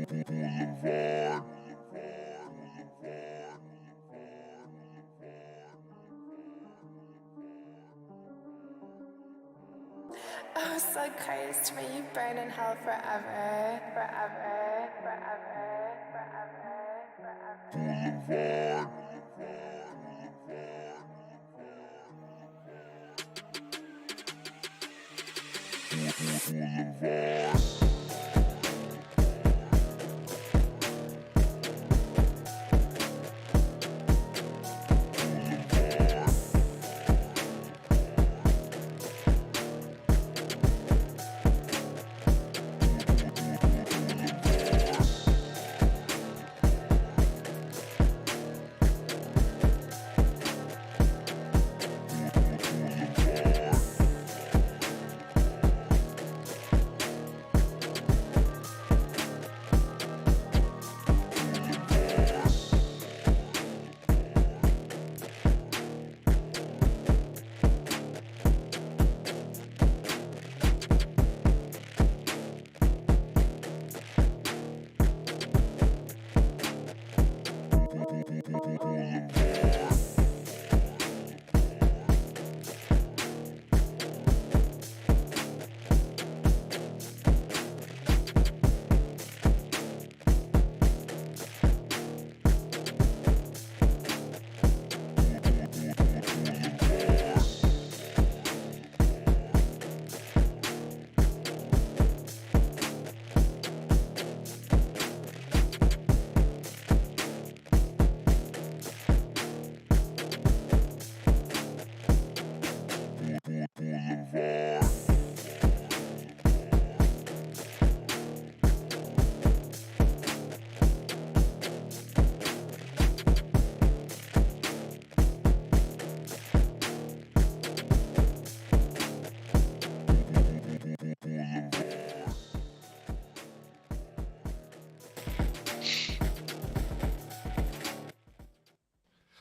Boulevard. Oh, so cursed, may you burn in hell forever, forever, forever, forever, forever. Boulevard. Boulevard.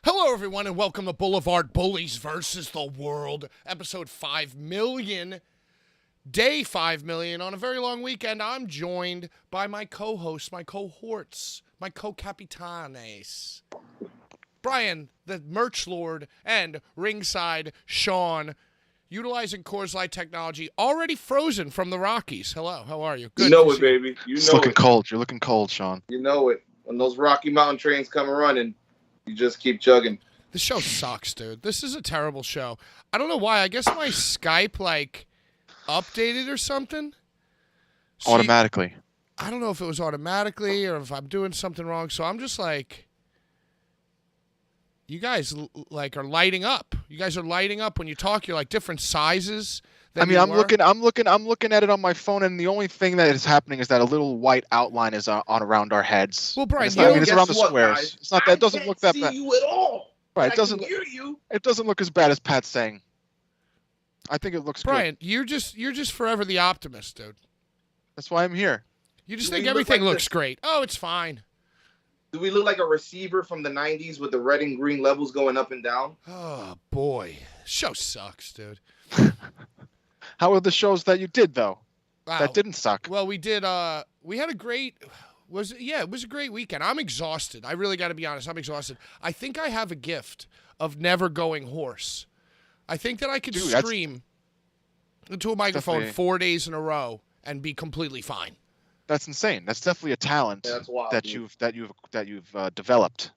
Hello, everyone, and welcome to Blvd Bullies versus the World, episode 5 million, day 5 million on a very long weekend. I'm joined by my co-hosts, my cohorts, my co-capitanes, Brian, the merch lord, and ringside Sean, utilizing Coors Light technology, already frozen from the Rockies. Hello, how are you? Good. You know it, baby. It's looking cold. You're looking cold, Sean. You know it. When those Rocky Mountain trains come running, you just keep chugging. This show sucks, dude. This is a terrible show. I don't know why. I guess my Skype, updated or something. So automatically. I don't know if it was automatically or if I'm doing something wrong. So I'm just you guys, are lighting up. You guys are lighting up when you talk. You're like different sizes. I'm looking at it on my phone, and the only thing that is happening is that a little white outline is on around our heads. Well, Brian, it's around the squares. Guys? It's not that. It doesn't look that bad. I can't see you at all. Right, it doesn't. Hear you. It doesn't look as bad as Pat's saying. I think it looks Brian, good. you're just forever the optimist, dude. That's why I'm here. You just think everything looks great. Oh, it's fine. Do we look like a receiver from the 90s with the red and green levels going up and down? Oh, boy. Show sucks, dude. How are the shows that you did, though? Wow. That didn't suck. Well, we did, we had a great, it was a great weekend. I'm exhausted. I really got to be honest. I'm exhausted. I think I have a gift of never going hoarse. I think that I could scream into a microphone 4 days in a row and be completely fine. That's insane. That's definitely a talent that you've developed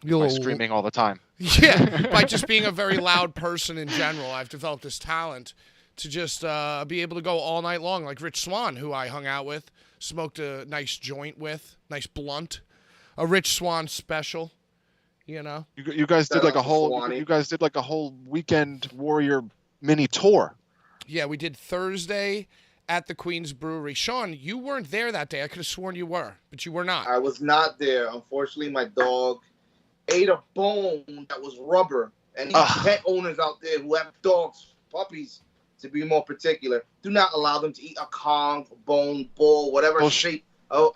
by screaming all the time. Yeah, by just being a very loud person in general, I've developed this talent to just be able to go all night long, like Rich Swann, who I hung out with, smoked a nice joint with, nice blunt, a Rich Swann special. You know, you guys did like a whole. You guys did like a whole weekend warrior mini tour. Yeah, we did Thursday at the Queen's Brewery. Sean, you weren't there that day. I could have sworn you were, but you were not. I was not there. Unfortunately, my dog ate a bone that was rubber. And these pet owners out there who have dogs, puppies, to be more particular, do not allow them to eat a conch, bone, ball, whatever shape of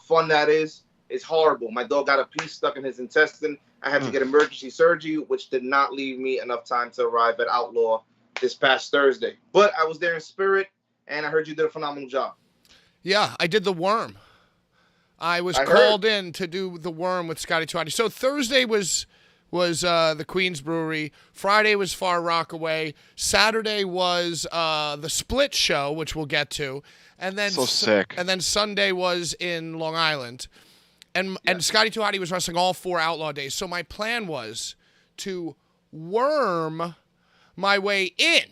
fun that is. It's horrible. My dog got a piece stuck in his intestine. I had to get emergency surgery, which did not leave me enough time to arrive at Outlaw this past Thursday. But I was there in spirit, and I heard you did a phenomenal job. Yeah, I did the worm. I was called in to do the worm with Scotty Tuhati. So Thursday was the Queens Brewery. Friday was Far Rockaway. Saturday was the Split show, which we'll get to. And then sick. And then Sunday was in Long Island. And Scotty Tuhati was wrestling all 4 Outlaw days. So my plan was to worm my way in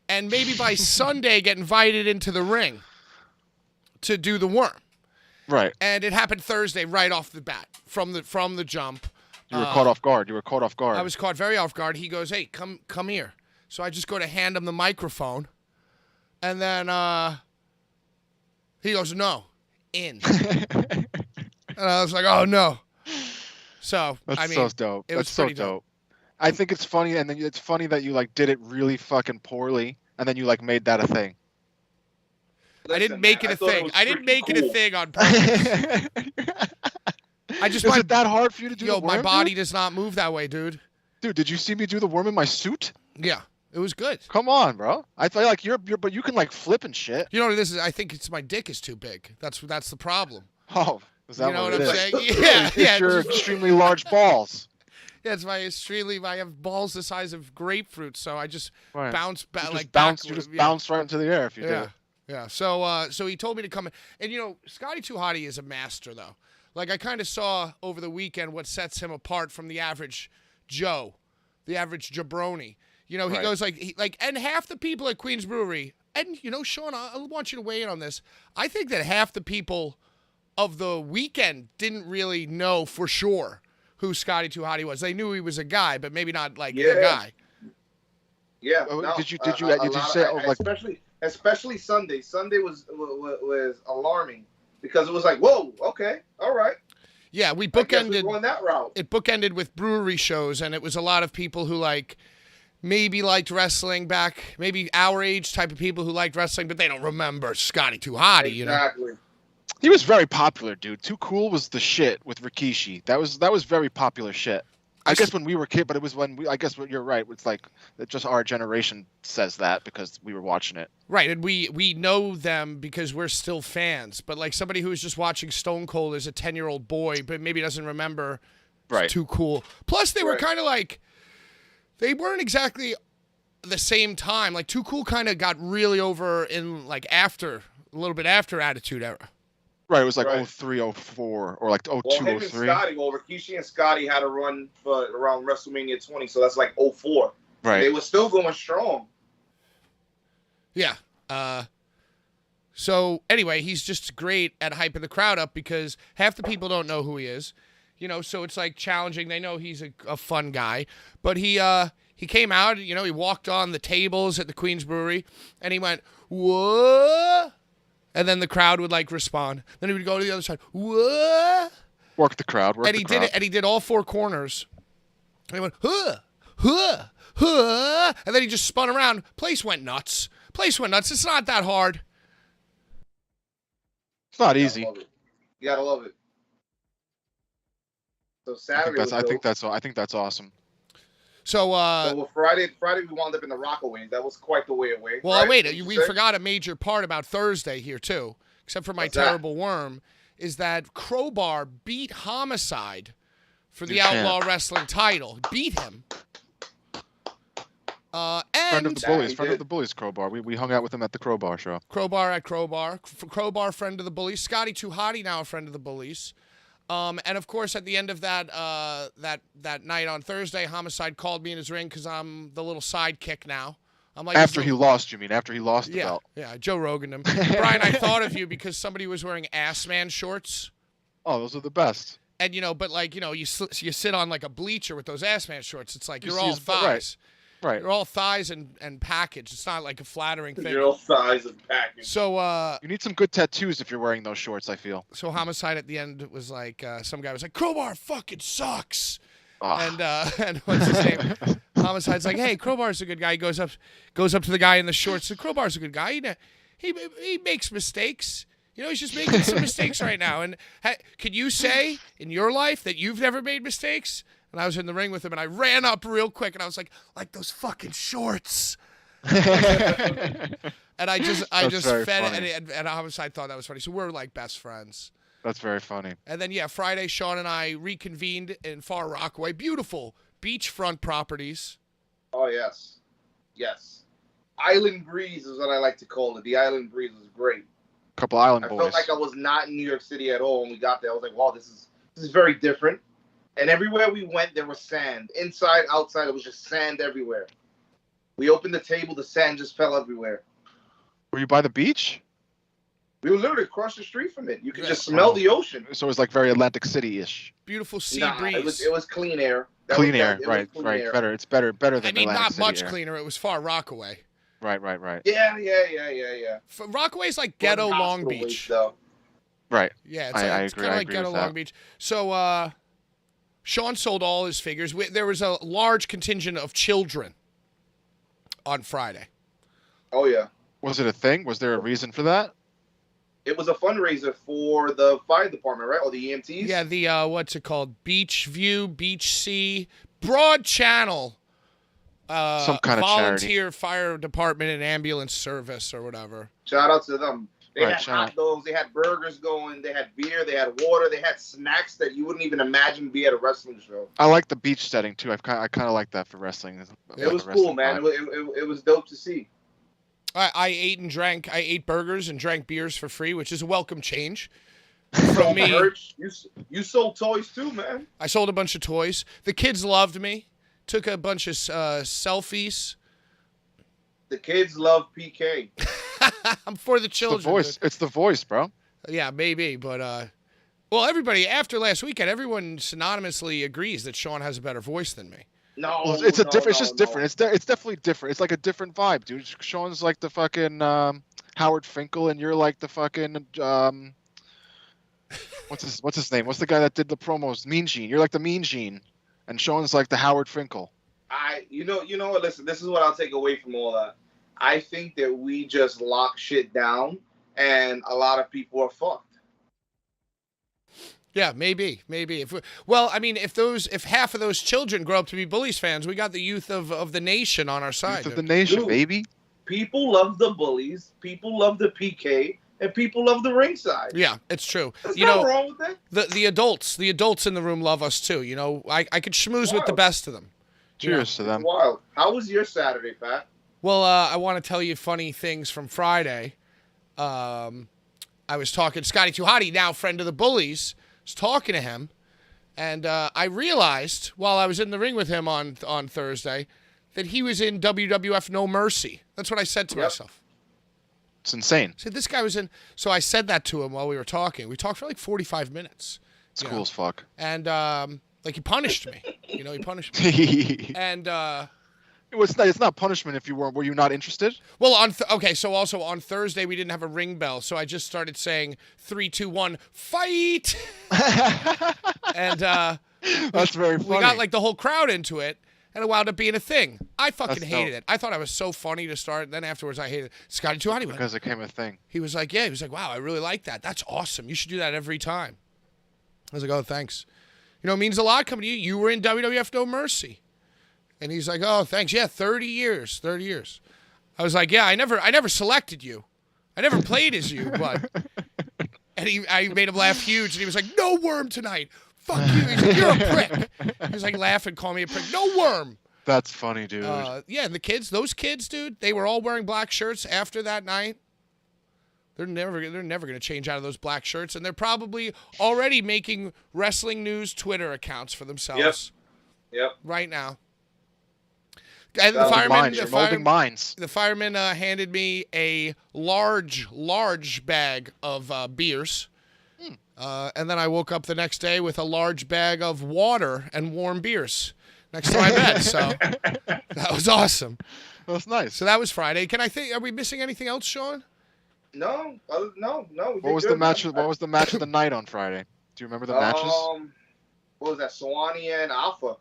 and maybe by Sunday get invited into the ring to do the worm. Right. And it happened Thursday right off the bat from the jump. You were caught off guard. I was caught very off guard. He goes, "Hey, come here." So I just go to hand him the microphone. And then he goes, "No, in." And I was like, "Oh no." So that's so dope. It was so dope. I think it's funny, and then it's funny that you like did it really fucking poorly, and then you like made that a thing. Listen, I didn't make it a thing. I didn't make it a thing on purpose. Is it that hard for you to do the worm? My body does not move that way, dude. Dude, did you see me do the worm in my suit? Yeah, it was good. Come on, bro. I feel like you're but you can like flip and shit. You know what this is? I think it's my dick is too big. That's the problem. Oh, is that what I'm saying? Yeah. Your extremely large balls. Yeah, it's I have balls the size of grapefruit, so I just bounce back You just bounce right into the air if you do. Yeah. So he told me to come in. And Scotty Tuhati is a master though. Like I kind of saw over the weekend what sets him apart from the average Joe, the average jabroni. He goes and half the people at Queens Brewery, and Sean, I want you to weigh in on this. I think that half the people of the weekend didn't really know for sure who Scotty Tuhati was. They knew he was a guy, but maybe not like the guy. Yeah. Did you say especially Sunday? Sunday was alarming because it was like, whoa, okay, all right. Yeah, we bookended going that route. It bookended with brewery shows, and it was a lot of people who maybe liked wrestling back, maybe our age type of people who liked wrestling, but they don't remember Scotty Tuhati. Exactly. He was very popular, dude. Too Cool was the shit with Rikishi. That was very popular shit. I guess when we were kids, but it was I guess you're right. It's like just our generation says that because we were watching it. Right, and we know them because we're still fans. But like somebody who's just watching Stone Cold as a 10-year-old boy, but maybe doesn't remember Too Cool. Plus, they were kind of like, they weren't exactly the same time. Like Too Cool kind of got really over in like a little bit after Attitude Era. Right, it was like 03, 04, or like 02, him 03. And Scotty, Rikishi and Scotty had a run for around WrestleMania 20, so that's like 04. Right. They were still going strong. Yeah. So anyway, he's just great at hyping the crowd up because half the people don't know who he is. So it's like challenging. They know he's a fun guy, but he came out, he walked on the tables at the Queens Brewery and he went, "Whoa." And then the crowd would respond. Then he would go to the other side. What? Work the crowd. Did it, and he did all 4 corners. And he went, huh, huh, huh. And then he just spun around. Place went nuts. It's not that hard. It's not easy. You gotta love it. So Saturday. I think that's awesome. So Friday we wound up in the Rockaway. That was quite the way away. Well, right? wait, we forgot a major part about Thursday here too, except for my terrible worm, is that Crowbar beat Homicide for the Outlaw Wrestling title. Beat him. Friend of the Bullies, Crowbar. We hung out with him at the Crowbar show. Crowbar, friend of the Bullies. Scotty Tuhati, now a friend of the Bullies. And of course, at the end of that night on Thursday, Homicide called me in his ring because I'm the little sidekick now. I'm like after he lost, you mean? After he lost the belt? Yeah, Joe Rogan him. Brian, I thought of you because somebody was wearing ass man shorts. Oh, those are the best. And you sit on like a bleacher with those ass man shorts. It's like you're all thighs. Right. You're all thighs and package. It's not like a flattering thing. You're all thighs and package. So you need some good tattoos if you're wearing those shorts, I feel. So Homicide at the end was like some guy was like, "Crowbar fucking sucks." And what's his name? Homicide's like, "Hey, Crowbar's a good guy." He goes up to the guy in the shorts. So Crowbar's a good guy. He makes mistakes. He's just making some mistakes right now. And could you say in your life that you've never made mistakes? And I was in the ring with him, and I ran up real quick, and I was like those fucking shorts. And I just fed it, and Homicide thought that was funny. So we're like best friends. That's very funny. And then, yeah, Friday, Sean and I reconvened in Far Rockaway. Beautiful beachfront properties. Oh, yes. Yes. Island breeze is what I like to call it. The island breeze was great. Couple island I boys. felt like I was not in New York City at all when we got there. I was like, wow, this is very different. And everywhere we went, there was sand. Inside, outside, it was just sand everywhere. We opened the table, the sand just fell everywhere. Were you by the beach? We were literally across the street from it. You could just smell the ocean. So it was like very Atlantic City-ish. Beautiful sea breeze. It was clean air. Clean air. Better. It's better than I mean, Atlantic not City much air. cleaner. It was Far Rockaway. Right. Yeah. Rockaway's like ghetto Long Beach. Though. Right. Yeah, I it's agree. kind of I like agree ghetto with that. Long Beach. So Sean sold all his figures. There was a large contingent of children on Friday. Oh, yeah. Was it a thing? Was there a reason for that? It was a fundraiser for the fire department, right? Or the EMTs? Yeah, the, what's it called? Beach View, Beach Sea, Broad Channel. Some kind of volunteer fire department and ambulance service or whatever. Shout out to them. They Right, had hot dogs, they had burgers going, they had beer, they had water, they had snacks that you wouldn't even imagine be at a wrestling show. I like the beach setting too. I kind of like that for wrestling. It was cool, man. It was dope to see. I ate and drank. I ate burgers and drank beers for free, which is a welcome change. From me, you sold toys too, man. I sold a bunch of toys. The kids loved me. Took a bunch of selfies. The kids love PK. I'm for the children. It's the voice. It's the voice, bro. Yeah, maybe, but well, everybody after last weekend, everyone synonymously agrees that Sean has a better voice than me. No, it's different. It's just different. It's definitely different. It's like a different vibe, dude. Sean's like the fucking Howard Finkel, and you're like the fucking what's his name? What's the guy that did the promos? Mean Gene. You're like the Mean Gene, and Sean's like the Howard Finkel. You know what? Listen, this is what I'll take away from all that. I think that we just lock shit down, and a lot of people are fucked. Yeah, maybe. If half of those children grow up to be Bullies fans, we got the youth of the nation on our side. Youth of the nation, Dude, baby. People love the Bullies. People love the PK. And people love the ringside. Yeah, it's true. There's nothing wrong with that. The adults in the room love us too. You know, I could schmooze with the best of them. Cheers to them. Wild. How was your Saturday, Pat? Well, I want to tell you funny things from Friday. I was talking to Scotty Too Hottie, now friend of the Bullies. I was talking to him, and I realized while I was in the ring with him on Thursday that he was in WWF No Mercy. That's what I said to myself. It's insane. I said, this guy was in. So I said that to him while we were talking. We talked for like 45 minutes. It's cool as fuck. And like he punished me. You know, he punished me. And it's not punishment if you were you not interested? Well, so also on Thursday we didn't have a ring bell, so I just started saying 3, 2, 1, fight. And that's very funny. We got like the whole crowd into it, and it wound up being a thing. I fucking hated it. I thought I was so funny to start, and then afterwards I hated it. Scotty Too Hottie because it became a thing. He was like, wow, I really like that. That's awesome. You should do that every time. I was like, oh, thanks. You know, it means a lot coming to you. You were in WWF No Mercy. And he's like, oh, thanks. Yeah, 30 years. I was like, yeah, I never selected you. I never played as you, but. And I made him laugh huge, and he was like, no worm tonight. Fuck you. He's like, you're a prick. He was like laughing, calling me a prick. No worm. That's funny, dude. Yeah, and those kids, dude, they were all wearing black shirts after that night. They're never going to change out of those black shirts, and they're probably already making Wrestling News Twitter accounts for themselves. Yep. Right now. And the fireman handed me a large bag of beers. And then I woke up the next day with a large bag of water and warm beers next to my bed. So that was awesome. That's nice. So that was Friday. Are we missing anything else, Sean? No. What was the match? What was the match of the night on Friday? Do you remember the matches? What was that? Swanee and Alpha.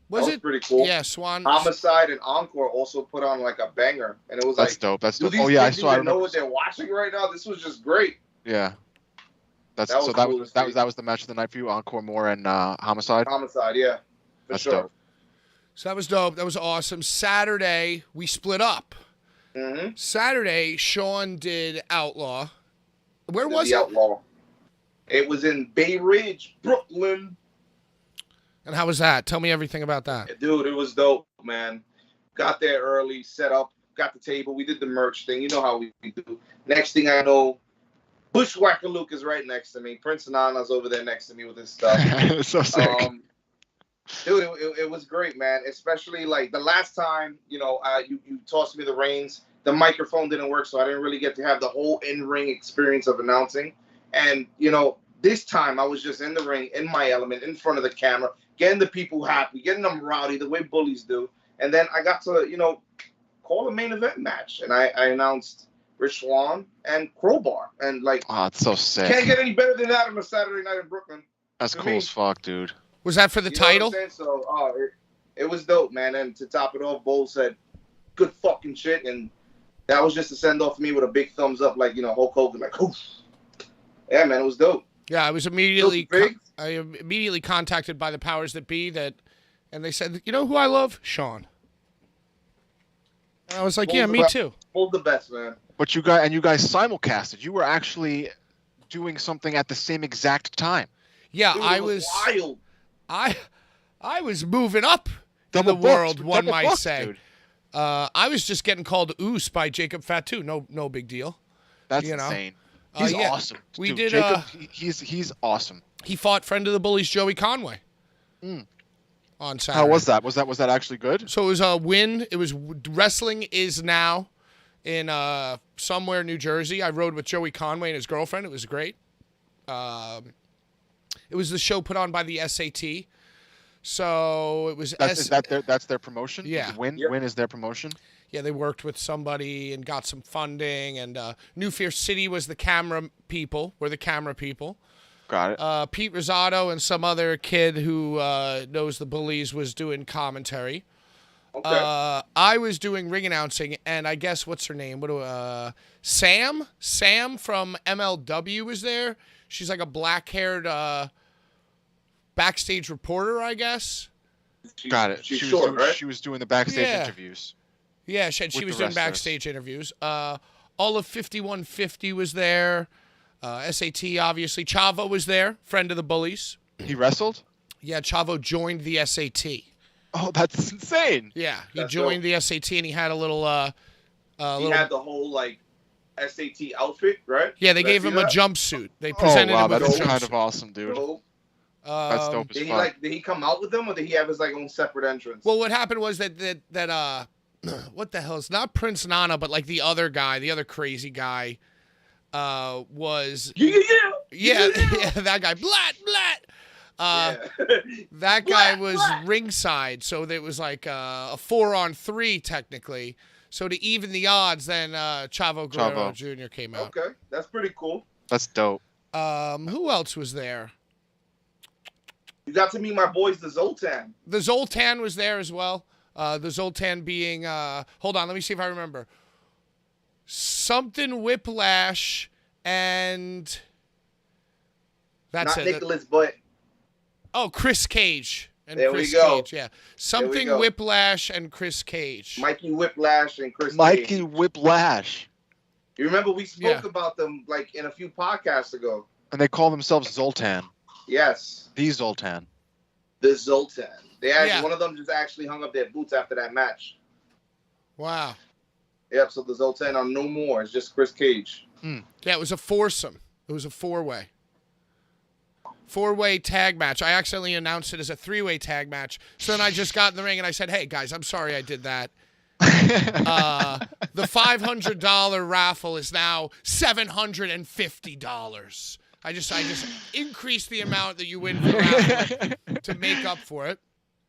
Was it pretty cool? Yeah, Swan. Homicide and Encore also put on like a banger, and it was That's dope. That's dope. Oh yeah, I saw. I know remember. what they're watching right now. This was just great. Yeah. That was the match of the night for you, Encore Moore and Homicide. Homicide, yeah. That's sure. dope. So that was dope. That was awesome. Saturday we split up. Mm-hmm. Saturday Sean did Outlaw. Where was the it? Outlaw. It was in Bay Ridge, Brooklyn. And how was that? Tell me everything about that. Dude, it was dope, man. Got there early, set up, got the table. We did the merch thing. You know how we do. Next thing I know, Bushwhacker Luke is right next to me. Prince Nana's over there next to me with his stuff. So sick. Dude, it was great, man. Especially like the last time, you tossed me the reins. The microphone didn't work, so I didn't really get to have the whole in-ring experience of announcing. And, this time I was just in the ring, in my element, in front of the camera, getting the people happy, getting them rowdy the way bullies do. And then I got to, call a main event match. And I announced Rich Swann and Crowbar. And, oh, it's so sick. Can't get any better than that on a Saturday night in Brooklyn. That's cool as fuck, dude. Was that for the title? So, it was dope, man. And to top it off, Bull said, good fucking shit. And that was just a send off for me with a big thumbs up, like, Hulk Hogan, like, oof. Yeah, man, it was dope. Yeah, I was immediately contacted by the powers that be and they said, you know who I love? Sean. And I was like, Bull's yeah, me too. Bull's the best, man. But you guys simulcasted. You were actually doing something at the same exact time. Yeah, Dude, I it was wild. I was moving up in Double the world, booked, one double might booked, say. dude. I was just getting called Oos by Jacob Fatu. No big deal. That's insane. Oh, He's yeah. awesome. We Dude, did. Jacob, he's awesome. He fought friend of the Bullies Joey Conway on Saturday. How was that? Was that actually good? So it was a win. It was wrestling is now in somewhere New Jersey. I rode with Joey Conway and his girlfriend. It was great. It was the show put on by the SAT. So it was. That's their promotion. Yeah. Win is their promotion. Yeah, they worked with somebody and got some funding. And New Fear City was the camera people. Were the camera people. Got it. Pete Rosado and some other kid who knows the Bullies was doing commentary. Okay. I was doing ring announcing, and I guess what's her name? Sam? Sam from MLW was there. She's like a black-haired backstage reporter, I guess. Got it. She's She short, right? She was doing the backstage Yeah. interviews. Yeah, she With was the doing wrestlers. backstage interviews. All of 5150 was there. SAT, obviously. Chavo was there, friend of the Bullies. He wrestled? Yeah, Chavo joined the SAT. Oh, that's insane. Yeah, he That's joined the SAT, and he had a little... He had the whole, SAT outfit, right? Yeah, they Did I gave see him a that? jumpsuit. They Oh, presented wow, him with a that's jumpsuit. kind of awesome, dude. Dope. That's dope as Did he fuck. did he come out with them, or did he have his own separate entrance? Well, what happened was that what the hell? It's not Prince Nana, but like the other guy, the other crazy guy, was yeah, that guy, Blat. Yeah. That guy was ringside, so there was like a 4-on-3 technically. So to even the odds, then Chavo Guerrero Jr. came out. Okay, that's pretty cool. That's dope. Who else was there? You got to meet my boys, the Zoltan. The Zoltan was there as well. The Zoltan being, hold on, let me see if I remember. Something Whiplash and that's Not it. Nicholas, but Oh, Chris Cage. And There Chris we go. Cage, yeah. Something go. Whiplash and Chris Cage. Mikey Whiplash and Chris Mikey Cage. Whiplash. You remember we spoke Yeah. about them in a few podcasts ago. And they call themselves Zoltan. Yes, The Zoltan. the Zoltan. They actually, Yeah. one of them just actually hung up their boots after that match. Wow. Yep, so the Zoltan are no more. It's just Chris Cage. Yeah, it was a foursome. It was a four-way. Four-way tag match. I accidentally announced it as a three-way tag match. So then I just got in the ring and I said, hey, guys, I'm sorry I did that. The $500 raffle is now $750. I just increased the amount that you win for the raffle to make up for it.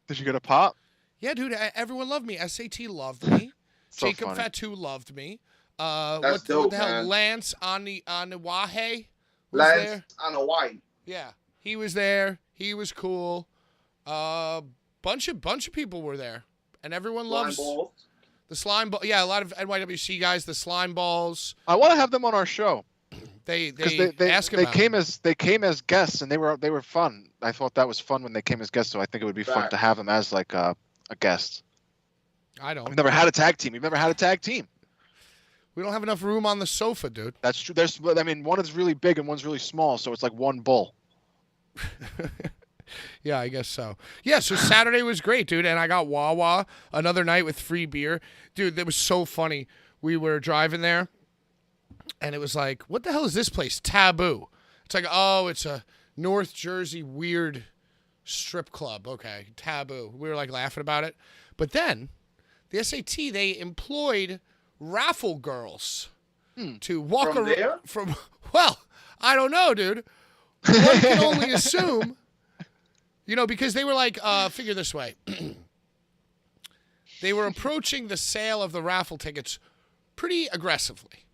Did you get a pop? Yeah, dude, everyone loved me. SAT loved me. So Jacob funny. Fatu loved me. That's what dope, the hell? man. Lance on the Wahe was Lance there. on Hawaii. Yeah, he was there. He was cool. Bunch of people were there, and everyone loves Balls. the slime ball. Yeah, a lot of NYWC guys. The slime balls. I want to have them on our show. They They ask about came it. as guests and they were fun. I thought that was fun when they came as guests, so I think it would be fun to have them as like a guest. I don't. We've never had a tag team. We don't have enough room on the sofa, dude. That's true. One is really big and one's really small, so it's like one bull. Yeah, I guess so. Yeah, so Saturday was great, dude, and I got Wawa another night with free beer. Dude, that was so funny. We were driving there, and it was like, what the hell is this place? Taboo. It's like, oh, it's a North Jersey weird strip club. Okay, Taboo. We were like laughing about it. But then, the SAT, they employed raffle girls to walk From around. there? Well, I don't know, dude. One can only assume, because they were like, figure this way. They were approaching the sale of the raffle tickets pretty aggressively.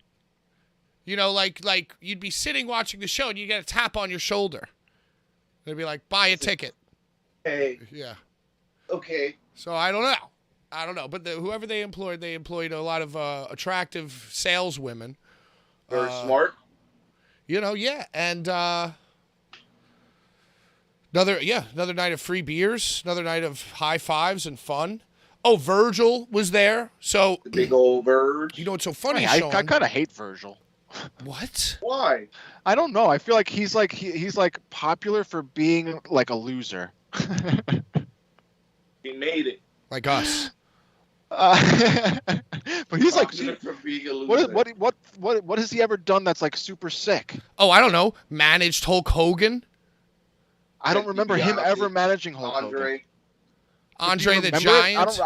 Like you'd be sitting watching the show and you get a tap on your shoulder. They'd be like, buy a ticket. Hey. Yeah. Okay. So I don't know. But whoever they employed a lot of attractive saleswomen. Very smart. Yeah. And another night of free beers, another night of high fives and fun. Oh, Virgil was there. So The big old Verge. you know what's so funny, I Sean? kind of hate Virgil. What? Why? I don't know. I feel like he's like popular for being like a loser. He made it. Like us. But he's like, Popular for being a loser. what has he ever done that's like super sick? Oh, I don't know. Managed Hulk Hogan. I don't remember him DiBiase, ever managing Hulk Hogan. Andre the Remember it? Giant.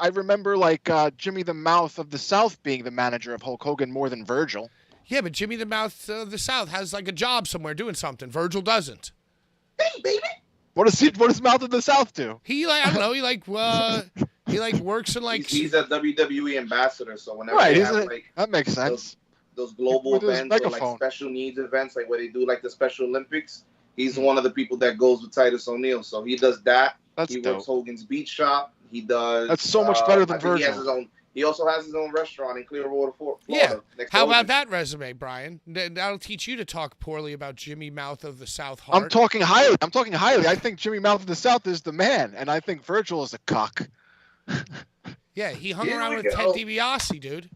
I remember like Jimmy the Mouth of the South being the manager of Hulk Hogan more than Virgil. Yeah, but Jimmy the Mouth of the South has like a job somewhere doing something. Virgil doesn't. Hey, baby. What does Mouth of the South do? He I don't know. He works in like. He's a WWE ambassador, so whenever Right, they have that makes sense. those global With his events or like megaphone. special needs events, like where they do like the Special Olympics, he's one of the people that goes with Titus O'Neil. So he does that. That's He dope. works Hogan's Beach Shop. He does. That's so much better than I think He has Virgil. his own. He also has his own restaurant in Clearwater, Florida. Yeah. next How to about Hogan's. that resume, Brian? That'll teach you to talk poorly about Jimmy Mouth of the South I'm Heart. talking highly. I think Jimmy Mouth of the South is the man, and I think Virgil is a cock. Yeah, he hung Here around we with Ted go. DiBiase, dude.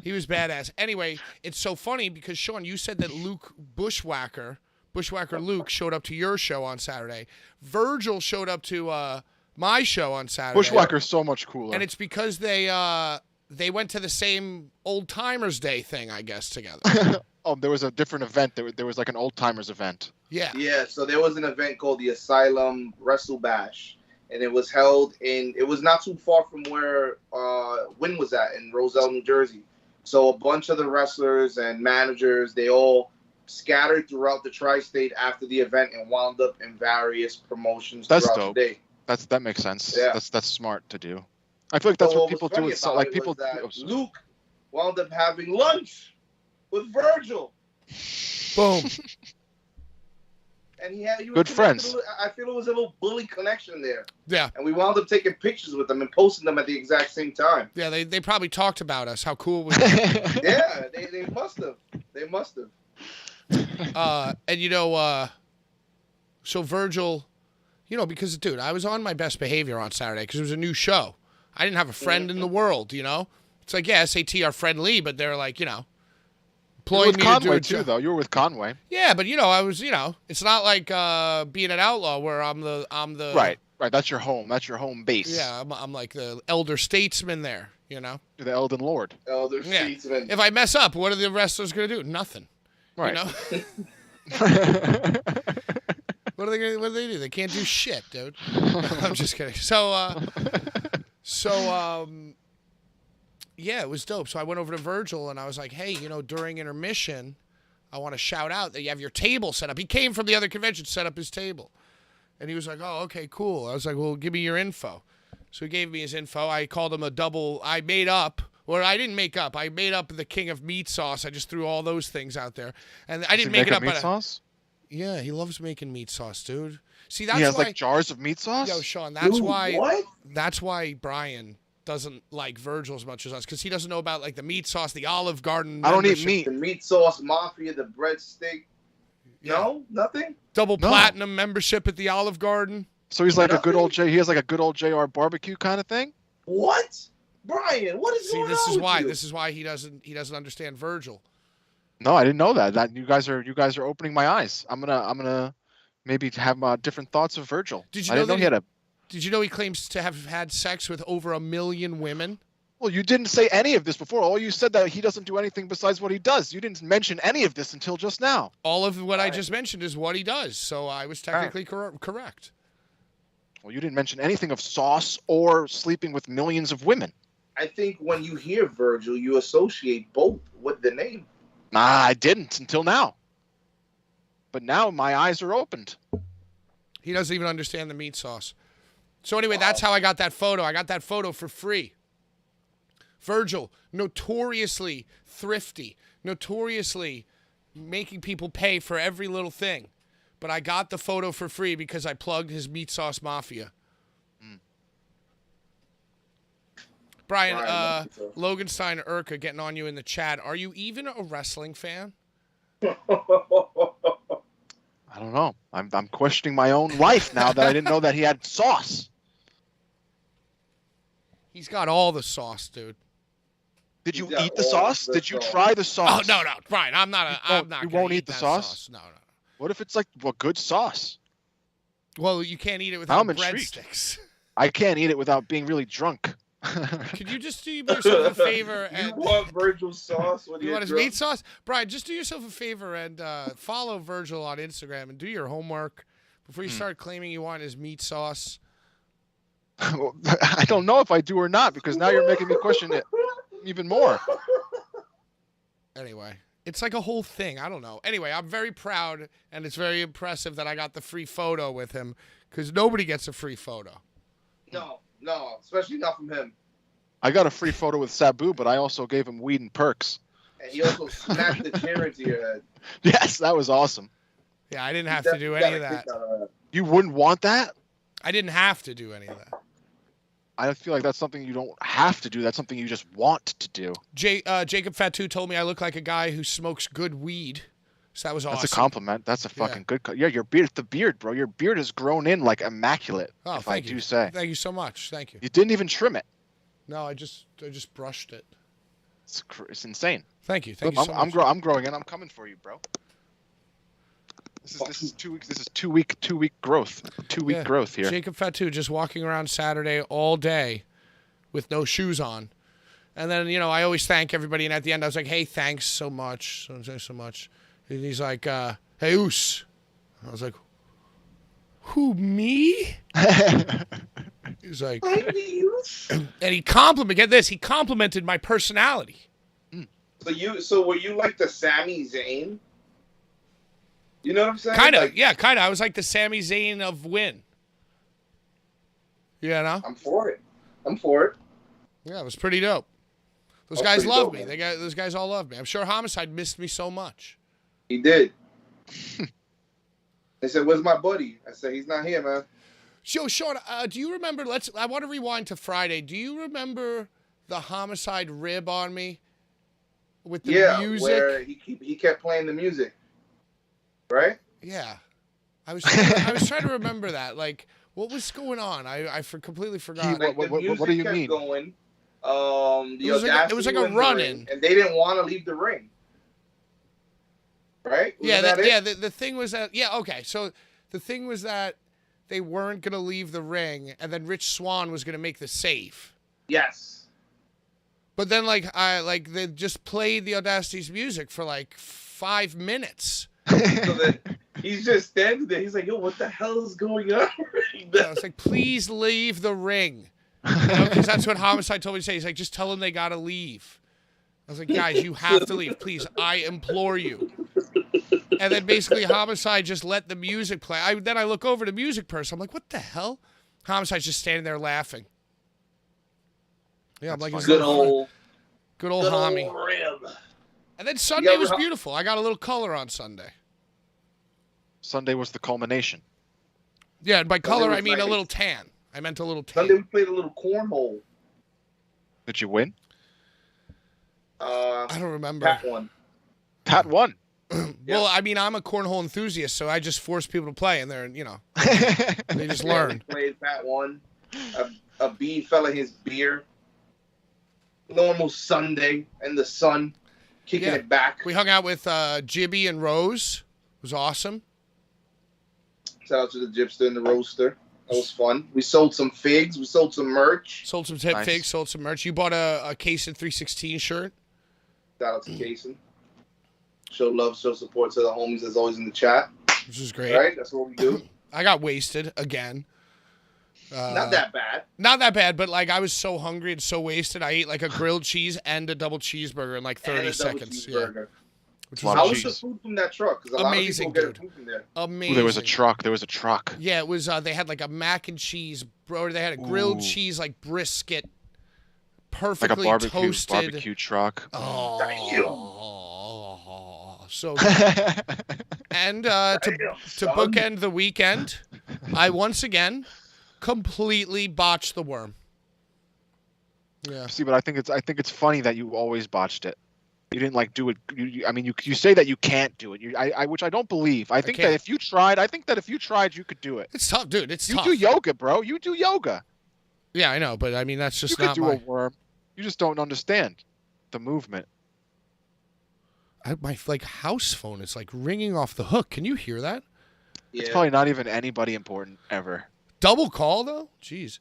He was badass. Anyway, it's so funny because, Sean, you said that Luke Bushwhacker Luke, showed up to your show on Saturday. Virgil showed up to my show on Saturday. Bushwhacker's so much cooler. And it's because they went to the same Old Timers Day thing, I guess, together. Oh, there was a different event. There was like an old timers event. Yeah. Yeah, so there was an event called the Asylum Wrestle Bash, and it was held it was not too far from where Wynn was at in Roselle, New Jersey. So a bunch of the wrestlers and managers, they all scattered throughout the tri-state after the event and wound up in various promotions That's throughout dope. the day. That makes sense. Yeah. That's smart to do. I feel like that's So what was people do. funny With about like it people. was that Oh, sorry. Luke wound up having lunch with Virgil, Boom. and he was Good connected friends. I feel it was a little bully connection there, Yeah. and we wound up taking pictures with them and posting them at the exact same time. Yeah, they probably talked about us, how cool we were. Yeah, they must have. They must have. And so Virgil, because, dude, I was on my best behavior on Saturday because it was a new show. I didn't have a friend in the world, It's like, yeah, SAT are friendly, but they're like, You were employing with me to do Conway a too, job. though. You were with Conway. Yeah, but, I was, it's not like being an outlaw where I'm the Right. That's your home. That's your home base. Yeah, I'm like the elder statesman there, You're the Elden Lord. Elder Yeah. statesman. If I mess up, what are the wrestlers going to do? Nothing. Right. What do they do? They can't do shit, dude. I'm just kidding. Yeah, it was dope. So I went over to Virgil and I was like, hey, during intermission, I want to shout out that you have your table set up. He came from the other convention, set up his table. And he was like, oh, okay, cool. I was like, well, give me your info. So he gave me his info. I called him I made up the king of meat sauce. I just threw all those things out there. And I didn't make it up. Meat sauce? Yeah, he loves making meat sauce, dude. See, He that's has why. like jars of meat sauce. Yo, Sean, that's Dude, why. What? That's why Brian doesn't like Virgil as much as us, because he doesn't know about like the meat sauce, the Olive Garden. I don't eat membership. meat. The meat sauce mafia, the breadstick. Yeah. No, nothing. Double No. platinum membership at the Olive Garden. So he's like a good Nothing? old J. He has like a good old JR barbecue kind of thing. What? Brian, what is going on? This is with why. you? This is why he doesn't understand Virgil. No, I didn't know that. That you guys are opening my eyes. I'm gonna maybe have different thoughts of Virgil. Did you I know didn't know that he had a. Did you know he claims to have had sex with over 1 million women? Well, you didn't say any of this before. All you said that he doesn't do anything besides what he does. You didn't mention any of this until just now. All of what I just mentioned is what he does, so I was technically correct. Well, you didn't mention anything of sauce or sleeping with millions of women. I think when you hear Virgil, you associate both with the name. Nah, I didn't until now. But now my eyes are opened. He doesn't even understand the meat sauce. So anyway, that's how I got that photo. I got that photo for free. Virgil, notoriously thrifty, notoriously making people pay for every little thing. But I got the photo for free because I plugged his meat sauce mafia. Brian, Loganstein Urka getting on you in the chat. Are you even a wrestling fan? I don't know. I'm questioning my own life now that I didn't know that he had sauce. He's got all the sauce, dude. Did you eat the sauce? Did you try the sauce? Oh no, Brian, I'm not. You won't eat the sauce? No. What if it's like good sauce? Well, you can't eat it without I'm intrigued. breadsticks. I can't eat it without being really drunk. Could you just do yourself a favor and You want Virgil's sauce? you want his meat sauce? Brian, just do yourself a favor and follow Virgil on Instagram and do your homework before you start claiming you want his meat sauce. I don't know if I do or not because now you're making me question it even more. Anyway, it's like a whole thing. I don't know. Anyway, I'm very proud and it's very impressive that I got the free photo with him because nobody gets a free photo. No, especially not from him. I got a free photo with Sabu, but I also gave him weed and perks. And he also smacked the chair into your head. Yes, that was awesome. Yeah, I didn't have to do any of that. You wouldn't want that? I didn't have to do any of that. I feel like that's something you don't have to do. That's something you just want to do. Jacob Fatu told me I look like a guy who smokes good weed. So that was awesome. That's a compliment. That's a fucking good. Yeah, your beard, the beard, bro. Your beard has grown in like immaculate. Oh, if I thank you. do say. Thank you so much. Thank you. You didn't even trim it. No, I just brushed it. It's insane. Thank you. Thank you so much. I'm growing in. I'm coming for you, bro. This is 2 weeks. This is 2 week growth. 2 week growth here. Jacob Fatu just walking around Saturday all day with no shoes on. And then, I always thank everybody. And at the end, I was like, hey, thanks so much. So much. And he's like, hey, Oos. I was like, who, me? He's like, and he complimented my personality. So were you like the Sami Zayn? You know what I'm saying? Kind of, kind of. I was like the Sami Zayn of Win. I'm for it. Yeah, it was pretty dope. Those guys love me. Those guys all love me. I'm sure Homicide missed me so much. He did. They said, "Where's my buddy?" I said, "He's not here, man." So, Sean, do you remember? I want to rewind to Friday. Do you remember the Homicide rib on me with the music? Where he kept playing the music, right? Yeah, I was trying to remember that. Like, what was going on? I completely forgot. What do you mean? Going, it was like a run-in, and they didn't want to leave the ring. Right? The thing was that okay. So the thing was that they weren't gonna leave the ring, and then Rich Swann was gonna make the save. Yes. But then they just played the Audacity's music for like 5 minutes. So then he's just standing there. He's like, "Yo, what the hell is going on?" I was like, "Please leave the ring," because that's what Homicide told me to say. He's like, "Just tell them they gotta leave." I was like, "Guys, you have to leave, please. I implore you." And then basically Homicide just let the music play. Then I look over to the music person. I'm like, what the hell? Homicide's just standing there laughing. Yeah, I'm like, good old homie. Rib. And then Sunday was beautiful. I got a little color on Sunday. Sunday was the culmination. Yeah, and by color I mean a little tan. I meant a little tan. Sunday we played a little cornhole. Did you win? I don't remember. Pat won. Well, I mean, I'm a cornhole enthusiast, so I just force people to play, and they're, they just learn. Played Pat won. A B fell in his beer. normal Sunday in the sun, kicking it back. We hung out with Jibby and Rose. It was awesome. Shout out to the Gypster and the Roaster. That was fun. We sold some figs. We sold some merch. Sold some tip figs. Sold some merch. You bought a Kaysen 316 shirt. Shout out to Kaysen. Show love, show support to the homies that's always in the chat. Which is great. Right? That's what we do. I got wasted again. Not that bad. Not that bad, but like I was so hungry and so wasted. I ate like a grilled cheese and a double cheeseburger in like 30 seconds. Yeah. How was the food from that truck? Because a amazing, lot of people get food from there. Amazing. Ooh, there was a truck. Yeah, it was. They had like a mac and cheese, bro. They had a grilled cheese like brisket, perfectly like a toasted barbecue truck. Oh, so good. And to bookend the weekend, I once again completely botched the worm. Yeah. See, but I think it's funny that you always botched it. You didn't like do it. You say that you can't do it. Which I don't believe. I think that if you tried, you could do it. It's tough, dude. It's tough. You do yoga, bro. You do yoga. Yeah, I know, but I mean that's just you not could do a worm. You just don't understand the movement. My like house phone is like ringing off the hook. Can you hear that? Yeah. It's probably not even anybody important ever. Double call though. Jeez.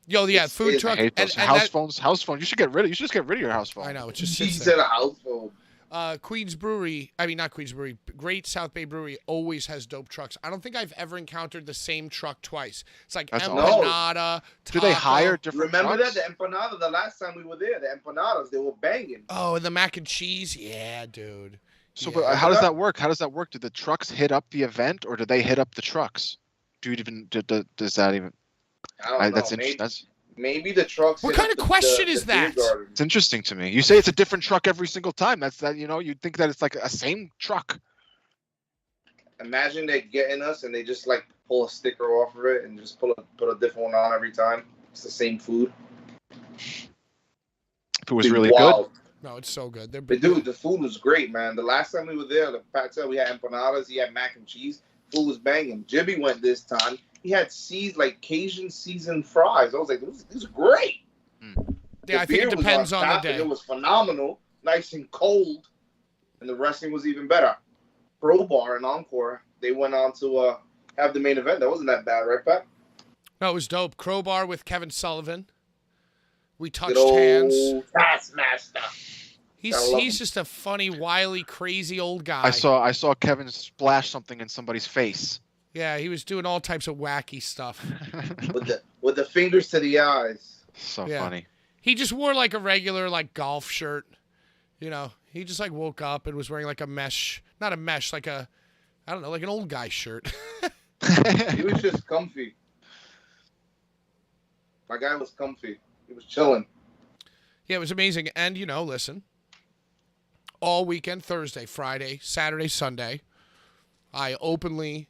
Yo, yeah, food truck. I hate those. House phones. You should get rid of. You should just get rid of your house phone. I know. It just He sits said there. a house phone. Queens Brewery. I mean, not Queens Brewery. Great South Bay Brewery always has dope trucks. I don't think I've ever encountered the same truck twice. It's like That's empanada. Do they hire different Remember trucks? that? The empanada, the last time we were there, the empanadas, they were banging. Oh, and the mac and cheese. Yeah, dude. So, Yeah. but how does that work? How does that work? Do the trucks hit up the event, or do they hit up the trucks? Does that even? I don't know. That's interesting. Maybe the trucks. What kind of question is that? It's interesting to me. You say it's a different truck every single time. You'd think that it's like a same truck. Imagine they getting us and they just like pull a sticker off of it and just put a different one on every time. It's the same food. If it was really good. No, it's so good. But dude, the food was great, man. The last time we were there, the Pat said we had empanadas, he had mac and cheese. Food was banging. Jibby went this time. He had Cajun seasoned fries. I was like, these are great. Yeah, I think it depends on the day. It was phenomenal, nice and cold, and the wrestling was even better. Crowbar and Encore, they went on to have the main event. That wasn't that bad, right, Pat? No, it was dope. Crowbar with Kevin Sullivan. We touched Good old hands. Taskmaster. He's just a funny, wily, crazy old guy. I saw Kevin splash something in somebody's face. Yeah, he was doing all types of wacky stuff. with the fingers to the eyes. So funny. He just wore like a regular like golf shirt. You know, he just like woke up and was wearing like a mesh, not a mesh, like a, I don't know, like an old guy shirt. He was just comfy. My guy was comfy. He was chilling. Yeah, it was amazing. And, you know, listen, all weekend, Thursday, Friday, Saturday, Sunday, I openly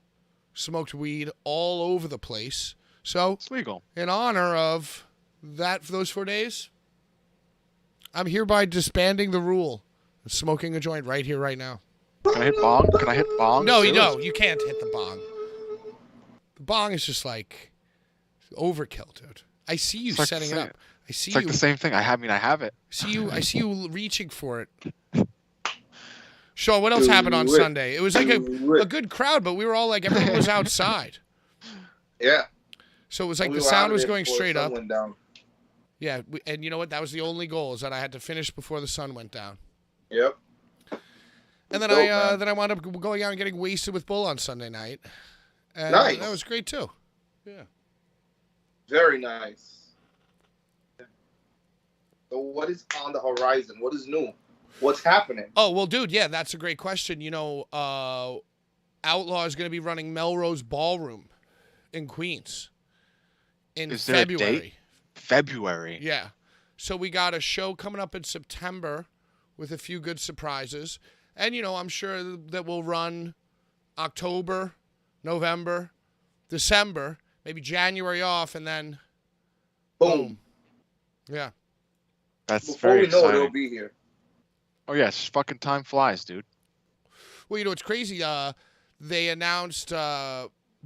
smoked weed all over the place. So, it's legal. In honor of that, for those 4 days, I'm hereby disbanding the rule of smoking a joint right here, right now. Can I hit bong? Can I hit bong? No, you can't hit the bong. The bong is just like overkill, dude. I see you setting it up. I see it's like the same thing. I have it. I see you reaching for it. Sean, what else happened on Sunday? It was like a good crowd, but we were all like, everyone was outside. Yeah. So it was like the sound was going straight up. Went down. Yeah, and you know what? That was the only goal, is that I had to finish before the sun went down. Yep. And then I wound up going out and getting wasted with Bull on Sunday night. And nice. That was great too. Yeah. Very nice. So what is on the horizon? What is new? What's happening? Oh, well, dude, yeah, that's a great question. You know, Outlaw is going to be running Melrose Ballroom in Queens in February. There a date? February. Yeah. So we got a show coming up in September with a few good surprises. And, you know, I'm sure that we'll run October, November, December, maybe January off, and then boom. Yeah. That's Before very we know exciting. it, it'll be here. Oh, yes. Fucking time flies, dude. Well, you know, it's crazy. They announced,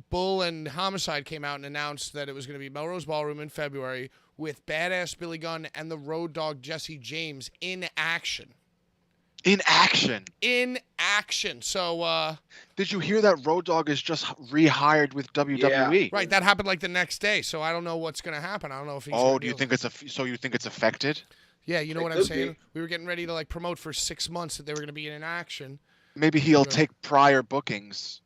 Bull and Homicide came out and announced that it was going to be Melrose Ballroom in February with Badass Billy Gunn and the Road Dogg Jesse James in action. In action. In action. So, did you hear that Road Dogg is just rehired with WWE? Yeah. right, that happened like the next day. So I don't know what's gonna happen. I don't know if he's. Oh, do you think you think it's affected? Yeah, you know what I'm could saying? be. We were getting ready to like promote for 6 months that they were gonna be in action. Maybe he'll Yeah. take prior bookings.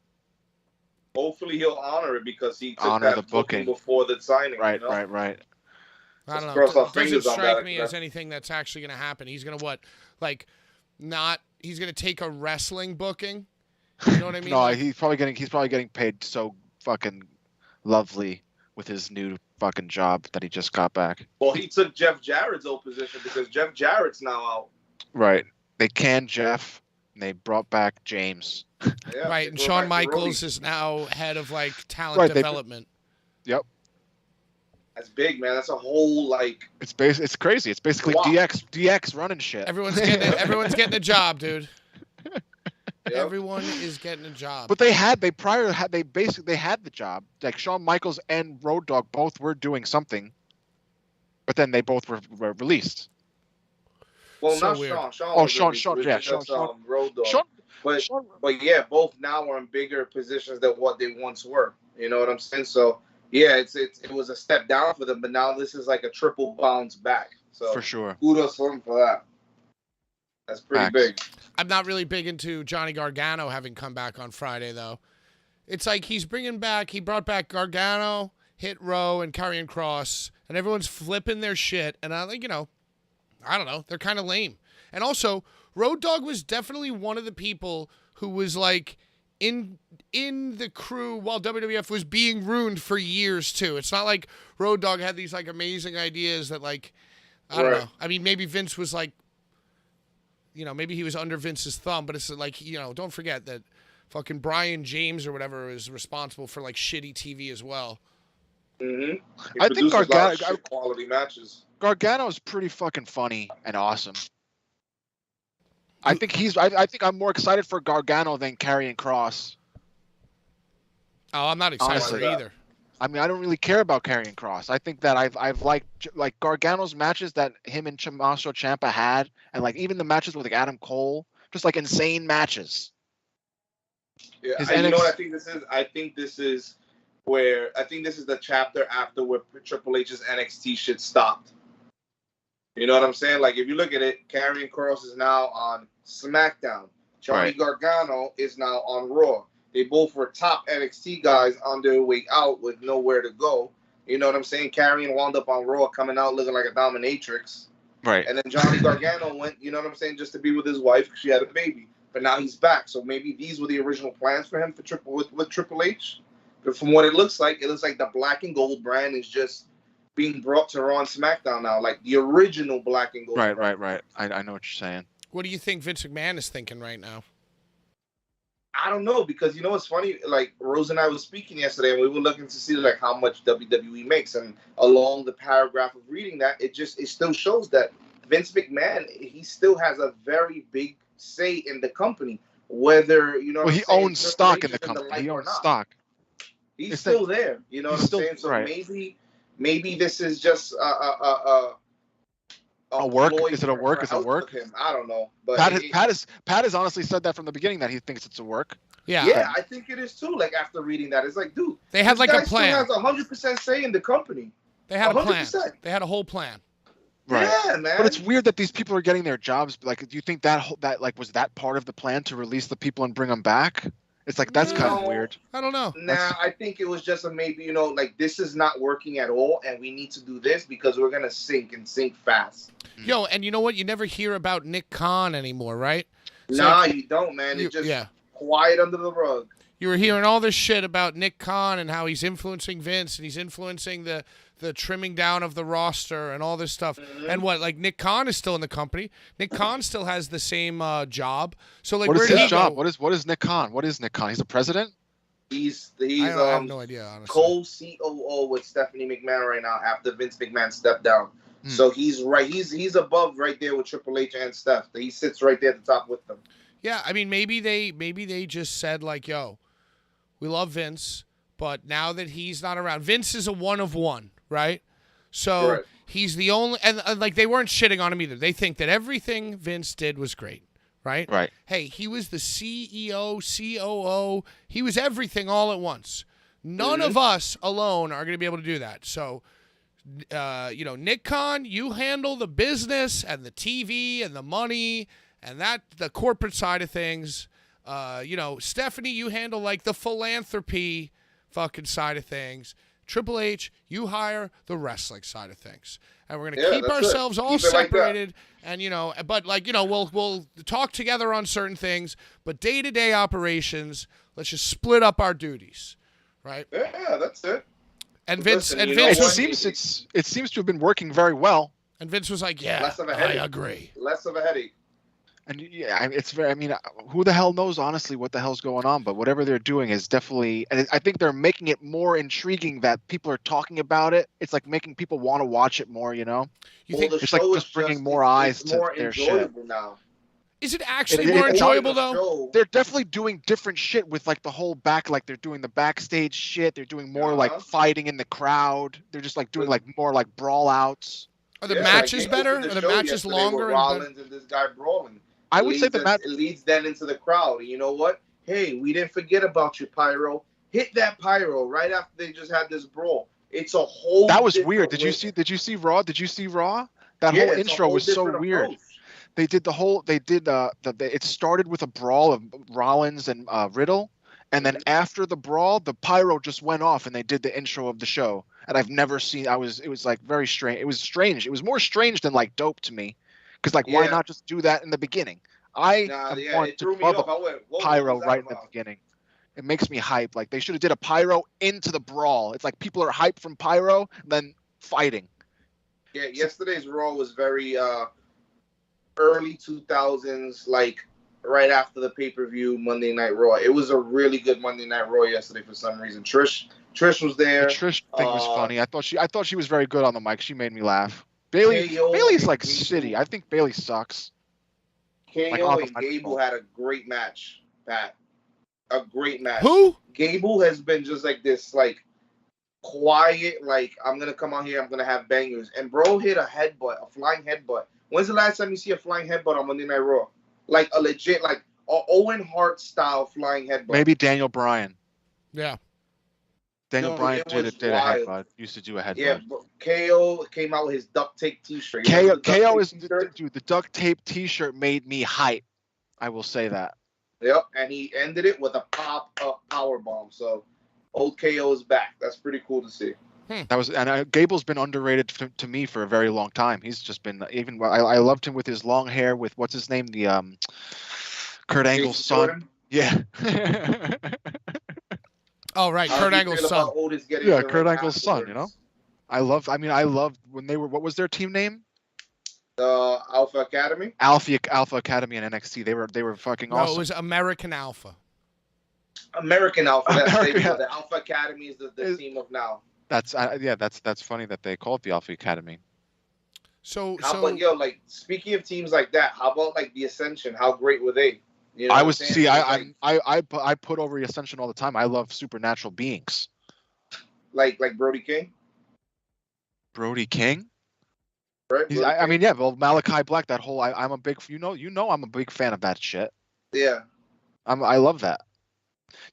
Hopefully he'll honor it because he took Honor that the booking booking. before the signing. Right, you know? right. I don't know. cross our Doesn't fingers on strike that, me because as anything that's actually gonna happen. He's gonna what? Like, not. He's gonna take a wrestling booking. You know what I mean? No, Like, he's probably getting paid so fucking lovely with his new fucking job that he just got back. Well, he took Jeff Jarrett's old position because Jeff Jarrett's now out. Right. They canned Jeff and they brought back James. Yeah, right, they and brought Shawn back Michaels Brody. is now head of like talent Right, they- development. Yep. That's big, man. That's a whole like. It's crazy. It's basically Wow. DX running shit. Everyone's getting a job, dude. Yep. Everyone is getting a job. But they had the job. Like Shawn Michaels and Road Dogg both were doing something, but then they both were released. Well, So not weird. Shawn. Shawn. Oh, was Shawn, released. Shawn, It was yeah, just, Shawn. Road Dogg. Shawn, But Shawn, yeah, both now are in bigger positions than what they once were. You know what I'm saying? So yeah, it was a step down for them, but now this is like a triple bounce back. So for sure. kudos to them for that. That's pretty Facts. big. I'm not really big into Johnny Gargano having come back on Friday, though. It's like he brought back Gargano, Hit Row, and Karrion Kross, and everyone's flipping their shit. And I think, I don't know, they're kind of lame. And also, Road Dogg was definitely one of the people who was like in the crew while WWF was being ruined for years too. It's not like Road Dogg had these like amazing ideas that like, I don't Right. know. I mean, maybe Vince was like, maybe he was under Vince's thumb, but it's like, don't forget that fucking Brian James or whatever is responsible for like shitty TV as well. Mm-hmm. I think Gargano, quality matches. Gargano's pretty fucking funny and awesome. I think I'm more excited for Gargano than Karrion Kross. Oh, I'm not excited Honestly. for either. I mean, I don't really care about Karrion Kross. I think that I've liked like Gargano's matches that him and Tommaso Ciampa had, and like even the matches with like Adam Cole, just like insane matches. Yeah, His you know what NXT I think this is? I think this is the chapter after where Triple H's NXT shit stopped. You know what I'm saying? Like if you look at it, Karrion Kross is now on SmackDown. Johnny Right. Gargano is now on Raw. They both were top NXT guys on their way out with nowhere to go. You know what I'm saying? Karrion wound up on Raw, coming out looking like a dominatrix. Right. And then Johnny Gargano went, you know what I'm saying, just to be with his wife because she had a baby. But now he's back. So maybe these were the original plans for him with Triple H. But from what it looks like the black and gold brand is just being brought to Raw and SmackDown now, like the original black and gold brand. Right. I know what you're saying. What do you think Vince McMahon is thinking right now? I don't know, because you know what's funny? Like Rose and I was speaking yesterday, and we were looking to see like how much WWE makes, and along the paragraph of reading that, it still shows that Vince McMahon, he still has a very big say in the company. Whether Well, he owns stock in the company. He owns stock. He's It's still like- there. You know what he's I'm still- saying? So right. maybe this is just A work? ploy Is it a for work? Is it out work? with him. I don't know, but Pat has honestly said that from the beginning that he thinks it's a work. Yeah. yeah, I think it is too. Like after reading that, it's like, dude, They had this like guy a plan. Still has 100% say in the company. They had a plan. 100%. They had a whole plan. Right. Yeah, man. But it's weird that these people are getting their jobs. Like, do you think that was that part of the plan to release the people and bring them back? It's like that's kind of No. weird. I don't know. Nah, I think it was just a maybe, like this is not working at all, and we need to do this because we're gonna sink fast. Yo, and you know what? You never hear about Nick Khan anymore, right? It's Nah, like, you don't, man. It's just yeah. quiet under the rug. You were hearing all this shit about Nick Khan and how he's influencing Vince and he's influencing the trimming down of the roster and all this stuff. Mm-hmm. And what, like Nick Khan is still in the company. Nick Khan still has the same job. So like, What where is did his he job? go? What is Nick Khan? What is Nick Khan? He's a president? He's I have no idea, honestly. co-COO with Stephanie McMahon right now after Vince McMahon stepped down. So he's right. He's above right there with Triple H and Steph. He sits right there at the top with them. Yeah, I mean, maybe they just said like, yo, we love Vince, but now that he's not around, Vince is a one of one, right? So Correct. he's the only, and like they weren't shitting on him either. They think that everything Vince did was great, right? Right. Hey, he was the CEO, COO. He was everything all at once. None of us alone are going to be able to do that. So, Nick Khan, you handle the business and the TV and the money and the corporate side of things. Stephanie, you handle like the philanthropy fucking side of things. Triple H, you hire the wrestling side of things. And we're going to keep ourselves all separated. And, we'll talk together on certain things. But day-to-day operations, let's just split up our duties. Right? Yeah, that's it. And Vince, Listen, and Vince it seems to have been working very well. And Vince was like, "Yeah, Less of a I headache. agree." Less of a headache. And yeah, it's very. I mean, who the hell knows honestly what the hell's going on? But whatever they're doing is definitely, and I think they're making it more intriguing that people are talking about it. It's like making people want to watch it more. You think it's like just bringing more eyes to more their enjoyable shit. now. Is it actually It- more it- enjoyable though? They're definitely doing different shit with like the whole like they're doing the backstage shit. They're doing more like fighting in the crowd. They're just like doing like more like brawl outs. Are the matches better? Are the matches longer? Rollins and this guy brawling. I would say it leads then into the crowd. And you know what? Hey, we didn't forget about you, Pyro. Hit that Pyro right after they just had this brawl. It's a whole. That was weird. Did you see Raw? Did you see Raw? That whole intro was so weird. Approach. They did it started with a brawl of Rollins and Riddle, and then after the brawl, the pyro just went off and they did the intro of the show. And I've never seen. It was like very strange. It was strange. It was more strange than like dope to me, because like why not just do that in the beginning? Want to love a pyro right in the beginning. It makes me hype. Like they should have did a pyro into the brawl. It's like people are hyped from pyro, then fighting. Yeah, yesterday's Raw was very early 2000s, like right after the pay-per-view Monday Night Raw. It was a really good Monday Night Raw yesterday for some reason. Trish was there. The Trish thing was funny. I thought she was very good on the mic. She made me laugh. Bailey's like shitty. I think Bailey sucks. KO and Gable had a great match, Pat. A great match. Who? Gable has been just like this, like quiet, like I'm gonna come out here, I'm gonna have bangers. And bro hit a flying headbutt. When's the last time you see a flying headbutt on Monday Night Raw? Like a legit, like a Owen Hart style flying headbutt. Maybe Daniel Bryan. Yeah. Daniel Bryan did a headbutt. Used to do a headbutt. Yeah, KO came out with his duct tape T-shirt. KO is dude. The duct tape T-shirt made me hype. I will say that. Yep, and he ended it with a pop-up power bomb. So old KO is back. That's pretty cool to see. Gable's been underrated to me for a very long time. He's just been I loved him with his long hair with what's his name, the Kurt Angle's son. Jordan? Yeah. Oh right, Kurt Angle's son. Yeah, Kurt Angle's son. I loved when they were. What was their team name? Alpha Academy. Alpha Academy and NXT. They were fucking awesome. No, it was American Alpha. American Alpha. The Alpha Academy is the team of now. That's funny that they call it the Alpha Academy. But speaking of teams like that, how about like the Ascension? How great were they? I put over the Ascension all the time. I love supernatural beings. Like Brody King. Brody King. Right. Well, Malachi Black. That whole I'm a big I'm a big fan of that shit. Yeah. I love that.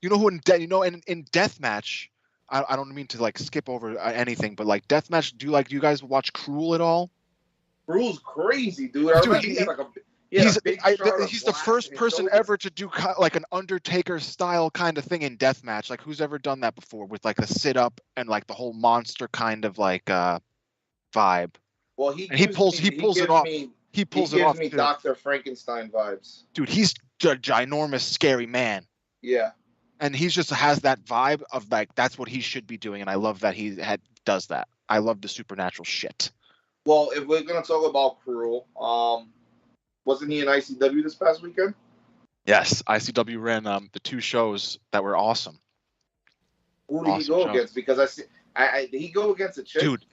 You know who in Deathmatch. I don't mean to like skip over anything, but like Deathmatch. Do you guys watch Cruel at all? Cruel's crazy, dude. I remember he's the first person ever to do like an Undertaker style kind of thing in Deathmatch. Like who's ever done that before with like a sit up and like the whole monster kind of like vibe. Well, he pulls it off. He pulls it off. He gives me Dr. Frankenstein vibes. Dude, he's a ginormous, scary man. Yeah. And he just has that vibe of like that's what he should be doing, and I love that he does that. I love the supernatural shit. Well, if we're gonna talk about Cruel, wasn't he in ICW this past weekend? Yes, ICW ran the two shows that were awesome. Who did he go against? Because did he go against a chick? Dude,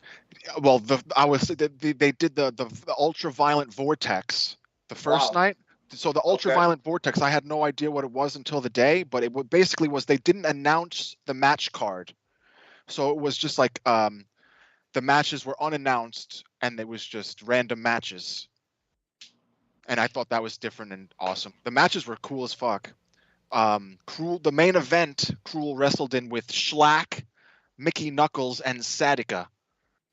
well, they did the ultra-violent vortex the first night. So the ultra-violent vortex, I had no idea what it was until the day, but it basically was they didn't announce the match card. So it was just like the matches were unannounced and it was just random matches. And I thought that was different and awesome. The matches were cool as fuck. The main event, Cruel wrestled in with Schlack, Mickey Knuckles, and Sadika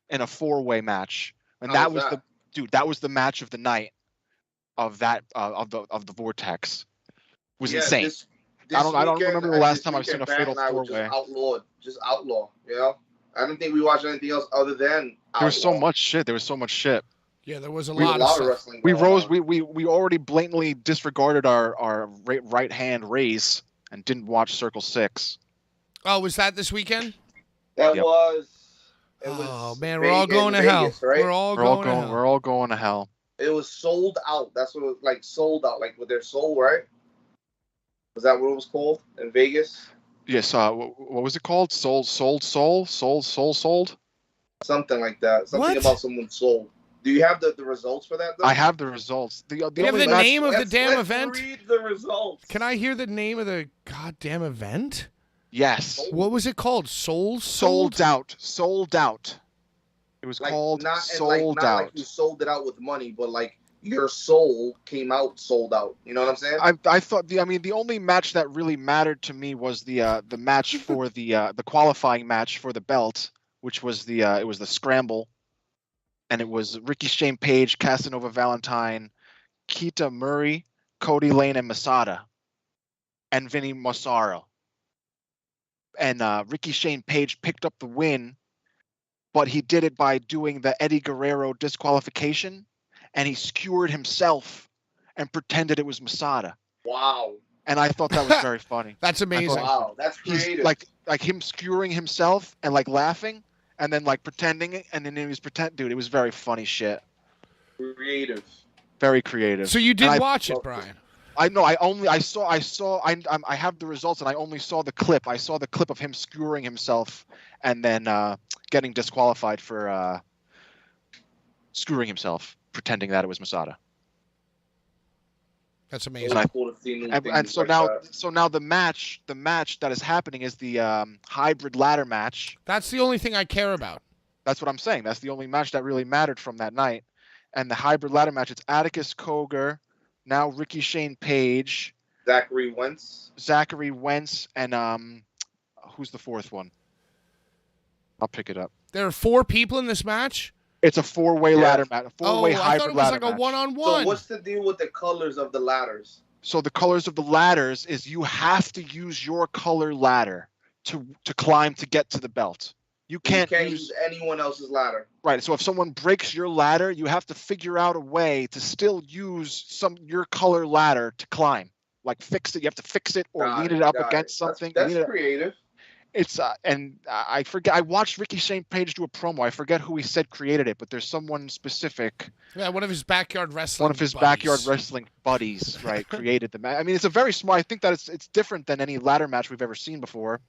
in a 4-way match. And that was the match of the night of that of the Vortex. It was insane. This I don't remember the last time I've seen a Bat fatal and I were 4-way. Just outlaw, you know? I don't think we watched anything else other than outlaw. There was so much shit. Yeah, there was a We lot had of stuff. wrestling. We going rose. on. We already blatantly disregarded our right hand raise and didn't watch Circle 6. Oh, was that this weekend? That Yep. was. Oh man, we're all going to hell. Vegas, right? We're all going to hell. We're all going to hell. It was sold out. That's what it was like, sold out, like with their soul, right? Was that what it was called in Vegas? Yes. What was it called? Sold. Something like that. Something What? about someone's soul. Do you have the results for that, though? I have the results. The You have only the match- name of the Let's damn event? read the results. Can I hear the name of the goddamn event? Yes. What was it called? Sold? Sold out. It was called not Sold not Out. like you sold it out with money, but like your soul came out sold out. You know what I'm saying? I thought the only match that really mattered to me was the match for the qualifying match for the belt, which was it was the scramble, and it was Ricky Shane Page, Casanova Valentine, Keita Murray, Cody Lane, and Masada, and Vinny Massaro. And Ricky Shane Page picked up the win, but he did it by doing the Eddie Guerrero disqualification, and he skewered himself and pretended it was Masada. Wow. And I thought that was very funny. That's amazing. Wow, that's He's creative. like him skewering himself and like laughing and then like pretending it, and then he was dude, it was very funny shit. Creative. Very creative. So you did And watch it, Brian? I know. I have the results, and I only saw the clip. I saw the clip of him skewering himself and then getting disqualified for skewering himself, pretending that it was Masada. That's It amazing. was cool to see new And things so like now, that. the match that is happening is the hybrid ladder match. That's the only thing I care about. That's what I'm saying. That's the only match that really mattered from that night. And the hybrid ladder match, it's Atticus Koger, now Ricky Shane Page, Zachary Wentz, and who's the fourth one? I'll pick it up. There are 4 people in this match? It's a 4-way ladder match, a 4-way I thought hybrid it was ladder like a match. one-on-one. So what's the deal with the colors of the ladders? So the colors of the ladders is you have to use your color ladder to climb to get to the belt. You can't use anyone else's ladder. Right. So if someone breaks your ladder, you have to figure out a way to still use your color ladder to climb. Like fix it. You have to fix it or lean it up against something. That's creative. It's and I forget. I watched Ricky Shane Page do a promo. I forget who he said created it, but there's someone specific. Yeah, one of his backyard wrestling. One of his backyard wrestling buddies, right? Created the match. I mean, it's a very smart. I think that it's different than any ladder match we've ever seen before.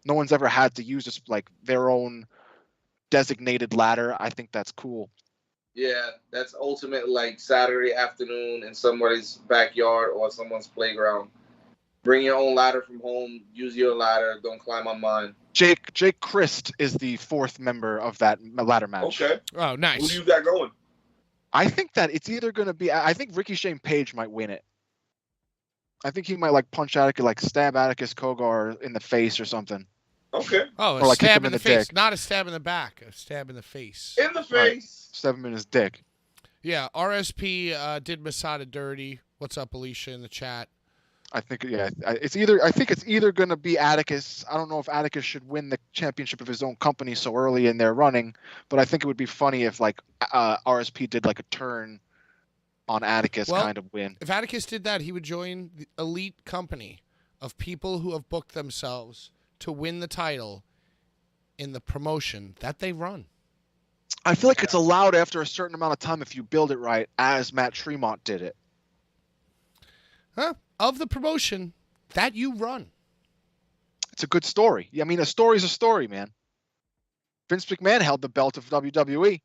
No one's ever had to use this like their own designated ladder. I think that's cool. Yeah, that's ultimate like Saturday afternoon in somebody's backyard or someone's playground. Bring your own ladder from home. Use your ladder. Don't climb on mine. Jake Christ is the 4th member of that ladder match. Okay. Oh, nice. Who do you got going? I think that it's either going to be. I think Ricky Shane Page might win it. I think he might like punch Atticus, like stab Atticus Kogar in the face or something. Okay. Oh, a Or like kick stab him in the in the face. dick. Not a stab in the back. A stab in the face. In the face. Stab him in his dick. Yeah, RSP did Masada dirty. What's up, Alicia, in the chat? I think it's either. I think it's either going to be Atticus. I don't know if Atticus should win the championship of his own company so early in their running, but I think it would be funny if like RSP did like a turn on Atticus kind of win. If Atticus did that, he would join the elite company of people who have booked themselves to win the title in the promotion that they run. I feel like it's allowed after a certain amount of time if you build it right, as Matt Tremont did it. Huh? Of the promotion that you run. It's a good story. I mean, a story's a story, man. Vince McMahon held the belt of WWE.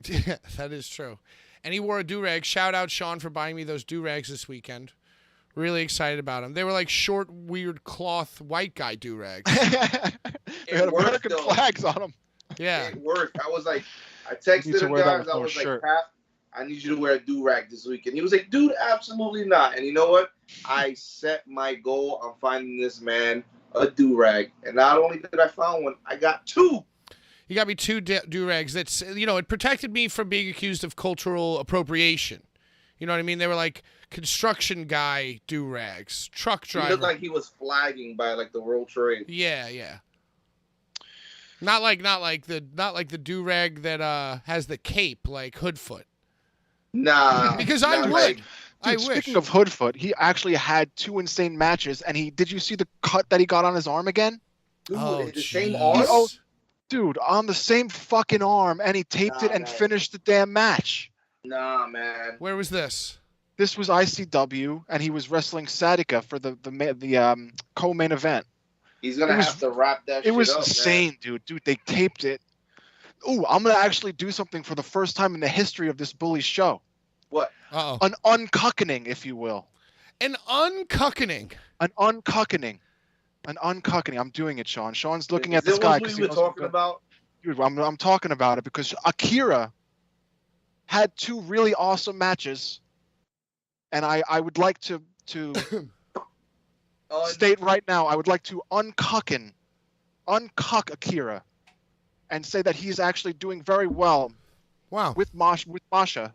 Yeah, that is true. And he wore a do-rag. Shout out Sean for buying me those do-rags this weekend. Really excited about them. They were like short, weird cloth white guy do-rags. They had worked, American though. flags on them. Yeah. It worked. I was like, I You need texted to him, wear that guys. with I no was shirt. like, Pat, I need you to wear a do-rag this weekend. He was like, dude, absolutely not. And you know what? I set my goal on finding this man a do-rag. And not only did I find one, I got two. You got me two do-rags. That's, it protected me from being accused of cultural appropriation. You know what I mean? They were like construction guy do-rags, truck He driver. looked like he was flagging by like the World Trade. Yeah. Not like the do-rag that has the cape like Hoodfoot. Nah. Because I not would. like- I Dude, wish. speaking of Hoodfoot, he actually had 2 insane matches, and did you see the cut that he got on his arm again? Dude, Oh, it's the same jeez. arm? Oh, dude, on the same fucking arm, and he taped it and man. finished the damn match. Nah, man. Where was this? This was ICW, and he was wrestling Sadika for the co-main event. He's going to It was- have to wrap that shit It was up, insane, dude. Dude, they taped it. Ooh, I'm gonna actually do something for the first time in the history of this Bullies show. Man. What? Uh-oh. An uncuckening, if you will. An uncuckening. An uncuckening. An uncuckening. I'm doing it, Sean. Sean's looking Is at this it guy what because we he were knows I'm talking good. about? Dude, I'm talking about it because Akira had 2 really awesome matches, and I would like to state right now, I would like to uncuck Akira, and say that he's actually doing very well Wow. with Masha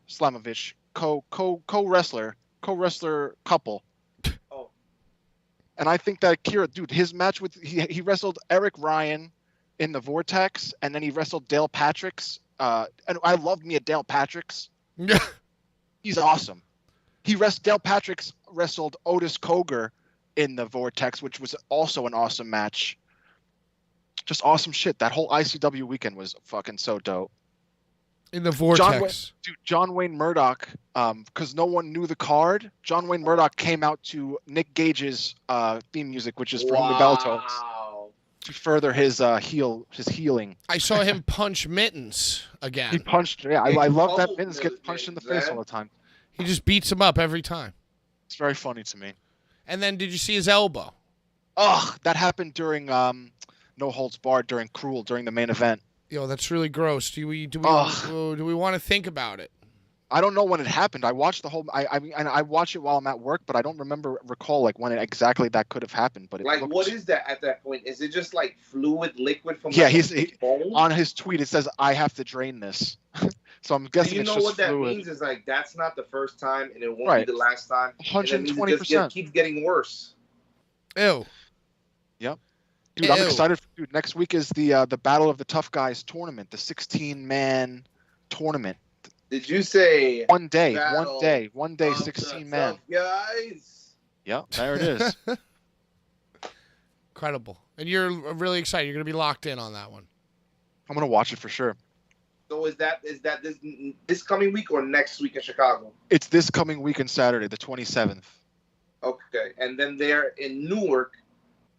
Slamovich, co-wrestler couple. Oh. And I think that Akira, dude, his match with he wrestled Eric Ryan in the Vortex, and then he wrestled Dale Patrick's. And I love me a Dale Patrick's. He's awesome. Dale Patrick's wrestled Otis Koger in the Vortex, which was also an awesome match. Just awesome shit. That whole ICW weekend was fucking so dope. In the vortex. John Wayne Murdoch, because no one knew the card, John Wayne Murdoch came out to Nick Gage's theme music, which is from the Belltones, to further his healing. I saw him punch Mittens again. He punched. Yeah, I love that Mittens gets punched in the face all the time. He just beats him up every time. It's very funny to me. And then did you see his elbow? Ugh, that happened during No Holds Barred during Cruel during the main event. Yo, that's really gross. Do we want to think about it? I don't know when it happened. I watched the whole. I watch it while I'm at work, but I don't recall like when exactly that could have happened. But what is that at that point? Is it just like fluid liquid from? Yeah, like, he's bone? on his tweet. It says, "I have to drain this." So I'm guessing you it's know just what that fluid. means is like that's not the first time, and it won't Right. be the last time. 120%. Keeps getting worse. Ew. Dude, Ew. I'm excited. Dude, next week is the Battle of the Tough Guys tournament, the 16-man tournament. Did you say One day, Battle one day, of the 16 men. Tough Guys? Yep, there it is. Incredible. And you're really excited. You're going to be locked in on that one. I'm gonna watch it for sure. So is that this coming week or next week in Chicago? It's this coming weekend, Saturday, the 27th. Okay, and then they're in Newark,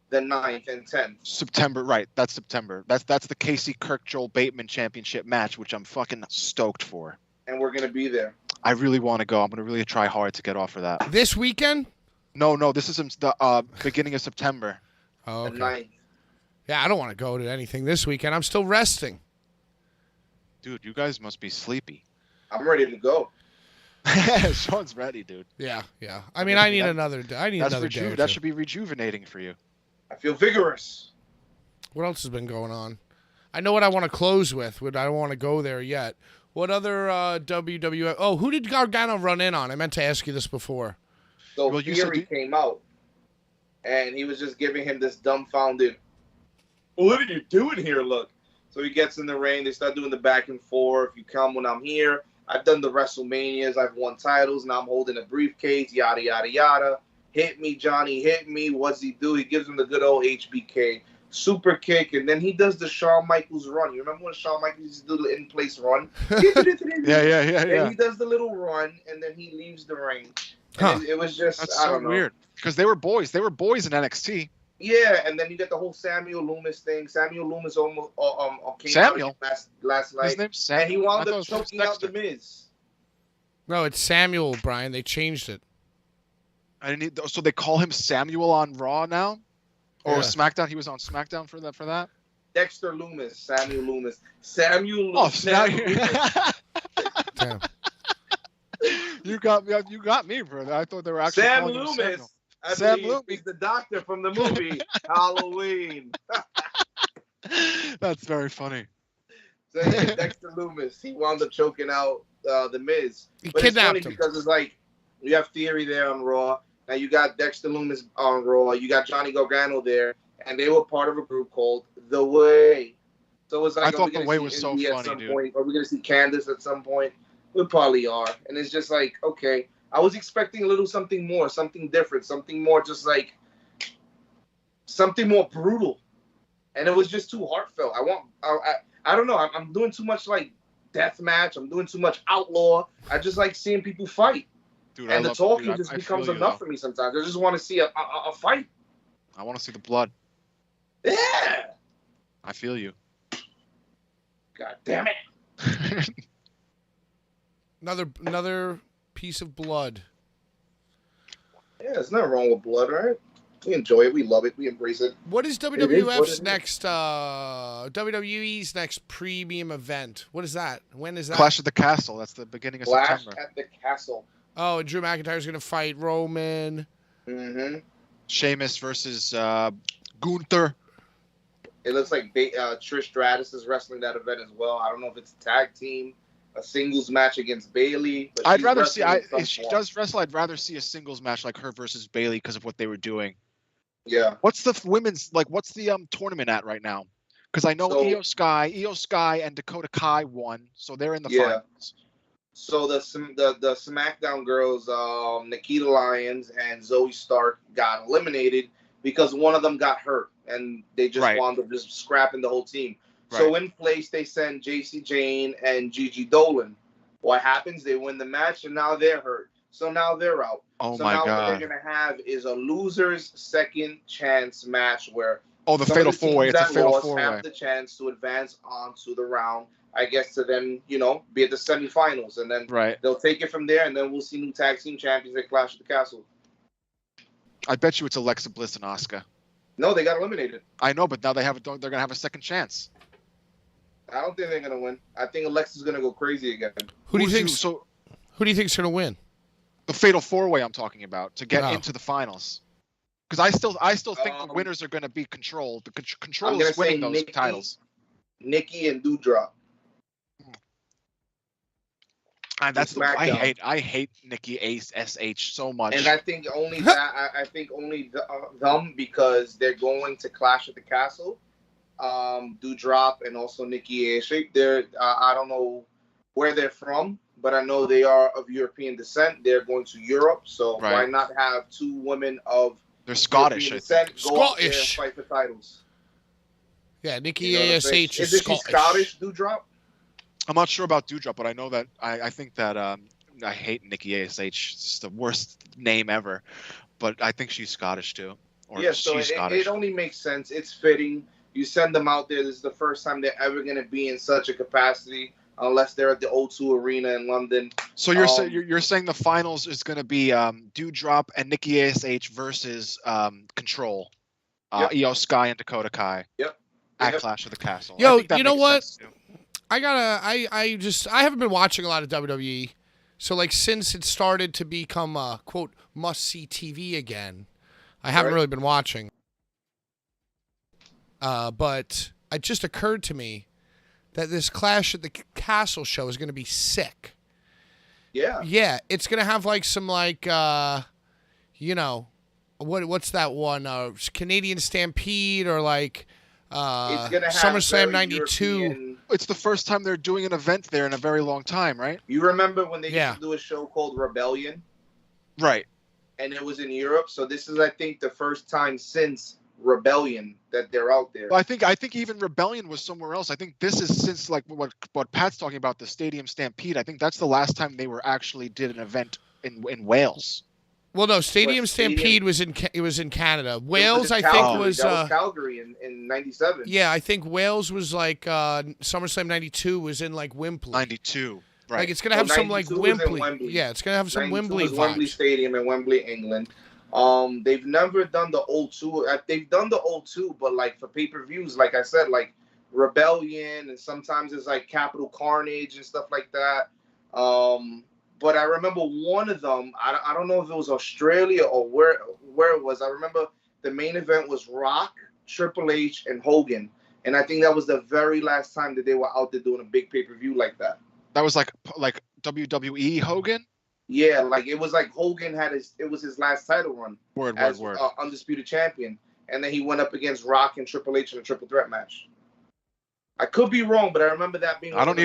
the 9th and 10th. September, right? That's September. That's the Casey Kirk Joel Bateman Championship match, which I'm fucking stoked for. And we're gonna be there. I really want to go. I'm gonna really try hard to get off of that. This weekend? No, this is the beginning of September. Oh, The okay. 9th. Yeah, I don't want to go to anything this weekend. I'm still resting. Dude, you guys must be sleepy. I'm ready to go. Sean's ready, dude. Yeah. I mean, I need another day. I need another day. or That two. should be rejuvenating for you. I feel vigorous. What else has been going on? I know what I want to close with, but I don't want to go there yet. What other WWF? Oh, who did Gargano run in on? I meant to ask you this before. So Well, you said Fury came out, and he was just giving him this dumbfounded, "What are you doing here?" look. So he gets in the ring. They start doing the back and forth. You come when I'm here. I've done the WrestleManias. I've won titles. Now I'm holding a briefcase. Yada yada yada. Hit me, Johnny. Hit me. What's he do? He gives him the good old HBK super kick, and then he does the Shawn Michaels run. You remember when Shawn Michaels used to do the in-place run? Yeah. And he does the little run, and then he leaves the ring. Huh. It was just, That's I so don't know. weird. Because they were boys. They were boys in NXT. Yeah, and then you get the whole Samuel Loomis thing. Samuel Loomis almost came Samuel? out last His night, name's Sam. and he wound I thought up his name was choking out the Dexter. Miz. No, it's Samuel, Brian. They changed it. So they call him Samuel on Raw now, or Yeah. SmackDown? He was on SmackDown for that. Dexter Loomis, Samuel Loomis, Samuel Oh, Loomis. so now Damn. you got me, brother. I thought they were actually Sam calling him Samuel. Loomis. I Sam believe Loomis. he's the doctor from the movie Halloween. That's very funny. So yeah, Dexter Loomis, he wound up choking out the Miz. He But it's kidnapped funny him. because it's like you have Theory there on Raw. Now you got Dexter Loomis on Raw. You got Johnny Gargano there, and they were part of a group called The Way. So it's like, I thought The Way was so Indy at funny, some dude. point? Are we gonna see Candace at some point? We probably are. And it's just like, okay, I was expecting a little something more, something different, something more, just like something more brutal, and it was just too heartfelt. I don't know. I'm doing too much like death match. I'm doing too much outlaw. I just like seeing people fight. Dude, And the talking just I becomes feel you, enough though. for me sometimes. I just want to see a fight. I want to see the blood. Yeah. I feel you. God damn it. Another piece of blood. Yeah, there's nothing wrong with blood, right? We enjoy it. We love it. We embrace it. What is what it WWF's is. next WWE's next premium event? What is that? When is that? Clash of the Castle. That's the beginning of Clash September. at the Castle. Oh, and Drew McIntyre's gonna fight Roman. Mm-hmm. Sheamus versus Gunther. It looks like Trish Stratus is wrestling that event as well. I don't know if it's a tag team, a singles match against Bailey. But I'd she's rather see. wrestling in some If she form. does wrestle, I'd rather see a singles match like her versus Bailey because of what they were doing. Yeah. What's the women's like? What's the tournament at right now? Because I know So- Io Sky, and Dakota Kai won, so they're in the Yeah. finals. So the SmackDown girls, Nikita Lyons and Zoe Stark, got eliminated because one of them got hurt, and they just Right. wound up just scrapping the whole team. So in place, they send JC Jane and Gigi Dolan. What happens? They win the match, and now they're hurt. So now they're out. Oh So my now god! what they're gonna have is a losers second chance match where Oh, the some fatal of the teams four way. It's a that fatal lost 4-way. have the chance to advance on to the round. I guess to then, be at the semifinals, and then Right. they'll take it from there, and then we'll see new tag team champions at Clash at the Castle. I bet you it's Alexa Bliss and Asuka. No, they got eliminated. I know, but now they're gonna have a second chance. I don't think they're gonna win. I think Alexa's gonna go crazy again. Who do you think? So Who do you think's gonna win? the fatal 4-way I'm talking about to get Oh. into the finals. Because I still think the Um, winners are going to be Control. The I'm Control gonna is winning say those titles. Nikki and Doudrop. And that's the I SmackDown. hate Nikki SH so much. And I think only that. I think only them, because they're going to Clash at the Castle. Doudrop and also Nikki ASH. They're I don't know where they're from, but I know they are of European descent. They're going to Europe, so Right. why not have two women of They're Scottish, I European think. descent go out there and Scottish. fight for titles? Yeah, Nikki You know what I'm saying? ASH is Isn't she Scottish, Doudrop? I'm not sure about Doudrop, but I know that I think that I hate Nikki ASH. It's the worst name ever. But I think she's Scottish too. Or Yeah, so she's it Scottish. only makes sense. It's fitting. You send them out there. This is the first time they're ever going to be in such a capacity, unless they're at the O2 Arena in London. So you're saying the finals is going to be Doudrop and Nikki ASH versus Control, Yep. Io Sky and Dakota Kai. Yep. At Yep. Clash of the Castle. Yo, I think that you know makes what? sense, too. I haven't been watching a lot of WWE. So like since it started to become quote must see TV again, I haven't Right. really been watching. But it just occurred to me that this Clash at the Castle show is going to be sick. Yeah. Yeah, it's going to have like some like what's that one? Canadian Stampede or like It's going to have SummerSlam very '92. European- It's the first time they're doing an event there in a very long time, right? You remember when they Yeah. used to do a show called Rebellion, Right. and it was in Europe? So this is, I think, the first time since Rebellion that they're out there. Well, I think even Rebellion was somewhere else. I think this is since like what Pat's talking about, the Stadium Stampede. I think that's the last time they were actually did an event in Wales. Well, no, Stadium What, Stadium- Stampede was in Canada. It Wales, in I think, Calgary. was that was Calgary in '97. yeah, I think Wales was like SummerSlam '92 was in like Wembley. 92. Right. Like it's gonna have some like 92 was in Wembley. Wembley. Yeah, it's gonna have some 92 Wembley was Wembley vibes. Stadium in Wembley, England. They've never done the O2. They've done the O2, but like for pay-per-views, like I said, like Rebellion, and sometimes it's like Capital Carnage and stuff like that. But I remember one of them. I don't know if it was Australia or where it was. I remember the main event was Rock, Triple H, and Hogan, and I think that was the very last time that they were out there doing a big pay-per-view like that. That was like WWE Hogan. Yeah, like it was like Hogan it was his last title run as undisputed champion, and then he went up against Rock and Triple H in a triple threat match. I could be wrong, but I remember that being. I don't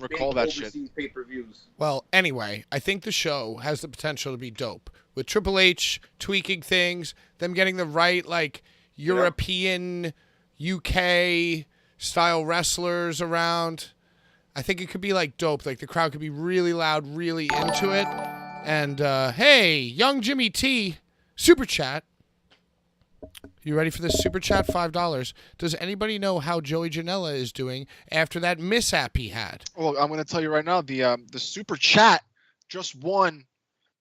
recall that shit. Pay-per-views. Well, anyway, I think the show has the potential to be dope with Triple H tweaking things, them getting the right like European, UK style wrestlers around. I think it could be like dope. Like the crowd could be really loud, really into it. And hey, young Jimmy T, super chat. You ready for this super chat? $5. Does anybody know how Joey Janela is doing after that mishap he had? Well, I'm going to tell you right now. The super chat just won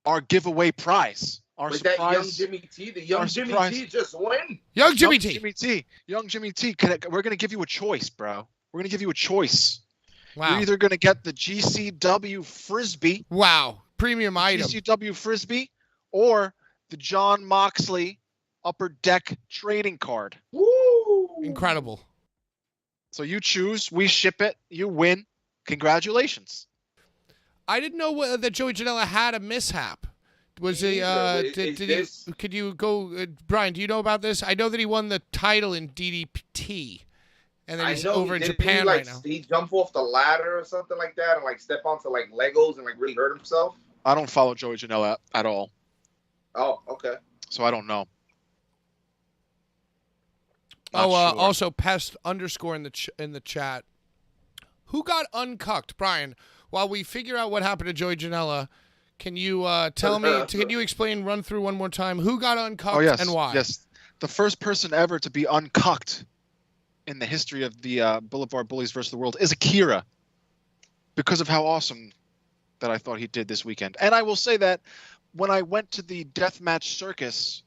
our giveaway prize. Our Was surprise, that young Jimmy T? The young Jimmy T just won. Young Jimmy T. Young Jimmy T. We're going to give you a choice, bro. We're going to give you a choice. Wow. You're either going to get the GCW Frisbee. Wow. Premium item. GCW Frisbee or the John Moxley Upper Deck trading card. Woo! Incredible. So you choose. We ship it. You win. Congratulations. I didn't know that Joey Janela had a mishap. Was he? Could you go, Brian? Do you know about this? I know that he won the title in DDT, and then he's over in Japan right now. He jumped off the ladder or something like that, and like step onto like Legos and like really hurt himself. I don't follow Joey Janela at all. Oh, okay. So I don't know. Also Pest _ in the chat. Who got uncucked, Brian? While we figure out what happened to Joey Janela, can you tell me? Can you run through one more time? Who got uncucked and why? Yes, the first person ever to be uncucked in the history of the Blvd Bullies versus the World is Akira, because of how awesome that I thought he did this weekend. And I will say that when I went to the Deathmatch Circus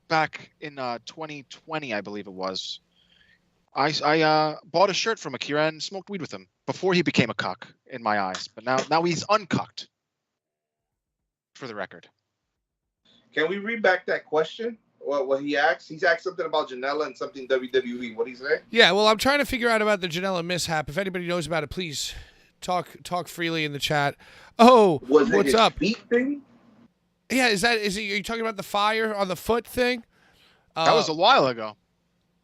back in 2020, I believe it was, I bought a shirt from Akira and smoked weed with him before he became a cuck in my eyes. But now he's uncucked, for the record. Can we read back that question? What he asked? He's asked something about Janela and something WWE. What did he say? Yeah, well, I'm trying to figure out about the Janela mishap. If anybody knows about it, please talk freely in the chat. Oh, what's up? Feet thing? Yeah, are you talking about the fire on the foot thing? That was a while ago.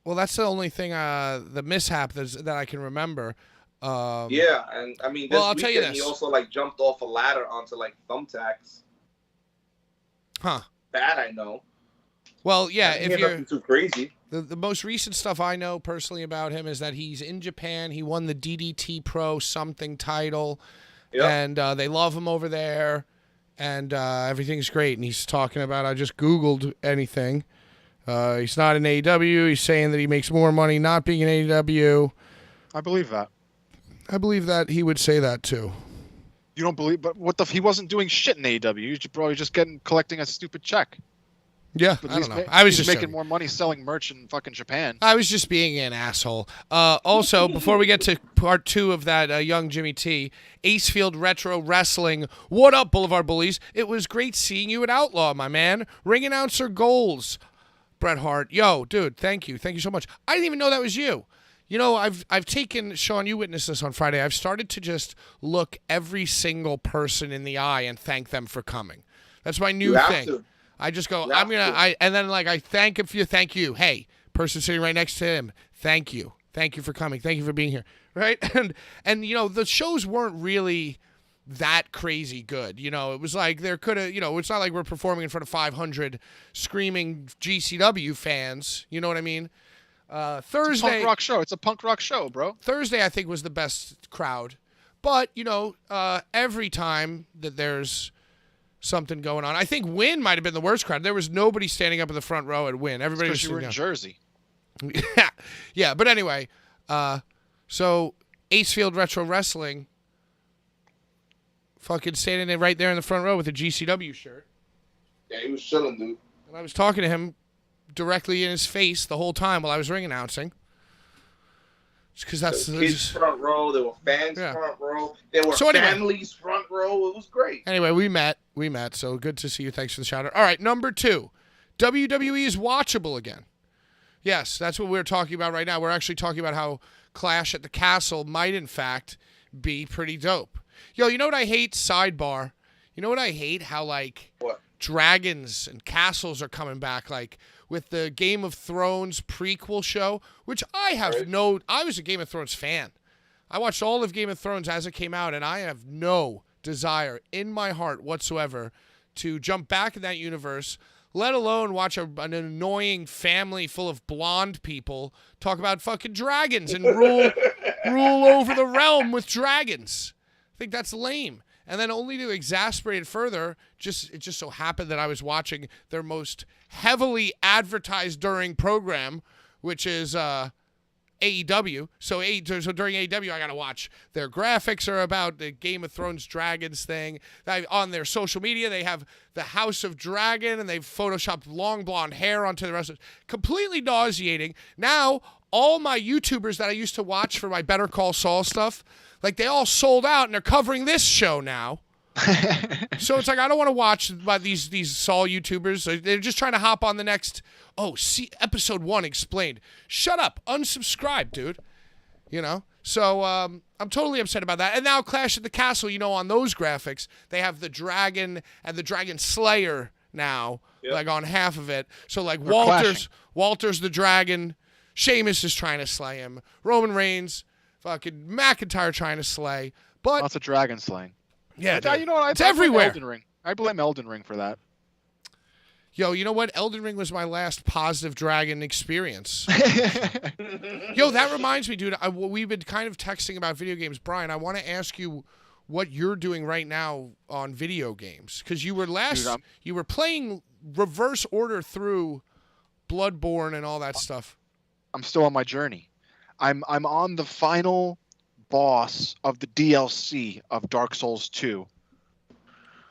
Well, that's the only thing, the mishap that I can remember. Yeah, and I mean, I'll tell you this. He also like jumped off a ladder onto like thumbtacks. Huh. That I know. Well, yeah, if you're too crazy. The most recent stuff I know personally about him is that he's in Japan. He won the DDT Pro something title, and they love him over there, and everything's great. And he's talking about, I just Googled anything. He's not in AEW. He's saying that he makes more money not being in AEW. I believe that. I believe that he would say that too. You don't believe, but he wasn't doing shit in AEW. He's probably just collecting a stupid check. Yeah, I don't know. I was just making more money selling merch in fucking Japan. I was just being an asshole. Also, before we get to part 2 of that young Jimmy T, Acefield Retro Wrestling. What up, Blvd Bullies? It was great seeing you at Outlaw, my man. Ring announcer goals. Bret Hart. Yo, dude, thank you. Thank you so much. I didn't even know that was you. You know, I've taken, Sean, you witnessed this on Friday. I've started to just look every single person in the eye and thank them for coming. That's my new thing. I just go, and then like I thank him for thank you. Hey, person sitting right next to him, thank you. Thank you for coming. Thank you for being here. Right? And you know, the shows weren't really that crazy good. You know, it was like there could have, you know, it's not like we're performing in front of 500 screaming GCW fans. You know what I mean? Thursday. It's a punk rock show. It's a punk rock show, bro. Thursday, I think, was the best crowd. But, you know, every time that there's something going on, I think Wynn might have been the worst crowd. There was nobody standing up in the front row at Wynn. Everybody was because you were in Jersey. Yeah, but anyway, so Acefield Retro Wrestling fucking standing right there in the front row with a GCW shirt. Yeah, he was chilling, dude. And I was talking to him directly in his face the whole time while I was ring announcing. Because that's the kids front row. There were fans front row. There were families front row. It was great. Anyway, we met. So good to see you. Thanks for the shout out. All right, number 2. WWE is watchable again. Yes, that's what we're talking about right now. We're actually talking about how Clash at the Castle might, in fact, be pretty dope. Yo, you know what I hate? Sidebar. You know what I hate? How, like, what? Dragons and castles are coming back, like, with the Game of Thrones prequel show, which I have I was a Game of Thrones fan. I watched all of Game of Thrones as it came out, and I have no desire in my heart whatsoever to jump back in that universe, let alone watch an annoying family full of blonde people talk about fucking dragons and rule over the realm with dragons. I think that's lame. And then only to exasperate it further, it just so happened that I was watching their most heavily advertised during program, which is AEW. So during AEW, I got to watch their graphics are about the Game of Thrones dragons thing. On their social media, they have the House of Dragon, and they've photoshopped long blonde hair onto the rest of it. Completely nauseating. Now, all my YouTubers that I used to watch for my Better Call Saul stuff, like, they all sold out, and they're covering this show now. So it's like, I don't want to watch these Saul YouTubers. They're just trying to hop on the next, see episode 1 explained. Shut up. Unsubscribe, dude. You know? So I'm totally upset about that. And now Clash at the Castle, on those graphics, they have the dragon and the dragon slayer now, like, on half of it. So, like, Walter's the dragon. Sheamus is trying to slay him. Roman Reigns, fucking McIntyre trying to slay. But lots of dragon slaying. Yeah, it's everywhere. Elden Ring. I blame Elden Ring for that. Yo, you know what? Elden Ring was my last positive dragon experience. Yo, that reminds me, dude. We've been kind of texting about video games. Brian, I want to ask you what you're doing right now on video games. Because you were playing reverse order through Bloodborne and all that stuff. I'm still on my journey. I'm on the final boss of the DLC of Dark Souls 2.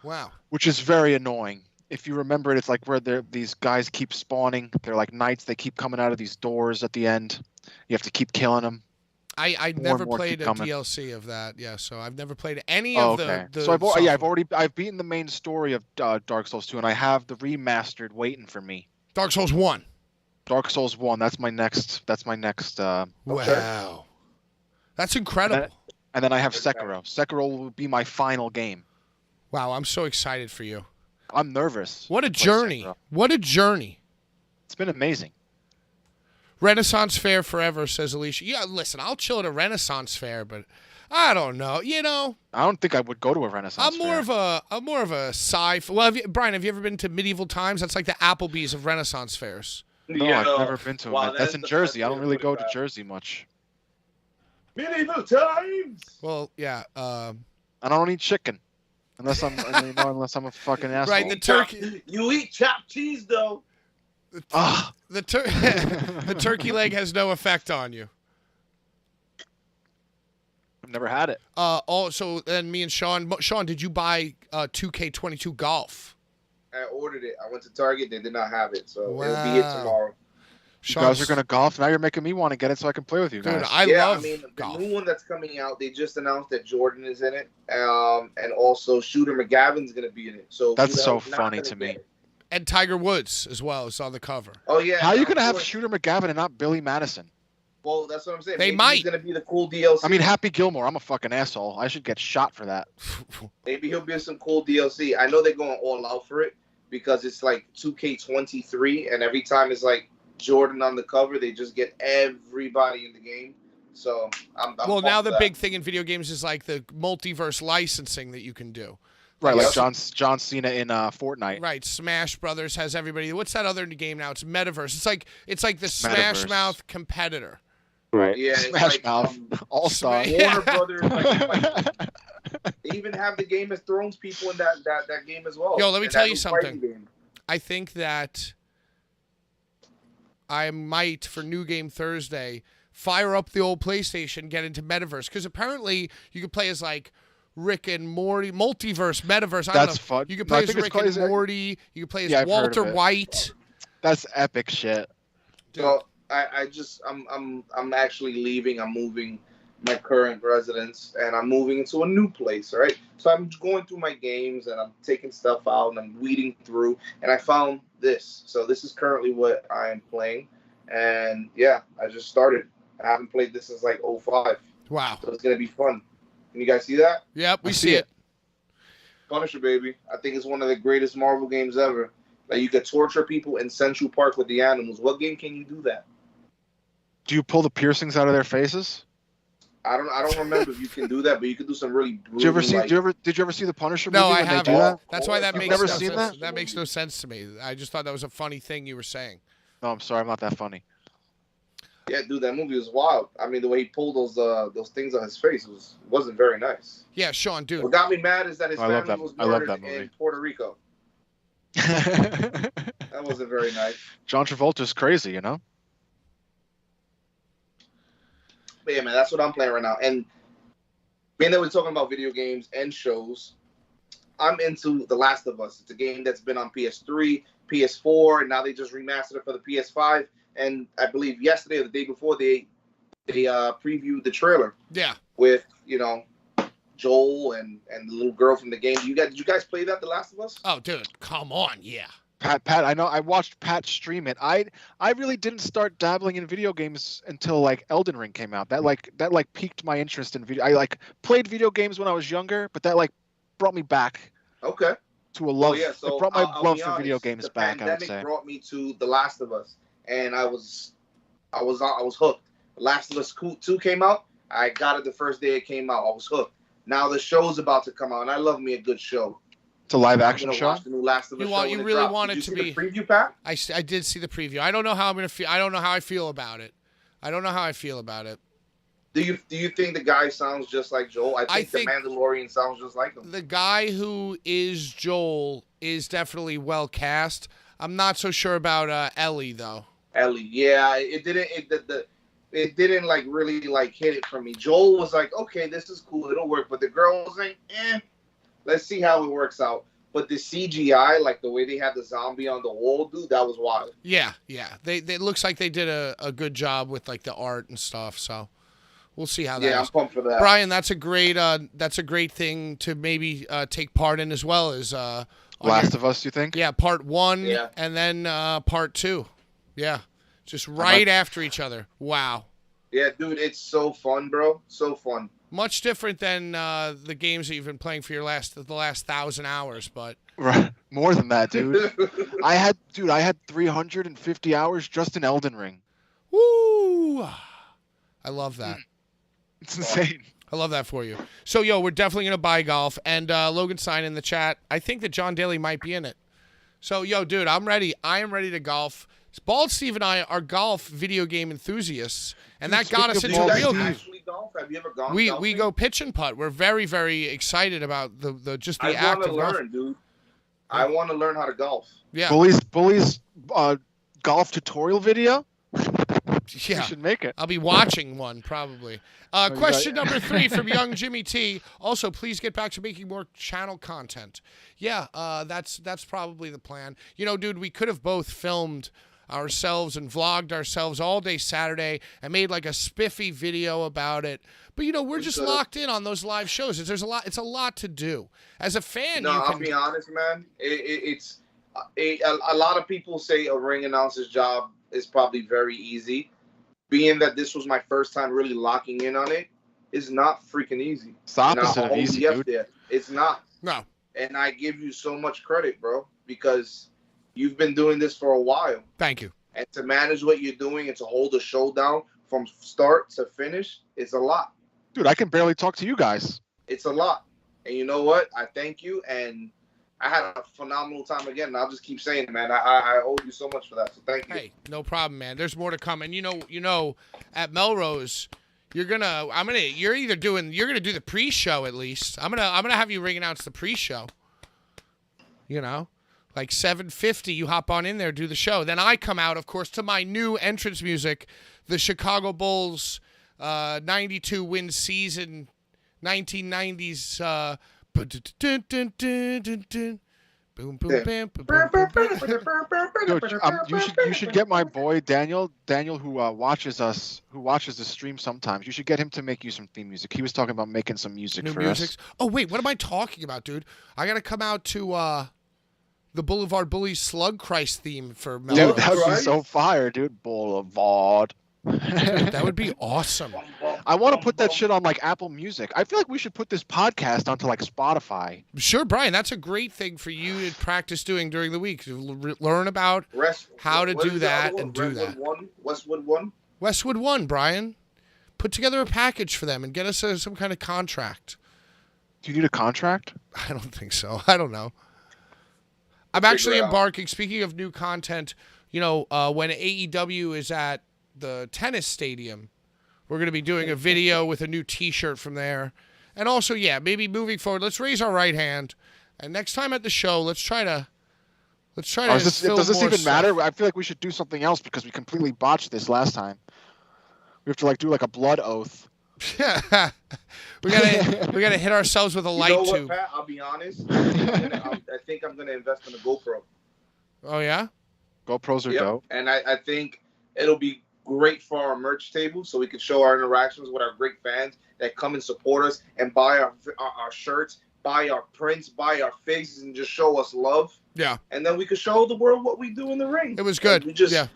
Wow. Which is very annoying. If you remember it, it's like where these guys keep spawning. They're like knights. They keep coming out of these doors at the end. You have to keep killing them. I've never played a DLC of that. Yeah, so I've never played any of the So I've beaten the main story of Dark Souls 2, and I have the remastered waiting for me. Dark Souls 1. Dark Souls 1. That's my next. Wow. That's incredible. And then I have Sekiro. Sekiro will be my final game. Wow, I'm so excited for you. I'm nervous. What a journey. What a journey. It's been amazing. Renaissance Fair forever, says Alicia. Yeah, listen, I'll chill at a Renaissance Fair, but I don't know. I don't think I would go to a Renaissance Fair. I'm more of a sci-fi. Well, Brian, have you ever been to Medieval Times? That's like the Applebee's of Renaissance Fairs. No, I've never been to it. That's in Jersey. I don't really go to Jersey much. Medieval Times. Well, yeah. I don't eat chicken, unless I'm a fucking asshole. Right, the turkey. You eat chopped cheese though. The turkey leg has no effect on you. I've never had it. So then me and Sean, did you buy 2K22 Golf? I ordered it. I went to Target. They did not have it, so it'll be here tomorrow. You guys are gonna golf. Now you're making me want to get it so I can play with you guys. Dude, I love golf. The new one that's coming out, they just announced that Jordan is in it, and also Shooter McGavin's gonna be in it. So that's so funny to me. And Tiger Woods as well is on the cover. Oh yeah. How are you gonna have Shooter McGavin and not Billy Madison? Well, that's what I'm saying. Maybe he's gonna be the cool DLC. I mean, Happy Gilmore. I'm a fucking asshole. I should get shot for that. Maybe he'll be some cool DLC. I know they're going all out for it because it's like 2K23, and every time it's like Jordan on the cover, they just get everybody in the game. So I'm well, now the big thing in video games is like the multiverse licensing that you can do. Right, like John Cena in Fortnite. Right, Smash Brothers has everybody. What's that other game now? It's Metaverse. It's like the Smash Mouth competitor. Right. Yeah, Smash Mouth All Star. Warner Brothers. They even have the Game of Thrones people in that game as well. Yo, let me tell you something. I think that I might, for New Game Thursday, fire up the old PlayStation, get into Metaverse. Because apparently you could play as, like, Rick and Morty, multiverse, metaverse. I That's don't know. fun. You can No, play I as think it's Rick called- and Morty. You can play as Yeah, I've heard of Walter it. White. That's epic shit. Dude. So I'm actually leaving. I'm moving my current residence, and I'm moving into a new place. Right. So I'm going through my games, and I'm taking stuff out, and I'm weeding through, and I found this. So this is currently what I am playing, and yeah, I just started. I haven't played this since like '05. Wow. So it's gonna be fun. Can you guys see that? Yep, we I see see it. Punisher, baby. I think it's one of the greatest Marvel games ever. Like you could torture people in Central Park with the animals. What game can you do that? Do you pull the piercings out of their faces? I don't remember if you can do that, but you can do some really brutal. Did you ever see? Like, did you ever see the Punisher No, movie I when they haven't. do that? That's why that You've makes never no seen sense. that? That makes no sense to me. I just thought that was a funny thing you were saying. No, I'm sorry, I'm not that funny. yeah, dude, that movie was wild. I mean, the way he pulled those things on his face wasn't very nice. Yeah, Sean, dude. What got me mad is that his I love family that- was I love murdered that movie. in Puerto Rico. That wasn't very nice. John Travolta's crazy, you know? But yeah, man, that's what I'm playing right now. And being that we're talking about video games and shows, I'm into The Last of Us. It's a game that's been on PS3, PS4, and now they just remastered it for the PS5. And I believe yesterday or the day before, they previewed the trailer Yeah. with, Joel and the little girl from the game. Did you guys play that, The Last of Us? Oh, dude, come on. Yeah. Pat, I know. I watched Pat stream it. I really didn't start dabbling in video games until like Elden Ring came out. That piqued my interest in video. I played video games when I was younger, but that brought me back Okay. to a love. Well, yeah, so it brought my I'll love be for video honest, games the back. I would pandemic say. brought me to The Last of Us, and I was hooked. The Last of Us 2 came out. I got it the first day it came out. I was hooked. Now the show's about to come out, and I love me a good show. It's a live I'm action gonna show. watch the new Last of Us show. You when it really drops. want Did it you to see be- the preview, Pat? I did see the preview. I don't know how I'm going to feel. I don't know how I feel about it. Do you think the guy sounds just like Joel? I think the Mandalorian sounds just like him. The guy who is Joel is definitely well cast. I'm not so sure about Ellie, though. Ellie, yeah, it didn't. It didn't really hit it for me. Joel was like, okay, this is cool, it'll work, but the girl was like, let's see how it works out. But the CGI, like the way they had the zombie on the wall, dude, that was wild. Yeah. They looks like they did a good job with like the art and stuff. So we'll see how that Yeah, I'm is. pumped for that. Brian, that's a great thing to maybe take part in as well as Last of Us, you think? Yeah, part 1 Yeah. and then part 2. Yeah, just right after each other. Wow. Yeah, dude, it's so fun, bro. So fun. Much different than the games that you've been playing for the last 1,000 hours, but Right. More than that, dude. I had 350 hours just in Elden Ring. woo! I love that. It's insane. I love that for you. So, we're definitely going to buy golf. And Logan Sign in the chat, I think that John Daly might be in it. So, dude, I'm ready. I am ready to golf. Bald Steve and I are golf video game enthusiasts, and that got us speaking into of a Bald real Steve- actually golf? Have you ever gone We golfing? go pitch and putt. We're very, very excited about the I act want to of golf. learn, dude. I want to learn how to golf. Yeah. Bullies golf tutorial video? Yeah. We should make it. I'll be watching one probably. Question number 3 from Young Jimmy T. Also, please get back to making more channel content. Yeah, that's probably the plan. Dude, we could have both filmed ourselves and vlogged ourselves all day Saturday and made like a spiffy video about it. But we're just locked in on those live shows. It's a lot to do. As a fan, No, you I'll can be honest, man. It's a lot of people say a ring announcer's job is probably very easy. Being that this was my first time really locking in on it, it's not freaking easy. It's the opposite I'll of hold easy, you up dude. there. It's not. No. And I give you so much credit, bro, because you've been doing this for a while. Thank you. And to manage what you're doing and to hold a show down from start to finish, it's a lot. Dude, I can barely talk to you guys. It's a lot. And you know what? I thank you. And I had a phenomenal time again. And I'll just keep saying it, man. I owe you so much for that. So thank you. Hey, no problem, man. There's more to come. And at Melrose, you're gonna do the pre-show at least. I'm gonna have you ring announce the pre-show. Like 7:50, you hop on in there, do the show. Then I come out, of course, to my new entrance music, the Chicago Bulls 92 win season 1990s. Boom, boom, Yeah. bam, boom, boom, boom, boom. Dude, you should get my boy Daniel who watches the stream sometimes. You should get him to make you some theme music. He was talking about making some music New for musics. us. Oh wait, what am I talking about, dude? I gotta come out to the Blvd Bullies Slug Christ theme for Mellow. Dude, that would be Right? so fire, dude. Boulevard. Dude, that would be awesome. I want to put that shit on like Apple Music. I feel like we should put this podcast onto like Spotify. Sure, Brian, that's a great thing for you to practice doing during the week. Learn about how to do that and do that. Westwood One. Westwood One, Brian. Put together a package for them and get us some kind of contract. Do you need a contract? I don't think so. I don't know. I'm Figure actually it out. embarking, speaking of new content, when AEW is at the tennis stadium, we're going to be doing a video with a new T-shirt from there. And also, yeah, maybe moving forward, let's raise our right hand. And next time at the show, let's try to film Does this more even stuff. matter? I feel like we should do something else because we completely botched this last time. We have to like do like a blood oath. we gotta hit ourselves with a light You know what, tube. Pat? I'll be honest. I think I'm gonna invest in a GoPro. Oh yeah. GoPros are Yep. dope. And I think it'll be great for our merch table, so we can show our interactions with our great fans that come and support us and buy our shirts, buy our prints, buy our faces, and just show us love. Yeah. And then we can show the world what we do in the ring. It was good. And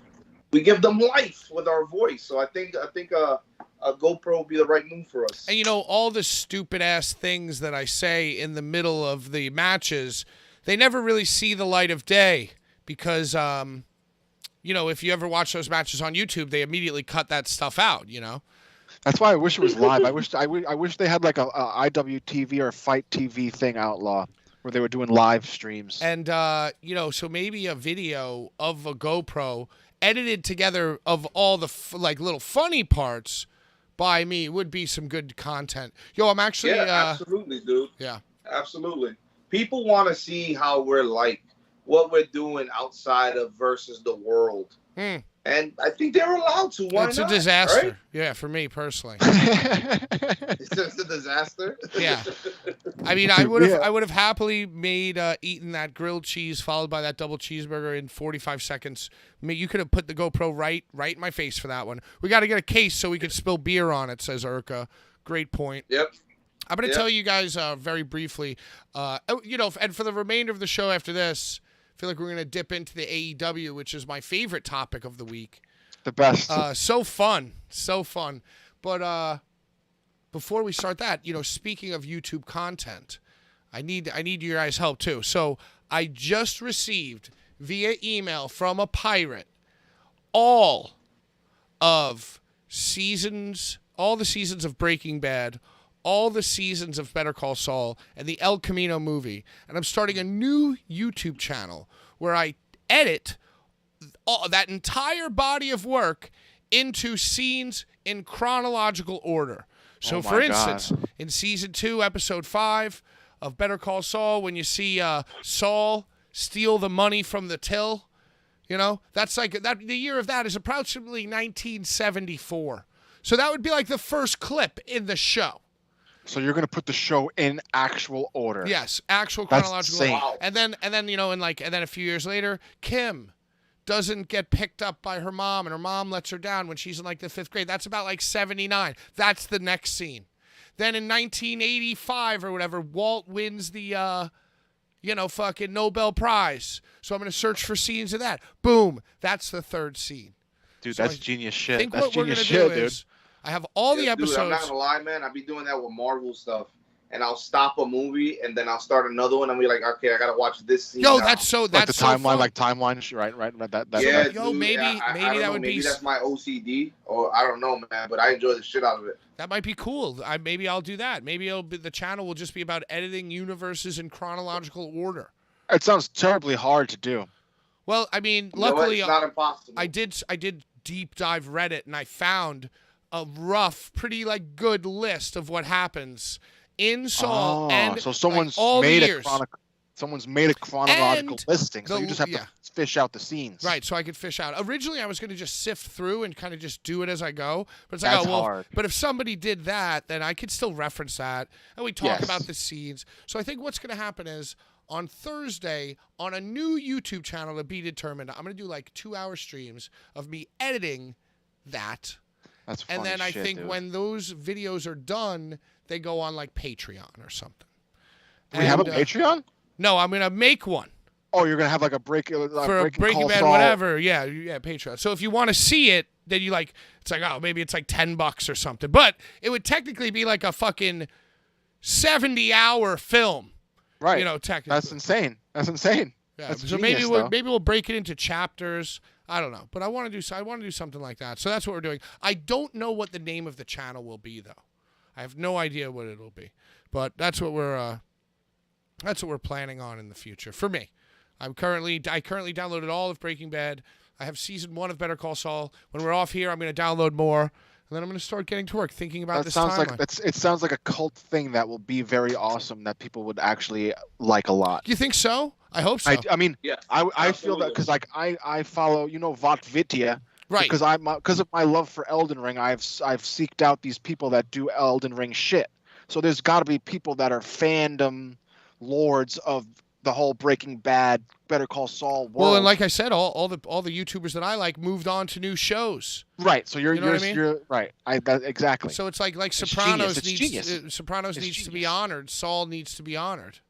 we give them life with our voice. So I think a GoPro will be the right move for us. And all the stupid ass things that I say in the middle of the matches, they never really see the light of day because if you ever watch those matches on YouTube, they immediately cut that stuff out, That's why I wish it was live. I wish they had like a IWTV or Fight TV thing outlaw where they were doing live streams. And so maybe a video of a GoPro edited together of all the little funny parts by me would be some good content. I'm actually absolutely, dude. Yeah. Absolutely. People want to see how we're like, what we're doing outside of versus the world. And I think they're allowed to. Why it's not? a disaster. Right? Yeah, for me personally. It's just a disaster. Yeah. I mean, I would have happily made eaten that grilled cheese followed by that double cheeseburger in 45 seconds. I mean, you could have put the GoPro right in my face for that one. We got to get a case so we could spill beer on it, says Urka. Great point. Yep. I'm going to tell you guys very briefly, and for the remainder of the show after this, I feel like we're going to dip into the AEW, which is my favorite topic of the week. The best. So fun. But before we start that, speaking of YouTube content, I need your guys' help too. So I just received via email from a pirate all the seasons of Breaking Bad, all the seasons of Better Call Saul, and the El Camino movie. And I'm starting a new YouTube channel where I edit that entire body of work into scenes in chronological order. So, for instance, in Season 2, Episode 5 of Better Call Saul, when you see Saul steal the money from the till, that's like that. The year of that is approximately 1974. So that would be like the first clip in the show. So you're gonna put the show in actual order. Yes, actual chronological order. Wow. And then and then a few years later, Kim doesn't get picked up by her mom, and her mom lets her down when she's in like the 5th grade. That's about like 79. That's the next scene. Then in 1985 or whatever, Walt wins the fucking Nobel Prize. So I'm gonna search for scenes of that. Boom, that's the 3rd scene. Dude, So that's I genius shit. think That's what we're genius gonna do shit, dude. is I have all the episodes. Dude, I'm not gonna lie, man. I'll be doing that with Marvel stuff, and I'll stop a movie and then I'll start another one. And be like, okay, I gotta watch this scene. Yo, now. that's so Like the so timeline, fun. right. That, Yeah, Yo, dude, maybe I that don't know, would maybe be that's my OCD, or I don't know, man. But I enjoy the shit out of it. That might be cool. Maybe I'll do that. Maybe the channel will just be about editing universes in chronological order. It sounds terribly hard to do. Well, I mean, You know what? luckily It's not impossible. I did deep dive Reddit, and I found a rough, pretty good list of what happens in Saul and so someone's all made the a years. Someone's made a chronological And listing, so you just have to fish out the scenes. Right, so I could fish out. Originally, I was going to just sift through and kind of just do it as I go. But it's like, That's oh, well, hard. but if somebody did that, then I could still reference that. And we talk about the scenes. So I think what's going to happen is on Thursday, on a new YouTube channel to be determined, I'm going to do like 2-hour streams of me editing that. That's funny and then I shit, think dude. when those videos are done, they go on like Patreon or something. Do we have a Patreon? No, I'm going to make one. Oh, you're gonna have like a For Breaking Bad, Saul. whatever. Yeah, Patreon. So if you want to see it, then you like, it's like, oh, maybe it's like $10 or something. But it would technically be like a fucking 70-hour film. Right. You know, technically. That's insane. Yeah. That's so genius, maybe we'll break it into chapters. I don't know, but I want to do something like that. So that's what we're doing. I don't know what the name of the channel will be though. I have no idea what it'll be, but that's what we're planning on in the future for me. I currently downloaded all of Breaking Bad. I have season 1 of Better Call Saul. When we're off here, I'm going to download more, and then I'm going to start getting to work thinking about this timeline. It sounds like a cult thing that will be very awesome that people would actually like a lot. Do you think so? I hope so. I mean, Yeah, I feel that because like I follow Vatvidya. Right. Because of my love for Elden Ring, I've seeked out these people that do Elden Ring shit. So there's got to be people that are fandom lords of the whole Breaking Bad, Better Call Saul world. Well, and like I said, all the YouTubers that I like moved on to new shows. Right. So you're what I mean? you're right. Exactly. So it's like It's Sopranos genius. Sopranos It's needs to be genius. honored. Saul needs to be honored.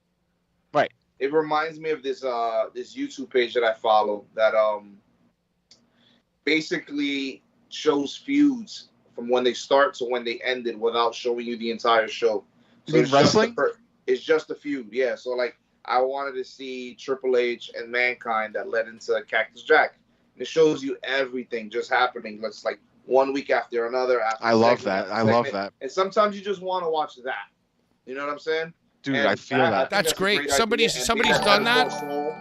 Right. It reminds me of this YouTube page that I follow that basically shows feuds from when they start to when they ended without showing you the entire show. You mean it's wrestling? It's just a feud, yeah. So like I wanted to see Triple H and Mankind that led into Cactus Jack. And it shows you everything just happening. It's like one week after another. I love that. I love that. And sometimes you just want to watch that. You know what I'm saying? Dude, And I feel that. That's a great. idea. Somebody's And done Better that. Call Saul,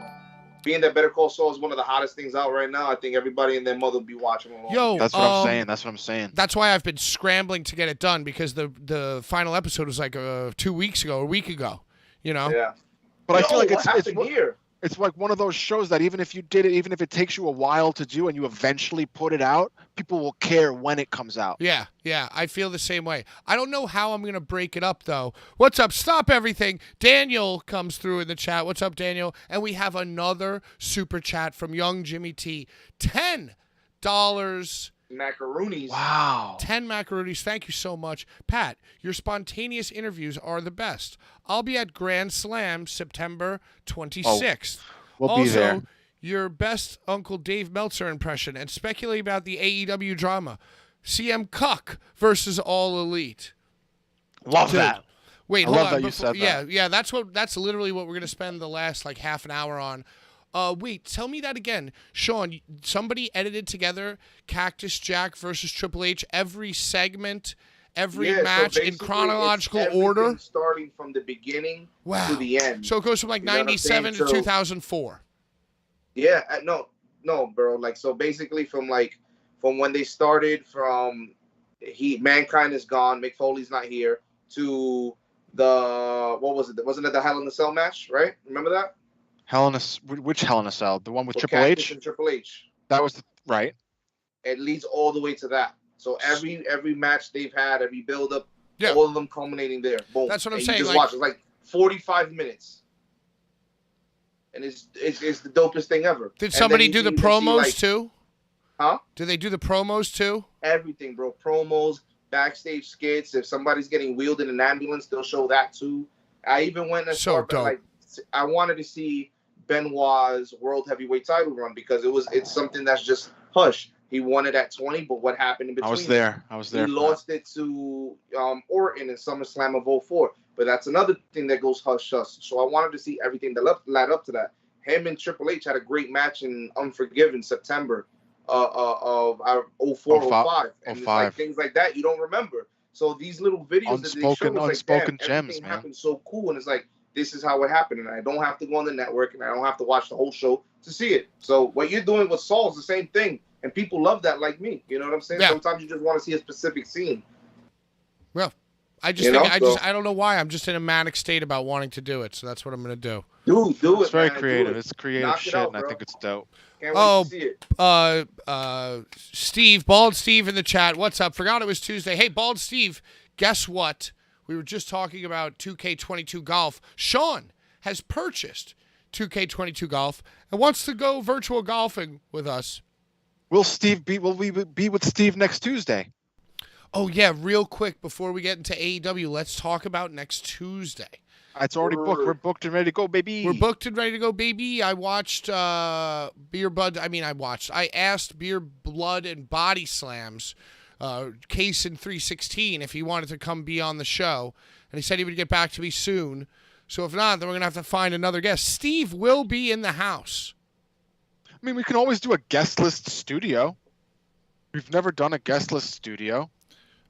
being that Better Call Saul is one of the hottest things out right now, I think everybody and their mother will be watching along. Yo, That's what I'm saying. That's what I'm saying. That's why I've been scrambling to get it done because the final episode was like 2 weeks ago, a week ago. You know. Yeah. But I feel like what happened here? it's like one of those shows that even if you did it, even if it takes you a while to do and you eventually put it out, people will care when it comes out. Yeah, I feel the same way. I don't know how I'm going to break it up, though. What's up? Stop everything. Daniel comes through in the chat. What's up, Daniel? And we have another super chat from Young Jimmy T. $10. Macaroonies. Wow. 10 macaroonies. Thank you so much. Pat, your spontaneous interviews are the best. I'll be at Grand Slam September 26th. We'll also, be there. Your best Uncle Dave Meltzer impression and speculate about the AEW drama. CM Cuck versus All Elite. Love Dude, that. Wait, I hold love on. that you said that. Yeah, that's literally what we're going to spend the last like half an hour on. Wait, tell me that again. Sean, somebody edited together Cactus Jack versus Triple H, every segment, every match in basically, chronological it's order. starting from the beginning Wow. to the end. So it goes from like You know what I'm 97 to saying? So- 2004. Yeah, no, bro. Like, so basically from when they started, from Mankind is gone, Mick Foley's not here, to what was it? Wasn't it the Hell in a Cell match, right? Remember that? Which Hell in a Cell? The one with With Triple Cactus H? and Triple H. That was right. It leads all the way to that. So every match they've had, every build up, Yeah. all of them culminating there. Boom. That's what I'm And saying, You just like- watch. It's like 45 minutes. And it's the dopest thing ever. Did And somebody then do the you can see, promos like, too? Huh? Did they do the promos too? Everything, bro. Promos, backstage skits. If somebody's getting wheeled in an ambulance, they'll show that too. I even went as So far, dope. like, I wanted to see Benoit's world heavyweight title run because it's something that's just hush. He won it at 20, but what happened in between? I was there. He for that. lost it to Orton in SummerSlam of 04. But that's another thing that goes hush hush. So I wanted to see everything that led up to that. Him and Triple H had a great match in Unforgiven September of 04, 05. And it's like things like that you don't remember. So these little videos that they show, it's like, damn, gems, everything man. happened so cool. And it's like, this is how it happened. And I don't have to go on the network and I don't have to watch the whole show to see it. So what you're doing with Saul is the same thing. And people love that like me. You know what I'm saying? Yeah. Sometimes you just want to see a specific scene. Well, I just I don't know why. I'm just in a manic state about wanting to do it, so that's what I'm gonna do. Do it. It's very man. creative. It's creative Knock shit, it out, and I bro. think it's dope. Can't wait to see it. Steve, Bald Steve in the chat. What's up? Forgot it was Tuesday. Hey, Bald Steve, guess what? We were just talking about 2K22 Golf. Sean has purchased 2K22 Golf and wants to go virtual golfing with us. Will we be with Steve next Tuesday? Oh, yeah, real quick, before we get into AEW, let's talk about next Tuesday. It's already booked. We're booked and ready to go, baby. We're booked and ready to go, baby. I watched I asked Beer, Blood, and Body Slams, Case in 316, if he wanted to come be on the show. And he said he would get back to me soon. So if not, then we're going to have to find another guest. Steve will be in the house. I mean, we can always do a guest list studio. We've never done a guest list studio.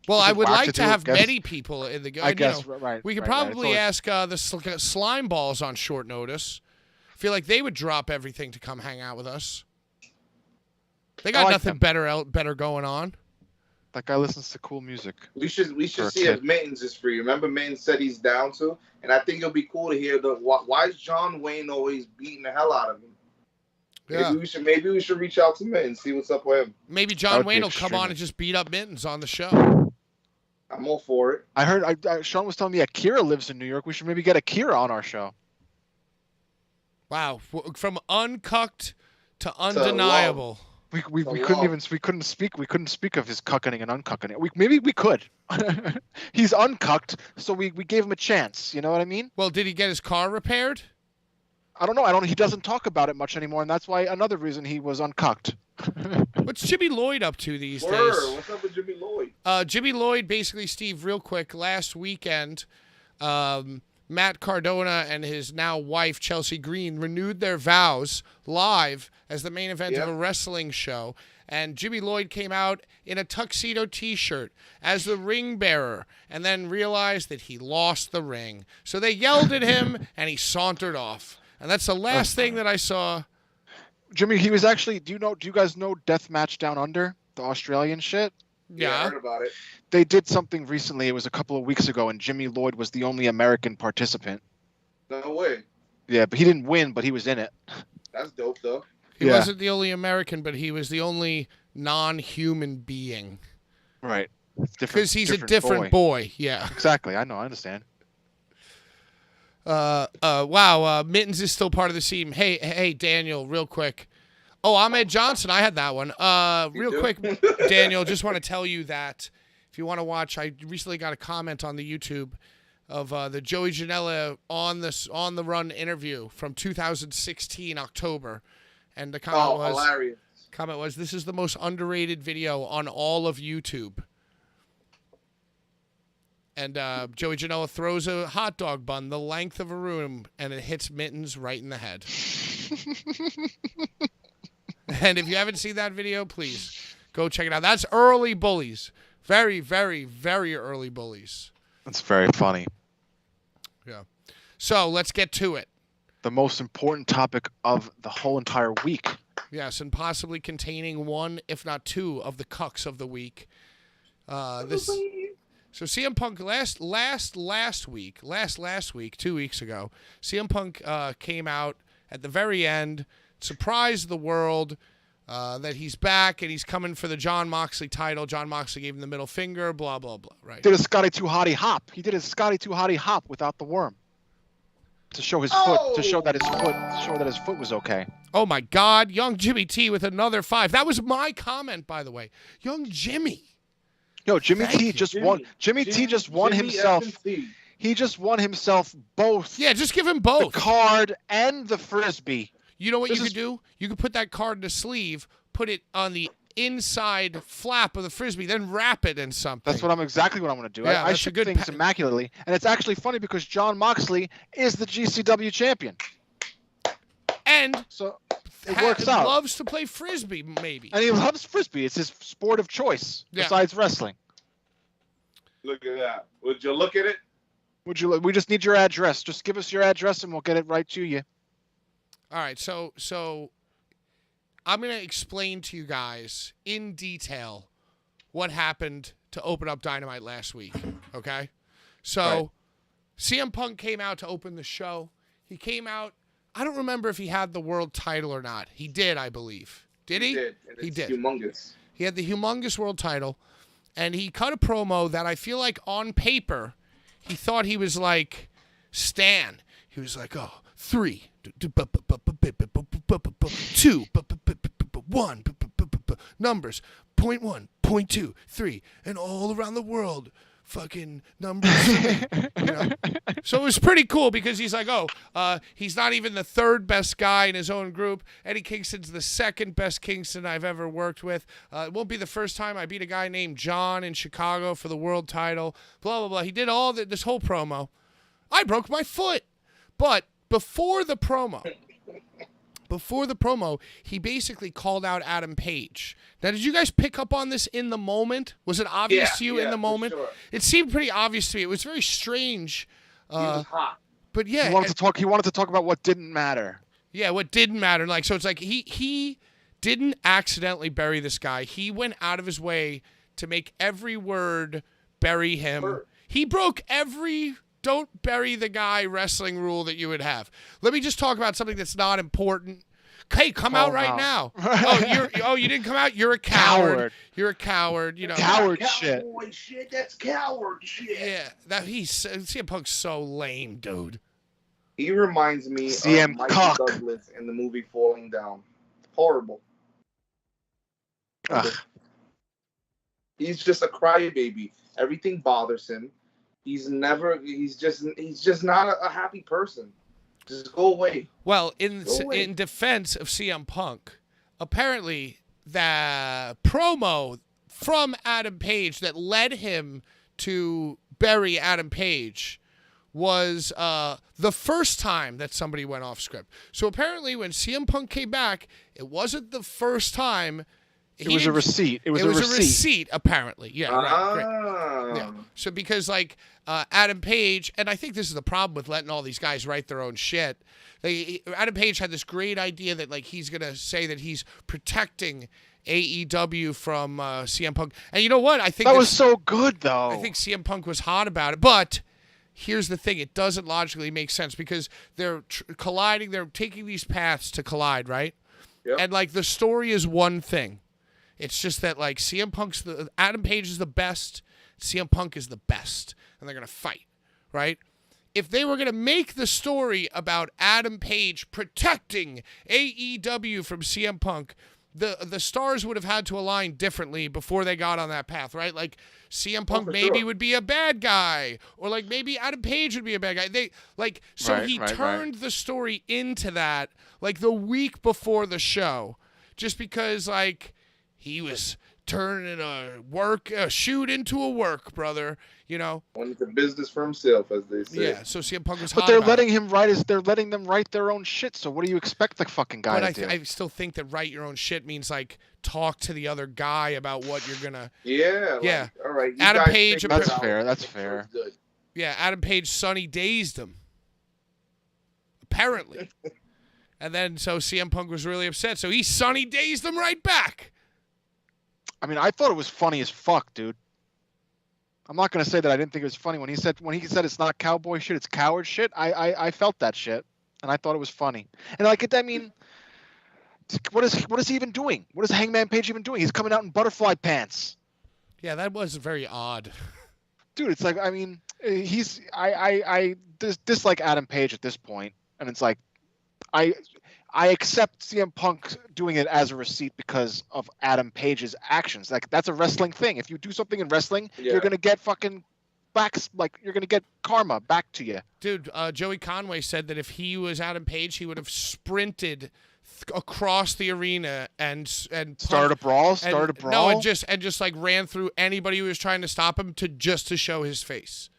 Well, I would like to have many people in the... I guess, right. We could probably ask the Slime Balls on short notice. I feel like they would drop everything to come hang out with us. They got nothing better going on. That guy listens to cool music. We should see if Mittens is free. Remember, Mittens said he's down to, and I think it'll be cool to hear why is John Wayne always beating the hell out of him? Yeah. Maybe we should reach out to Mittens, see what's up with him. Maybe John Wayne will come on and just beat up Mittens on the show. I'm all for it. I heard Sean was telling me Akira lives in New York. We should maybe get Akira on our show. Wow, from uncucked to undeniable. We couldn't speak of his cucking and uncucking. Maybe we could. He's uncucked, so we gave him a chance. You know what I mean? Well, did he get his car repaired? I don't know. He doesn't talk about it much anymore, and that's why another reason he was uncucked. What's Jimmy Lloyd up to these days? What's up with Jimmy Lloyd? Jimmy Lloyd, basically, Steve, real quick, last weekend, Matt Cardona and his now wife, Chelsea Green, renewed their vows live as the main event of a wrestling show. And Jimmy Lloyd came out in a tuxedo T-shirt as the ring bearer and then realized that he lost the ring. So they yelled at him, and he sauntered off. And that's the last thing that I saw. Jimmy, he was actually, do you guys know Deathmatch Down Under? The Australian shit? Yeah, I heard about it. They did something recently. It was a couple of weeks ago, and Jimmy Lloyd was the only American participant. No way. Yeah, but he didn't win, but he was in it. That's dope, though. He wasn't the only American, but he was the only non-human being. Right. Because he's a different boy. Yeah. Exactly. I know. I understand. Wow, Mittens is still part of the team. Hey, Daniel, real quick. Oh, Ahmed Johnson, I had that one. Real quick, Daniel, just want to tell you that if you want to watch, I recently got a comment on the YouTube of the Joey Janela on the Run interview from 2016 October, and the comment was, "This is the most underrated video on all of YouTube." And Joey Janela throws a hot dog bun the length of a room, and it hits Mittens right in the head. And if you haven't seen that video, please go check it out. That's early Bullies. Very, very, very early Bullies. That's very funny. Yeah. So let's get to it. The most important topic of the whole entire week. Yes, and possibly containing one, if not two, of the cucks of the week. So CM Punk last week, 2 weeks ago, CM Punk came out at the very end, surprised the world that he's back and he's coming for the Jon Moxley title. Jon Moxley gave him the middle finger, blah, blah, blah, right? Did a Scotty 2 Hottie hop. He did a Scotty 2 Hottie hop without the worm. To show his foot, to show that his foot was okay. Oh my God, Young Jimmy T with another 5. That was my comment, by the way. Young Jimmy. Yo, Jimmy T just won. Jimmy T just won himself. He just won himself both. Yeah, just give him both. The card and the Frisbee. You know what you could do? You could put that card in a sleeve, put it on the inside flap of the Frisbee, then wrap it in something. That's exactly what I'm going to do. Yeah, I ship things immaculately. And it's actually funny because Jon Moxley is the GCW champion. And so it works out. Loves to play Frisbee, maybe. And he loves Frisbee. It's his sport of choice besides wrestling. Look at that. Would you look at it? We just need your address. Just give us your address and we'll get it right to you. All right, so I'm going to explain to you guys in detail what happened to open up Dynamite last week, okay? So CM Punk came out to open the show. He came out. I don't remember if he had the world title or not. He did, I believe. Did he? He did. Humongous. He had the humongous world title, and he cut a promo that I feel like on paper, he thought he was like Stan. He was like, 3, 2, 1, numbers, 0.1, 0.2, 3, and all around the world. Fucking numbers, So it was pretty cool because he's like, he's not even the third best guy in his own group. Eddie Kingston's the second best Kingston I've ever worked with. It won't be the first time I beat a guy named John in Chicago for the world title. Blah, blah, blah. He did all this whole promo. I broke my foot. But before the promo, he basically called out Adam Page. Now, did you guys pick up on this in the moment? Was it obvious to you in the moment? Sure. It seemed pretty obvious to me. It was very strange. He was hot. But yeah, he wanted to talk about what didn't matter. Yeah, what didn't matter. Like, so it's like he didn't accidentally bury this guy. He went out of his way to make every word bury him. He broke every don't bury the guy wrestling rule that you would have. Let me just talk about something that's not important. Hey, come out right now. You didn't come out? You're a coward. You're a coward. Coward shit. Cowboy shit. That's coward shit. Yeah, CM Punk's so lame, dude. He reminds me CM of Michael Douglas in the movie Falling Down. Horrible. Ugh. He's just a crybaby. Everything bothers him. He's just not a happy person. Just go away. Well, in defense of CM Punk, apparently the promo from Adam Page that led him to bury Adam Page was the first time that somebody went off script. So apparently when CM Punk came back, it wasn't the first time. It was a receipt. It was a receipt, apparently. Yeah, right. Great. Yeah. So because Adam Page, and I think this is the problem with letting all these guys write their own shit. Adam Page had this great idea that he's gonna say that he's protecting AEW from CM Punk, and you know what? I think that was so good though. I think CM Punk was hot about it, but here's the thing: it doesn't logically make sense because they're colliding. They're taking these paths to collide, right? Yep. And the story is one thing. It's just that CM Punk's Adam Page is the best, CM Punk is the best, and they're gonna fight, right? If they were gonna make the story about Adam Page protecting AEW from CM Punk, the stars would have had to align differently before they got on that path, right? CM Punk maybe would be a bad guy, or maybe Adam Page would be a bad guy. He turned the story into that the week before the show, just because he was turning a shoot into a work, brother. Wanted the business for himself, as they say. Yeah, so CM Punk was hot. But they're letting him write they're letting them write their own shit. So what do you expect the fucking guy to do? I still think that write your own shit means talk to the other guy about what you're gonna. Yeah. Yeah. All right. Adam Page. That's fair. That's fair. Good. Yeah, Adam Page Sonny dazed him. Apparently. And then so CM Punk was really upset. So he Sonny dazed him right back. I mean, I thought it was funny as fuck, dude. I'm not gonna say that I didn't think it was funny when he said it's not cowboy shit, it's coward shit. I felt that shit, and I thought it was funny. And I mean, what is he even doing? What is Hangman Page even doing? He's coming out in butterfly pants. Yeah, that was very odd. Dude, it's I mean, I dislike Adam Page at this point, and it's I accept CM Punk doing it as a receipt because of Adam Page's actions. That's a wrestling thing. If you do something in wrestling, you're gonna get fucking you're gonna get karma back to you. Dude, Joey Conway said that if he was Adam Page, he would have sprinted across the arena and started a brawl. No, and just ran through anybody who was trying to stop him to show his face,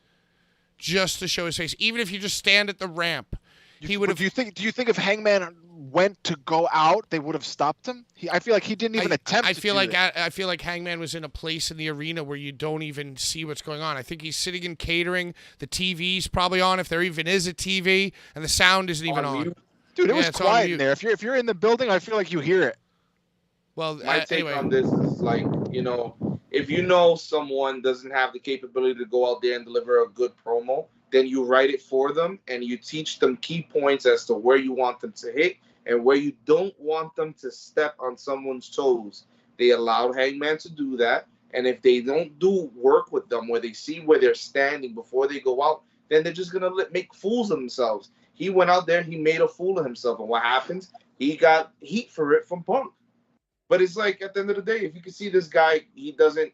even if you just stand at the ramp. He would have. Do you think if Hangman went to go out, they would have stopped him? I feel like he didn't even attempt. I feel like Hangman was in a place in the arena where you don't even see what's going on. I think he's sitting in catering. The TV's probably on, if there even is a TV, and the sound isn't even on. Dude, it was quiet in there. If you're in the building, I feel like you hear it. Well, my take on this is if you know someone doesn't have the capability to go out there and deliver a good promo, then you write it for them and you teach them key points as to where you want them to hit and where you don't want them to step on someone's toes. They allowed Hangman to do that. And if they don't do work with them where they see where they're standing before they go out, then they're just going to make fools of themselves. He went out there, he made a fool of himself. And what happens? He got heat for it from Punk. But it's like, at the end of the day, if you can see this guy, he doesn't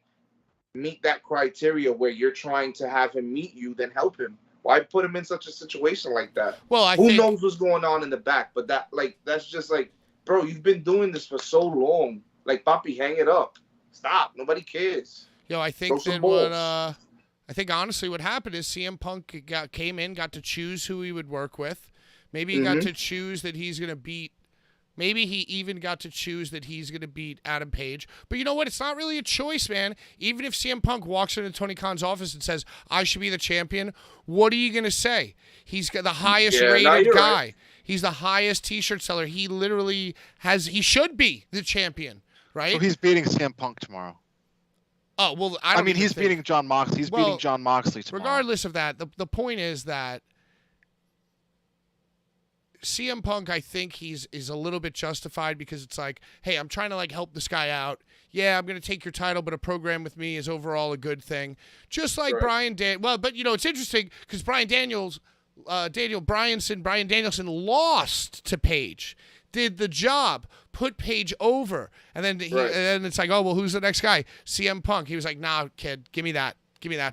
meet that criteria where you're trying to have him meet you, then help him. Why put him in such a situation like that? Well, Who knows what's going on in the back? But that's just like, bro, you've been doing this for so long. Like, Papi, hang it up. Stop. Nobody cares. Yo, I think that honestly what happened is CM Punk came in, got to choose who he would work with. Maybe he got to choose that he's going to beat. Maybe he even got to choose that he's going to beat Adam Page. But you know what? It's not really a choice, man. Even if CM Punk walks into Tony Khan's office and says, I should be the champion, what are you going to say? He's got the highest rated guy. Right. He's the highest T-shirt seller. He literally he should be the champion, right? So he's beating CM Punk tomorrow. Oh, well, he's beating Jon Moxley. He's beating Jon Moxley tomorrow. Regardless of that, the point is that CM Punk, I think is a little bit justified because it's like, hey, I'm trying to like help this guy out. Yeah, I'm going to take your title, but a program with me is overall a good thing. Just like Bryan but you know, it's interesting because Bryan Danielson lost to Page, did the job, put Page over, and then and then it's like, oh, well, who's the next guy? CM Punk. He was like, nah, kid, give me that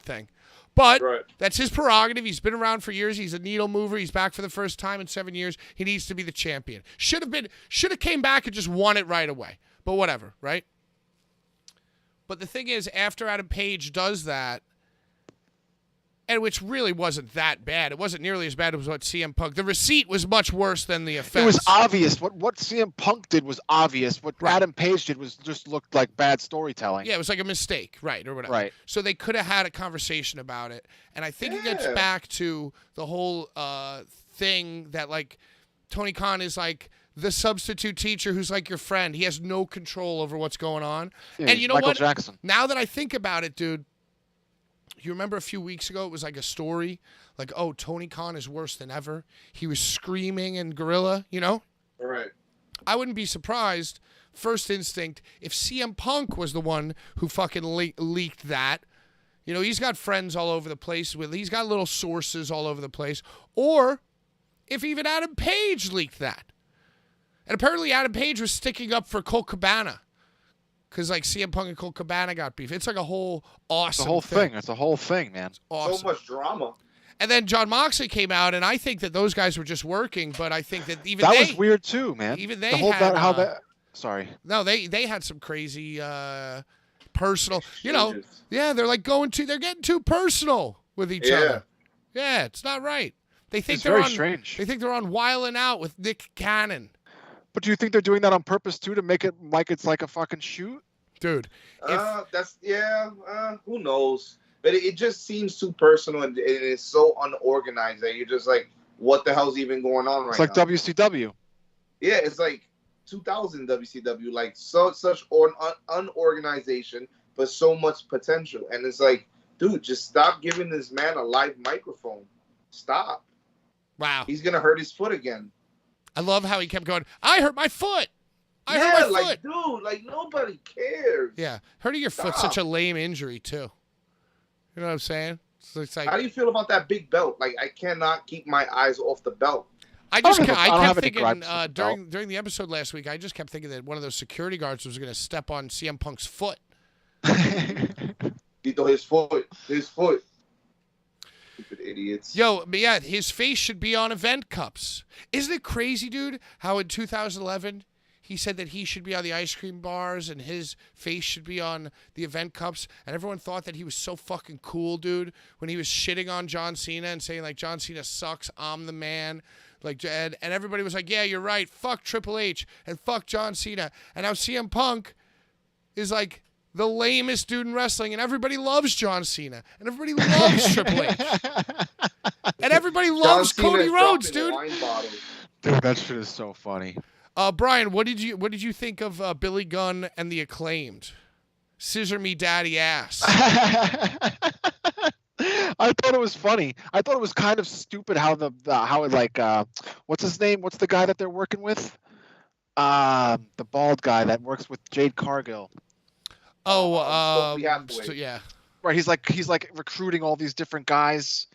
thing. But that's his prerogative. He's been around for years. He's a needle mover. He's back for the first time in 7 years. He needs to be the champion. Should have came back and just won it right away. But whatever, right? But the thing is, after Adam Page does that, and which really wasn't that bad. It wasn't nearly as bad as what CM Punk. The receipt was much worse than the offense. It was obvious. What CM Punk did was obvious. What Adam Page did was just looked like bad storytelling. Yeah, it was like a mistake, right, or whatever. Right. So they could have had a conversation about it. And I think it gets back to the whole thing that, like, Tony Khan is like the substitute teacher who's like your friend. He has no control over what's going on. Yeah, and you know Michael what? Jackson. Now that I think about it, dude, you remember a few weeks ago, it was like a story, like, oh, Tony Khan is worse than ever. He was screaming and gorilla, you know? Right. I wouldn't be surprised, first instinct, if CM Punk was the one who fucking leaked that. You know, he's got friends all over the place. He's got little sources all over the place. Or if even Adam Page leaked that. And apparently Adam Page was sticking up for Colt Cabana. Because, like, CM Punk and Colt Cabana got beef. It's like a whole awesome thing. It's a whole thing, man. It's awesome. So much drama. And then Jon Moxley came out, and I think that those guys were just working, but I think that even that was weird, too, man. Even they Sorry. No, they had some crazy personal, you know. Yeah, they're like they're getting too personal with each other. Yeah, it's not right. They think it's very strange. They think they're on Wildin' Out with Nick Cannon. But do you think they're doing that on purpose too, to make it like it's like a fucking shoot? Dude. Who knows? But it just seems too personal and it's so unorganized that you're just like, what the hell's even going on right now? It's like WCW. Yeah, it's like 2000 WCW, like such unorganization, but so much potential. And it's like, dude, just stop giving this man a live microphone. Stop. Wow. He's going to hurt his foot again. I love how he kept going, I hurt my foot. I hurt my foot. Dude, like, nobody cares. Yeah. Hurting your foot's such a lame injury, too. You know what I'm saying? It's like, how do you feel about that big belt? Like, I cannot keep my eyes off the belt. I kept thinking during the episode last week, I just kept thinking that one of those security guards was going to step on CM Punk's foot. His foot. Stupid idiots. Yo, but yeah, his face should be on event cups. Isn't it crazy, dude, how in 2011 he said that he should be on the ice cream bars and his face should be on the event cups, and everyone thought that he was so fucking cool, dude, when he was shitting on John Cena and saying, like, John Cena sucks, I'm the man. Like, and everybody was like, yeah, you're right, fuck Triple H and fuck John Cena. And now CM Punk is like the lamest dude in wrestling, and everybody loves John Cena, and everybody loves Triple H, and everybody loves Cody Rhodes, dude. Dude, that shit is so funny. Brian, what did you think of Billy Gunn and the Acclaimed? Scissor me daddy ass. I thought it was funny. I thought it was kind of stupid how how it like what's his name? What's the guy that they're working with? The bald guy that works with Jade Cargill. Stokely Hathaway. So, yeah. Right, he's like recruiting all these different guys.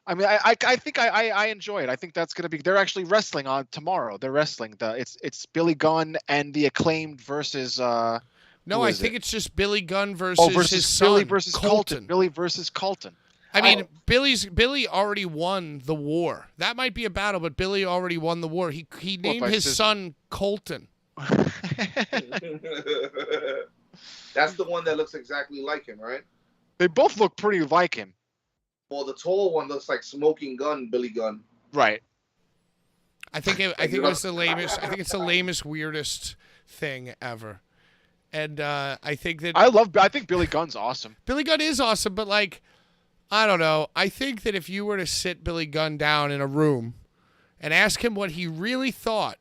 I mean, I think I enjoy it. I think that's gonna be. They're actually wrestling on tomorrow. They're wrestling. It's Billy Gunn and the Acclaimed versus. No, I think it's just Billy Gunn versus his Billy son, versus Colton. Billy versus Colton. I mean, Billy already won the war. That might be a battle, but Billy already won the war. He named his son Colton. That's the one that looks exactly like him, right? They both look pretty like him. Well, the tall one looks like Smoking Gun, Billy Gunn. Right. I think it was the lamest. I think it's the lamest, weirdest thing ever. And I think that I think Billy Gunn's awesome. Billy Gunn is awesome, but like, I don't know. I think that if you were to sit Billy Gunn down in a room and ask him what he really thought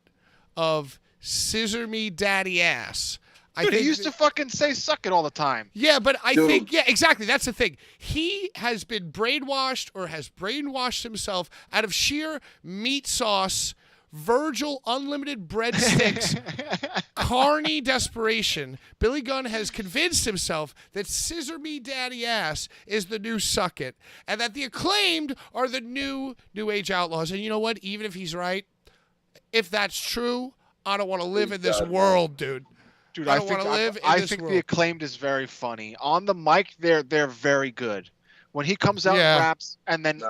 of Scissor Me Daddy Ass, I think he used to fucking say "suck it" all the time. Yeah, but I think exactly. That's the thing. He has been brainwashed or has brainwashed himself out of sheer meat sauce, Virgil unlimited breadsticks, carny desperation. Billy Gunn has convinced himself that Scissor Me Daddy Ass is the new Suck It, and that the Acclaimed are the new age outlaws. And you know what? Even if he's right, if that's true, I don't want to live in this world, dude. Dude, I think the Acclaimed is very funny. On the mic, they're very good. When he comes out and raps, and then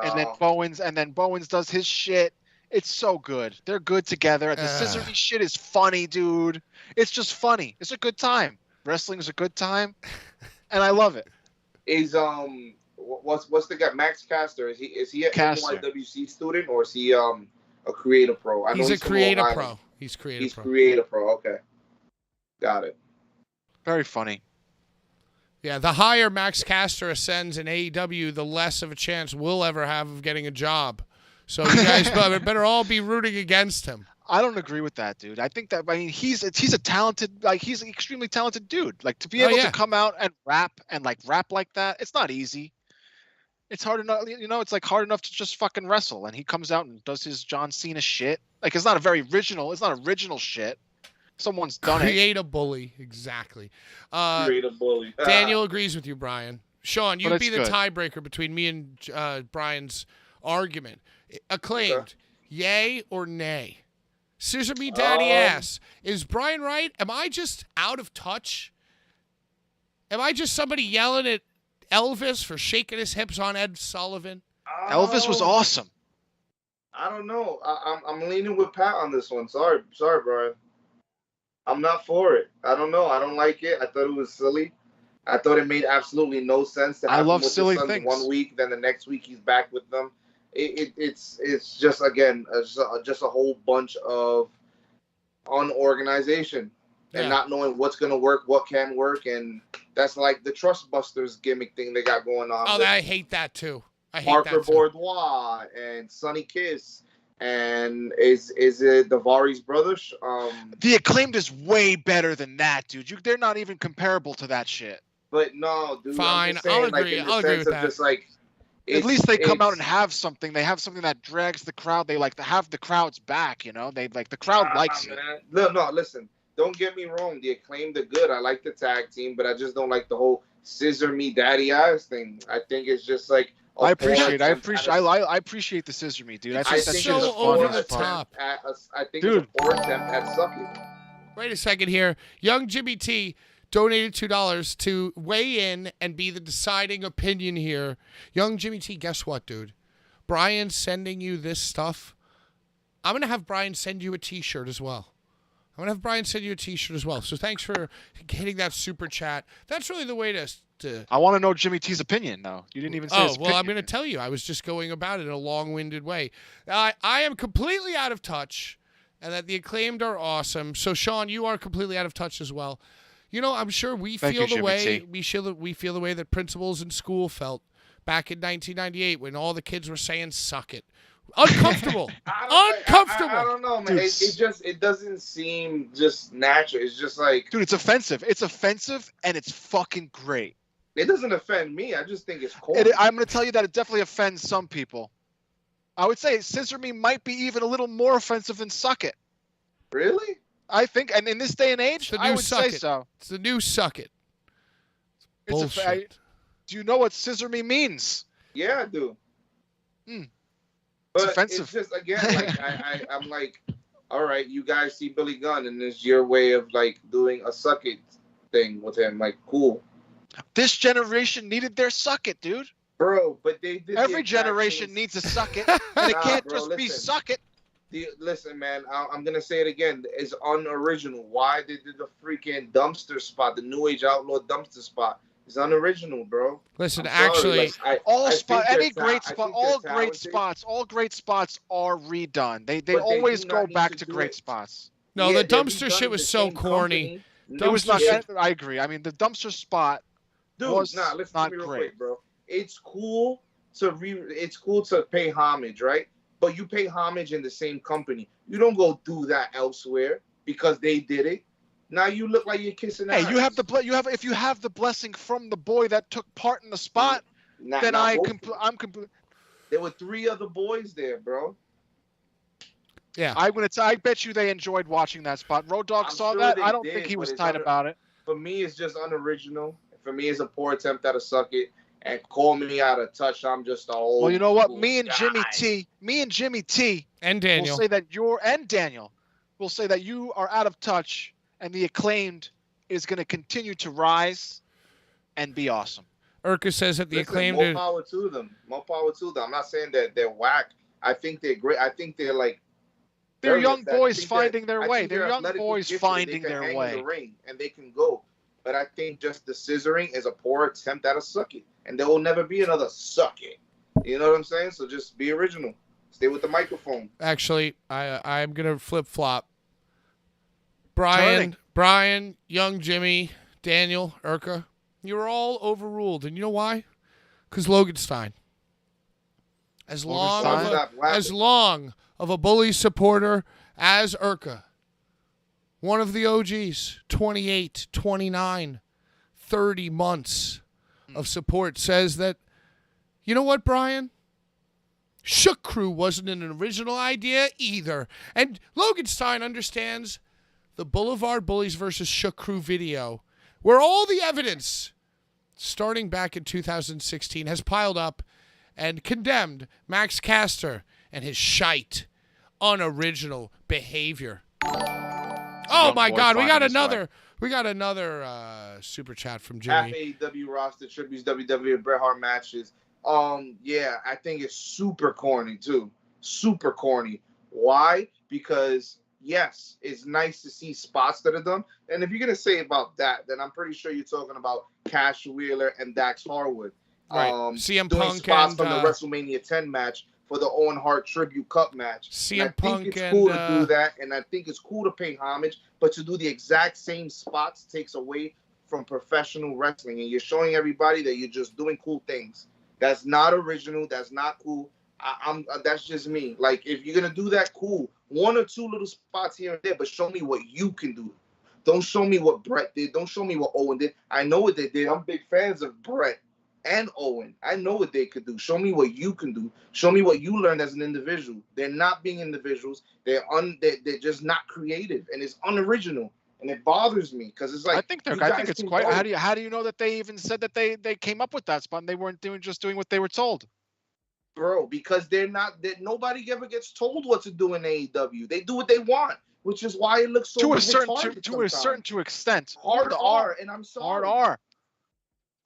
Bowens does his shit, it's so good. They're good together. The Scissor Me shit is funny, dude. It's just funny. It's a good time. Wrestling is a good time, and I love it. Is what's the guy Max Caster? Is he an NYWC student or is he a Creator Pro? He's a Creator Pro. He's Creator Pro. Okay. Got it. Very funny. Yeah, the higher Max Caster ascends in AEW, the less of a chance we'll ever have of getting a job. So you guys better all be rooting against him. I don't agree with that, dude. I think that he's a talented, he's an extremely talented dude. Like to be able to come out and rap like that, it's not easy. It's hard enough, it's like hard enough to just fucking wrestle. And he comes out and does his John Cena shit. Like it's not original shit. Someone's done Create a bully, exactly. Create a bully. Daniel agrees with you, Brian. Sean, you'd be the good. tiebreaker between me and Brian's argument. Acclaimed, yay or nay? Scissor Me Daddy Ass. Is Brian right? Am I just out of touch? Am I just somebody yelling at Elvis for shaking his hips on Ed Sullivan? Elvis was awesome. I don't know. I'm leaning with Pat on this one. Sorry, Brian. I'm not for it. I don't know. I don't like it. I thought it was silly. I thought it made absolutely no sense to have him with silly the Suns things. 1 week, then the next week he's back with them. It's just again just a whole bunch of unorganization and not knowing what's gonna work, what can work, and that's like the Trust Busters gimmick thing they got going on. Oh, I hate that too. Parker Bourdois and Sonny Kiss. And is it the Vari's brothers? The Acclaimed is way better than that, dude. They're not even comparable to that shit. But no, dude. Fine, I'll agree. I'll agree with that. Just like, at least they come out and have something. They have something that drags the crowd. They like to have the crowd's back. They like the crowd likes it. No, listen. Don't get me wrong. The Acclaimed are good. I like the tag team, but I just don't like the whole Scissor Me Daddy Ass thing. I think it's just like. I appreciate the Scissor Me, dude. I think that's so over the top. I think it's a poor attempt at sucking. Wait a second here. Young Jimmy T donated $2 to weigh in and be the deciding opinion here. Young Jimmy T, guess what, dude? Brian's sending you this stuff. I'm going to have Brian send you a T-shirt as well. So thanks for hitting that super chat. That's really the way to I want to know Jimmy T's opinion, though. You didn't even say his opinion. I'm going to tell you. I was just going about it in a long-winded way. I am completely out of touch, and that the Acclaimed are awesome. So, Sean, you are completely out of touch as well. I'm sure we feel the way we feel the way that principals in school felt back in 1998 when all the kids were saying "suck it." Uncomfortable. Uncomfortable. I don't know, man. Dude, It doesn't seem just natural. It's just like, dude, it's offensive. It's offensive, and it's fucking great. it doesn't offend me. I just think it's cool. I'm going to tell you that it definitely offends some people. I would say Scissor Me might be even a little more offensive than Suck It. Really? I think, and in this day and age, The I new would Suck say It. so. It's the new Suck It. It's Bullshit. Do you know what Scissor Me means? Yeah, I do. Hmm. But offensive. it's just, again, like, I'm like, all right, you guys see Billy Gunn, and it's your way of, like, doing a Suck It thing with him. Like, cool. This generation needed their Suck It, dude. Bro, but they did Every generation needs a Suck It, and it can't bro, just be listen. Suck It. Listen, man, I'm going to say it again. It's unoriginal. Why they did the freaking dumpster spot, the New Age Outlaw dumpster spot? It's unoriginal, bro. Listen, I'm sorry, actually, like, All I spot, think any they're great ta- I spot, think they're all great talented. spots are redone. They But they always do go not need back to to do great it. spots. no, Yeah, the they're dumpster redone shit in was the so same corny. company. It was not. Dumpster shit- I agree. I mean, the dumpster spot Dude, was listen not to me real great. quick, bro. It's cool to pay homage, right? But you pay homage in the same company. You don't go do that elsewhere because they did it. Now you look like you're kissing ass. Hey, if you have the blessing from the boy that took part in the spot, then Not both. I'm complete. There were 3 other boys there, bro. Yeah. I bet you they enjoyed watching that spot. Road Dogg I'm saw sure that. they I don't did, think he but was it's tight about it. For me, it's just unoriginal. For me, it's a poor attempt at a Suck It. And call me out of touch. I'm just a old. Well, you know what? school Me and guy. Jimmy T And will Daniel. say that Daniel will say that you are out of touch, and the Acclaimed is going to continue to rise and be awesome. Urka says that the Listen, Acclaimed more are... power to them. More power to them. I'm not saying that they're whack. I think they're great. I think they're like. They're young I boys think finding their I way. think They're young athletically boys gifted. finding They can their hang way. in the ring and they can go. But I think just the scissoring is a poor attempt at a Suck It. And there will never be another Suck It. You know what I'm saying? So just be original. Stay with the microphone. Actually, I'm going to flip-flop. Brian, Young Jimmy, Daniel, Urka, you were all overruled. And you know why? Because Logan's fine. As long of a Bully supporter as Urka, one of the OGs, 28, 29, 30 months of support, says that, you know what, Brian? Shook Crew wasn't an original idea either. And Logan Stein understands the Blvd Bullies versus Shook Crew video, where all the evidence, starting back in 2016, has piled up and condemned Max Caster and his shite, unoriginal behavior. Oh my God, we got another super chat from Jimmy. Half AEW roster tributes WWE and Bret Hart matches. Yeah, I think it's super corny too. Super corny. Why? Because yes, it's nice to see spots that are done. And if you're gonna say about that, then I'm pretty sure you're talking about Cash Wheeler and Dax Harwood. Right. CM doing Punk spots and from the WrestleMania 10 match for the Owen Hart Tribute Cup match. CM I Punk think it's and, cool to do that, and I think it's cool to pay homage, but to do the exact same spots takes away from professional wrestling, and you're showing everybody that you're just doing cool things. That's not original. That's not cool. That's just me. Like, if you're gonna do that, cool. 1 or 2 little spots here and there, but show me what you can do. Don't show me what Brett did. Don't show me what Owen did. I know what they did. I'm big fans of Brett and Owen. I know what they could do. Show me what you can do. Show me what you learned as an individual. They're not being individuals. They're just not creative, and it's unoriginal, and it bothers me because it's like I think it's quite. How do you know that they even said that they came up with that spot and they weren't doing what they were told? Bro, because nobody ever gets told what to do in AEW. They do what they want, which is why it looks so to a certain extent. Hard R, and I'm sorry. Hard R.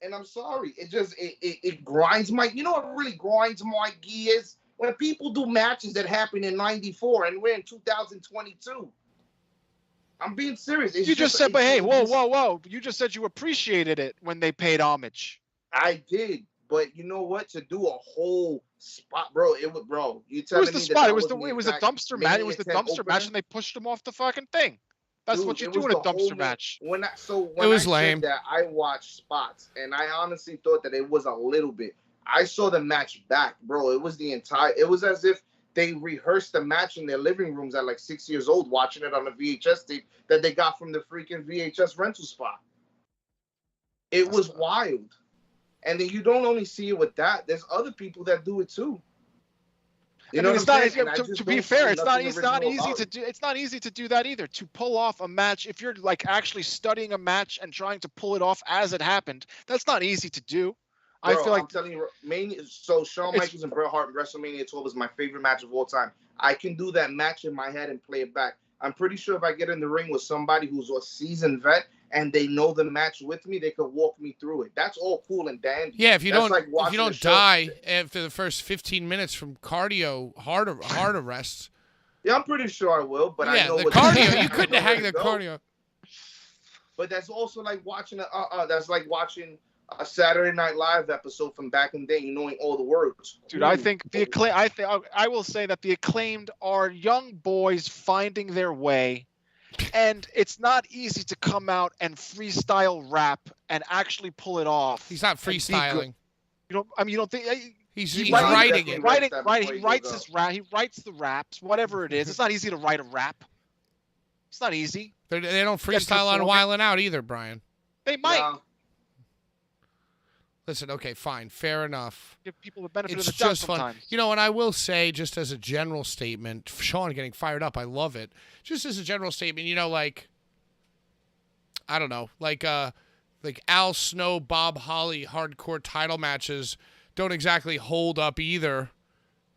And I'm sorry. It grinds my. You know what really grinds my gears? When people do matches that happened in '94 and we're in 2022. I'm being serious. You just said, but hey, whoa. You just said you appreciated it when they paid homage. I did. But you know what? To do a whole spot, bro, you telling me It was the spot. It was a dumpster match. It was the dumpster opener? match, and they pushed him off the fucking thing. That's what you do in a dumpster match. When I lame. said that, I watched spots, and I honestly thought that it was a little bit. I saw the match back, bro. It was as if they rehearsed the match in their living rooms at like 6 years old, watching it on a VHS tape that they got from the freaking VHS rental spot. It was wild. And then you don't only see it with that. There's other people that do it too. You know, it's not. To be fair, it's not easy to do. It's not easy to do that either. To pull off a match, if you're like actually studying a match and trying to pull it off as it happened, that's not easy to do. Bro, I feel like I'm telling you, so Shawn Michaels and Bret Hart WrestleMania 12 is my favorite match of all time. I can do that match in my head and play it back. I'm pretty sure if I get in the ring with somebody who's a seasoned vet and they know the match with me, they could walk me through it. That's all cool and dandy. Yeah, if you don't die after the first 15 minutes from cardio heart arrests. Yeah, I'm pretty sure I will, but I know the cardio. You couldn't hang the cardio. But that's also like watching a Saturday Night Live episode from back in the day, knowing all the words. Dude, I think I will say that the Acclaimed are young boys finding their way, and it's not easy to come out and freestyle rap and actually pull it off. He's not freestyling. You don't think he's writing it? He writes his rap. He writes the raps, whatever it is. It's not easy to write a rap. It's not easy. They don't freestyle on Wildin' Out either, Brian. They might. No. Listen, okay, fine, fair enough. Give people the benefit of It's the doubt just fun. sometimes. You know, and I will say, just as a general statement, Sean getting fired up, I love it. Just as a general statement, you know, like, I don't know, like Al Snow, Bob Holly hardcore title matches don't exactly hold up either.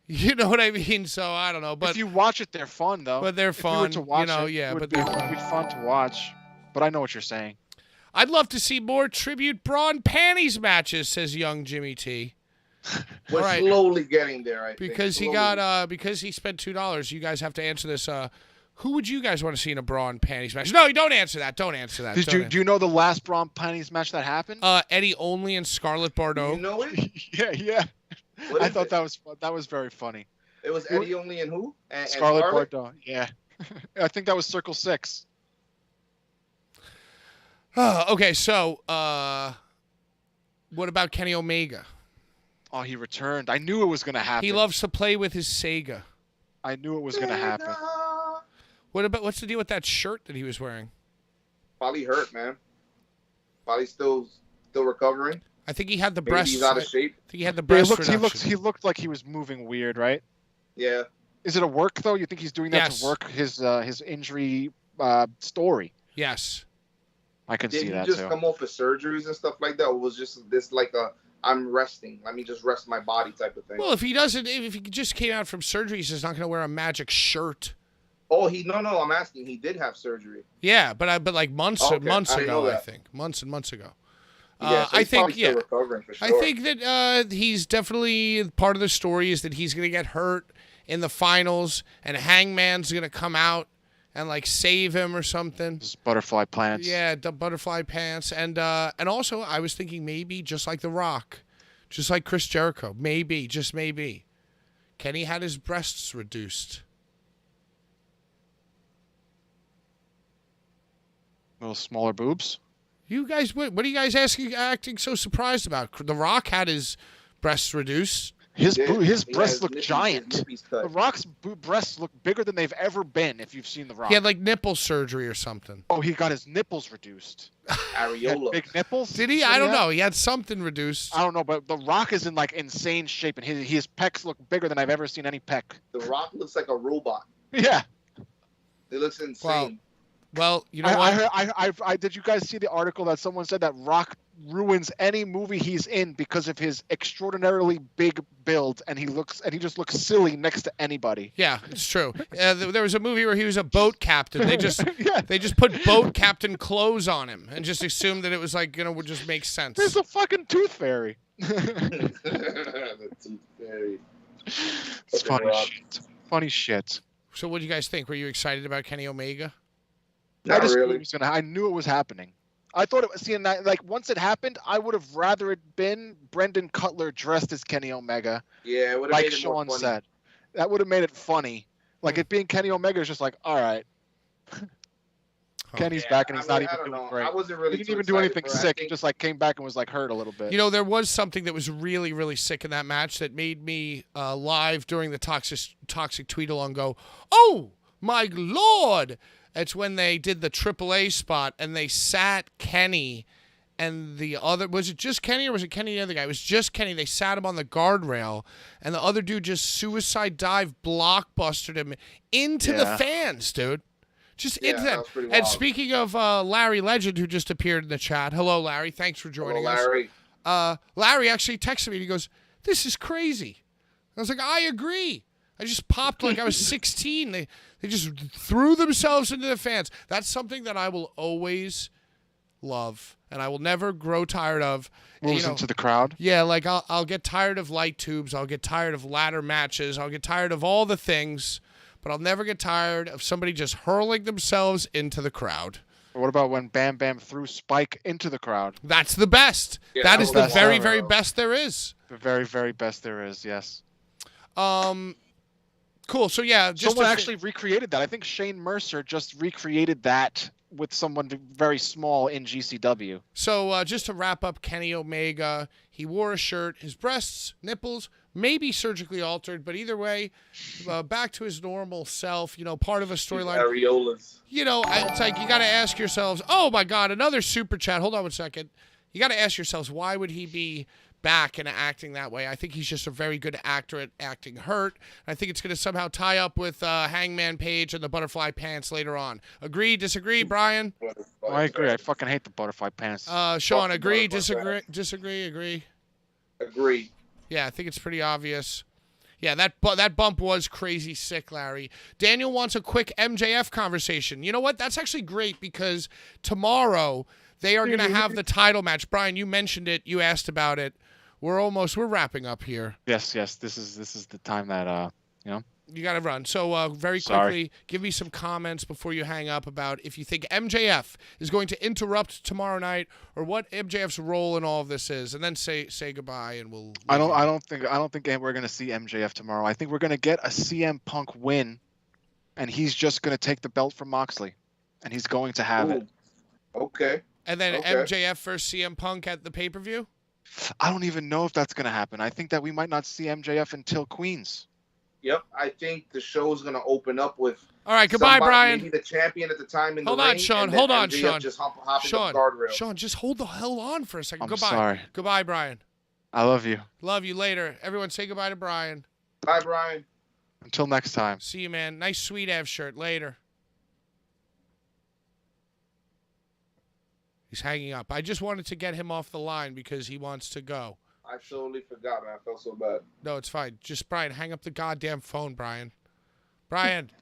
You know what I mean? So I don't know, but if you watch it, they're fun though. But they're fun. If you were to watch it would be fun to watch. But I know what you're saying. I'd love to see more tribute bra and panties matches, says young Jimmy T. We're slowly getting there, I think. Because he got because he spent $2. You guys have to answer this. Who would you guys want to see in a bra and panties match? No, don't answer that. Don't answer that. Do you know the last bra and panties match that happened? Eddie Only and Scarlett Bordeaux. You know it? Yeah. I thought that was very funny. It was Eddie Only and who? And Scarlett Bordeaux. Yeah. I think that was Circle 6. Okay, so what about Kenny Omega? Oh, he returned. I knew it was going to happen. He loves to play with his Sega. I knew it was going to happen. What's the deal with that shirt that he was wearing? Probably hurt, man. Probably still recovering. I think he had the breast. He's out of shape. I think he had the breast reduction. He looked like he was moving weird, right? Yeah. Is it a work though? You think he's doing that to work his injury story? Yes. I can see that too. Did he just come off of surgeries and stuff like that, or was just this like I'm resting, let me just rest my body type of thing? Well, if he just came out from surgery, he's just not going to wear a magic shirt. Oh, no, I'm asking. He did have surgery. Yeah, but like months ago, I think. Months and months ago. Yeah, so I think recovering for sure. I think that he's definitely part of the story is that he's going to get hurt in the finals, and Hangman's going to come out and like save him or something. Just butterfly pants. Yeah, the butterfly pants, and also I was thinking maybe just like The Rock, just like Chris Jericho, maybe just maybe, Kenny had his breasts reduced. Little smaller boobs. You guys, what are you guys acting so surprised about? The Rock had his breasts reduced. His breasts look giant. The Rock's breasts look bigger than they've ever been. If you've seen The Rock, he had like nipple surgery or something. Oh, he got his nipples reduced. Areola. Big nipples. Did he? I don't know. He had something reduced. I don't know, but The Rock is in like insane shape, and his pecs look bigger than I've ever seen any pec. The Rock looks like a robot. Yeah. It looks insane. Well, you know what? I did you guys see the article that someone said that Rock ruins any movie he's in because of his extraordinarily big build, and he just looks silly next to anybody. Yeah, it's true. There was a movie where he was a boat captain. They just put boat captain clothes on him and just assumed that it was like would just make sense. There's a fucking tooth fairy. The tooth fairy. It's funny shit. Funny shit. So what do you guys think? Were you excited about Kenny Omega? Not really. I knew it was happening. I thought it was seeing that like once it happened, I would have rather it been Brendan Cutler dressed as Kenny Omega. Yeah, it would have like made it Sean more funny. said. That would have made it funny. Like it being Kenny Omega is just like, all right. Kenny's back and he's not even I don't doing know. great. I wasn't really He didn't too even do excited anything for it. I sick. He think- just like came back and was like hurt a little bit. You know, there was something that was really, really sick in that match that made me live during the toxic tweet along go, oh my Lord. It's when they did the AAA spot and they sat Kenny and the other, was it just Kenny or was it Kenny and the other guy? It was just Kenny. They sat him on the guardrail and the other dude just suicide dive blockbustered him into the fans, dude. Just into that them. was pretty And wild. speaking of Larry Legend, who just appeared in the chat. Hello, Larry. Thanks for joining Hello, Larry. us. Larry actually texted me and he goes, this is crazy. I was like, I agree. I just popped like I was 16. They just threw themselves into the fans. That's something that I will always love and I will never grow tired of. Moves into the crowd. Yeah, like I'll get tired of light tubes. I'll get tired of ladder matches. I'll get tired of all the things, but I'll never get tired of somebody just hurling themselves into the crowd. What about when Bam Bam threw Spike into the crowd? That's the best. Yeah, that that is was the awesome. very, very best there is. The very, very best there is, yes. Cool. So yeah, just Someone actually recreated that. I think Shane Mercer just recreated that with someone very small in GCW. So just to wrap up Kenny Omega, he wore a shirt, his breasts, nipples, maybe surgically altered, but either way, back to his normal self, you know, part of a storyline. Areolas. You know, it's like you got to ask yourselves, oh my God, another super chat. Hold on 1 second. You got to ask yourselves, why would he be back and acting that way? I think he's just a very good actor at acting hurt. I think it's going to somehow tie up with Hangman Page and the butterfly pants later on. Agree, disagree, Brian? Oh, I agree. I fucking hate the butterfly pants. Sean, agree, butterfly disagree, agree? Agree. Yeah, I think it's pretty obvious. Yeah, that bump was crazy sick, Larry. Daniel wants a quick MJF conversation. You know what? That's actually great because tomorrow they are going to have the title match. Brian, you mentioned it. You asked about it. We're wrapping up here. Yes. This is the time that you know. You got to run. So very quickly, give me some comments before you hang up about if you think MJF is going to interrupt tomorrow night or what MJF's role in all of this is, and then say goodbye and we'll. I don't think we're gonna see MJF tomorrow. I think we're gonna get a CM Punk win, and he's just gonna take the belt from Moxley, and he's going to have it. Okay. And then Okay. MJF versus CM Punk at the pay-per-view? I don't even know if that's gonna happen. I think that we might not see MJF until Queens. Yep. I think the show is going to open up with. All right, goodbye, Brian. Maybe the champion at the time in Hold the on, ring. Sean. And then Hold on, MJF Sean. Just hopping Sean, the guardrail. Sean, just hold the hell on for a second. I'm Goodbye. sorry. Goodbye, Brian. I love you. Love you later. Everyone say goodbye to Brian. Bye, Brian. Until next time. See you, man. Nice Sweet Av shirt. Later. He's hanging up. I just wanted to get him off the line because he wants to go. I totally forgot, man. I felt so bad. No, it's fine. Just, Brian, hang up the goddamn phone, Brian. Brian.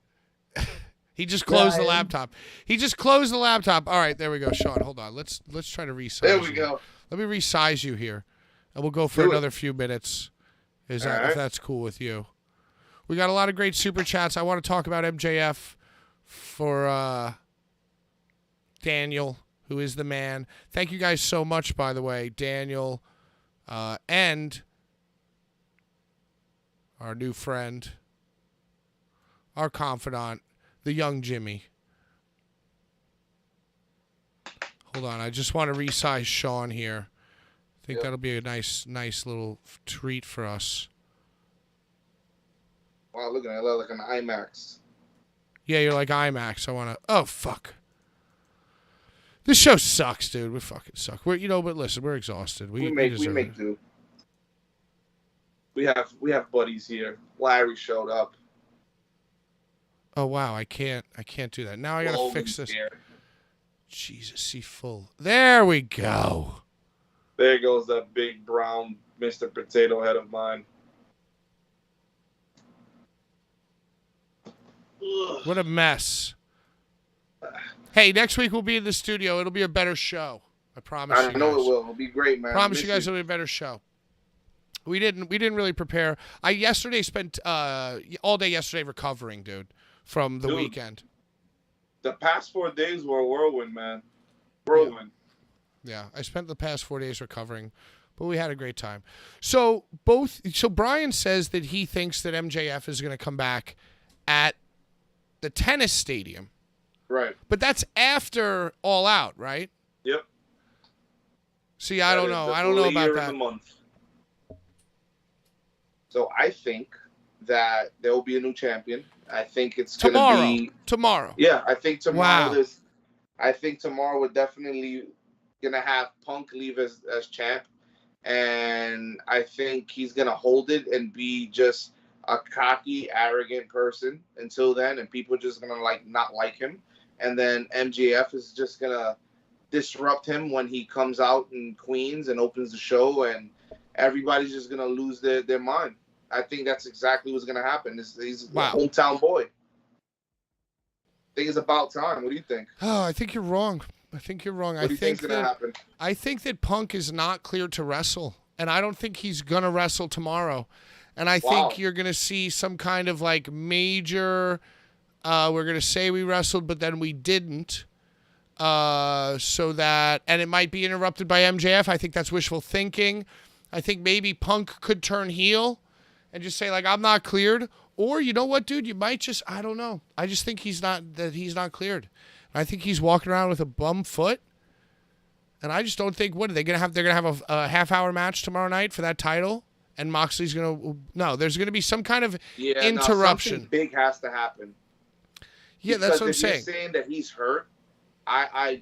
He just closed the laptop. He just closed the laptop. All right, there we go. Sean, hold on. Let's try to resize There we you. go. Let me resize you here. And we'll go for Do it. another few minutes. If right. that's cool with you. We got a lot of great super chats. I want to talk about MJF for Daniel, who is the man. Thank you guys so much, by the way, Daniel, and our new friend, our confidant, the young Jimmy. Hold on, I just want to resize Sean here. I think that'll be a nice little treat for us. Wow, look at that. I look like an IMAX. Yeah, you're like IMAX. I want to. Oh fuck. This show sucks, dude. We fucking suck. But listen, we're exhausted. We make deserve it. do. We have buddies here. Larry showed up. Oh wow, I can't do that. Now I gotta Logan's fix this. here. Jesus, see full. There we go. There goes that big brown Mr. Potato Head of mine. Ugh. What a mess. Hey, next week we'll be in the studio. It'll be a better show. I promise you. I know it will. It'll be great, man. Promise you guys it'll be a better show. We didn't really prepare. I yesterday spent all day yesterday recovering, dude, from the weekend. The past 4 days were a whirlwind, man. Whirlwind. Yeah, I spent the past 4 days recovering, but we had a great time. So Brian says that he thinks that MJF is going to come back at the tennis stadium. Right. But that's after All Out, right? Yep. See, I don't know. I don't know about that. In the month. So I think that there will be a new champion. I think it's going to be tomorrow. Yeah, I think tomorrow. Wow. I think tomorrow we're definitely going to have Punk leave as champ, and I think he's going to hold it and be just a cocky, arrogant person until then, and people are just going to not like him, and then MJF is just going to disrupt him when he comes out in Queens and opens the show, and everybody's just going to lose their mind. I think that's exactly what's going to happen. He's a hometown boy. I think it's about time. What do you think? Oh, I think you're wrong. What do you think's going to happen? I think that Punk is not cleared to wrestle, and I don't think he's going to wrestle tomorrow. And I think you're going to see some kind of major, we're going to say we wrestled, but then we didn't. And it might be interrupted by MJF. I think that's wishful thinking. I think maybe Punk could turn heel and just say I'm not cleared. Or you know what, dude, you might just, I don't know. I just think he's not cleared. I think he's walking around with a bum foot. And I just don't think, what are they going to have? They're going to have a half-hour match tomorrow night for that title. And Moxley's going to, no, there's going to be some kind of interruption. Something big has to happen. Yeah, that's what I'm saying. If you're saying that he's hurt, I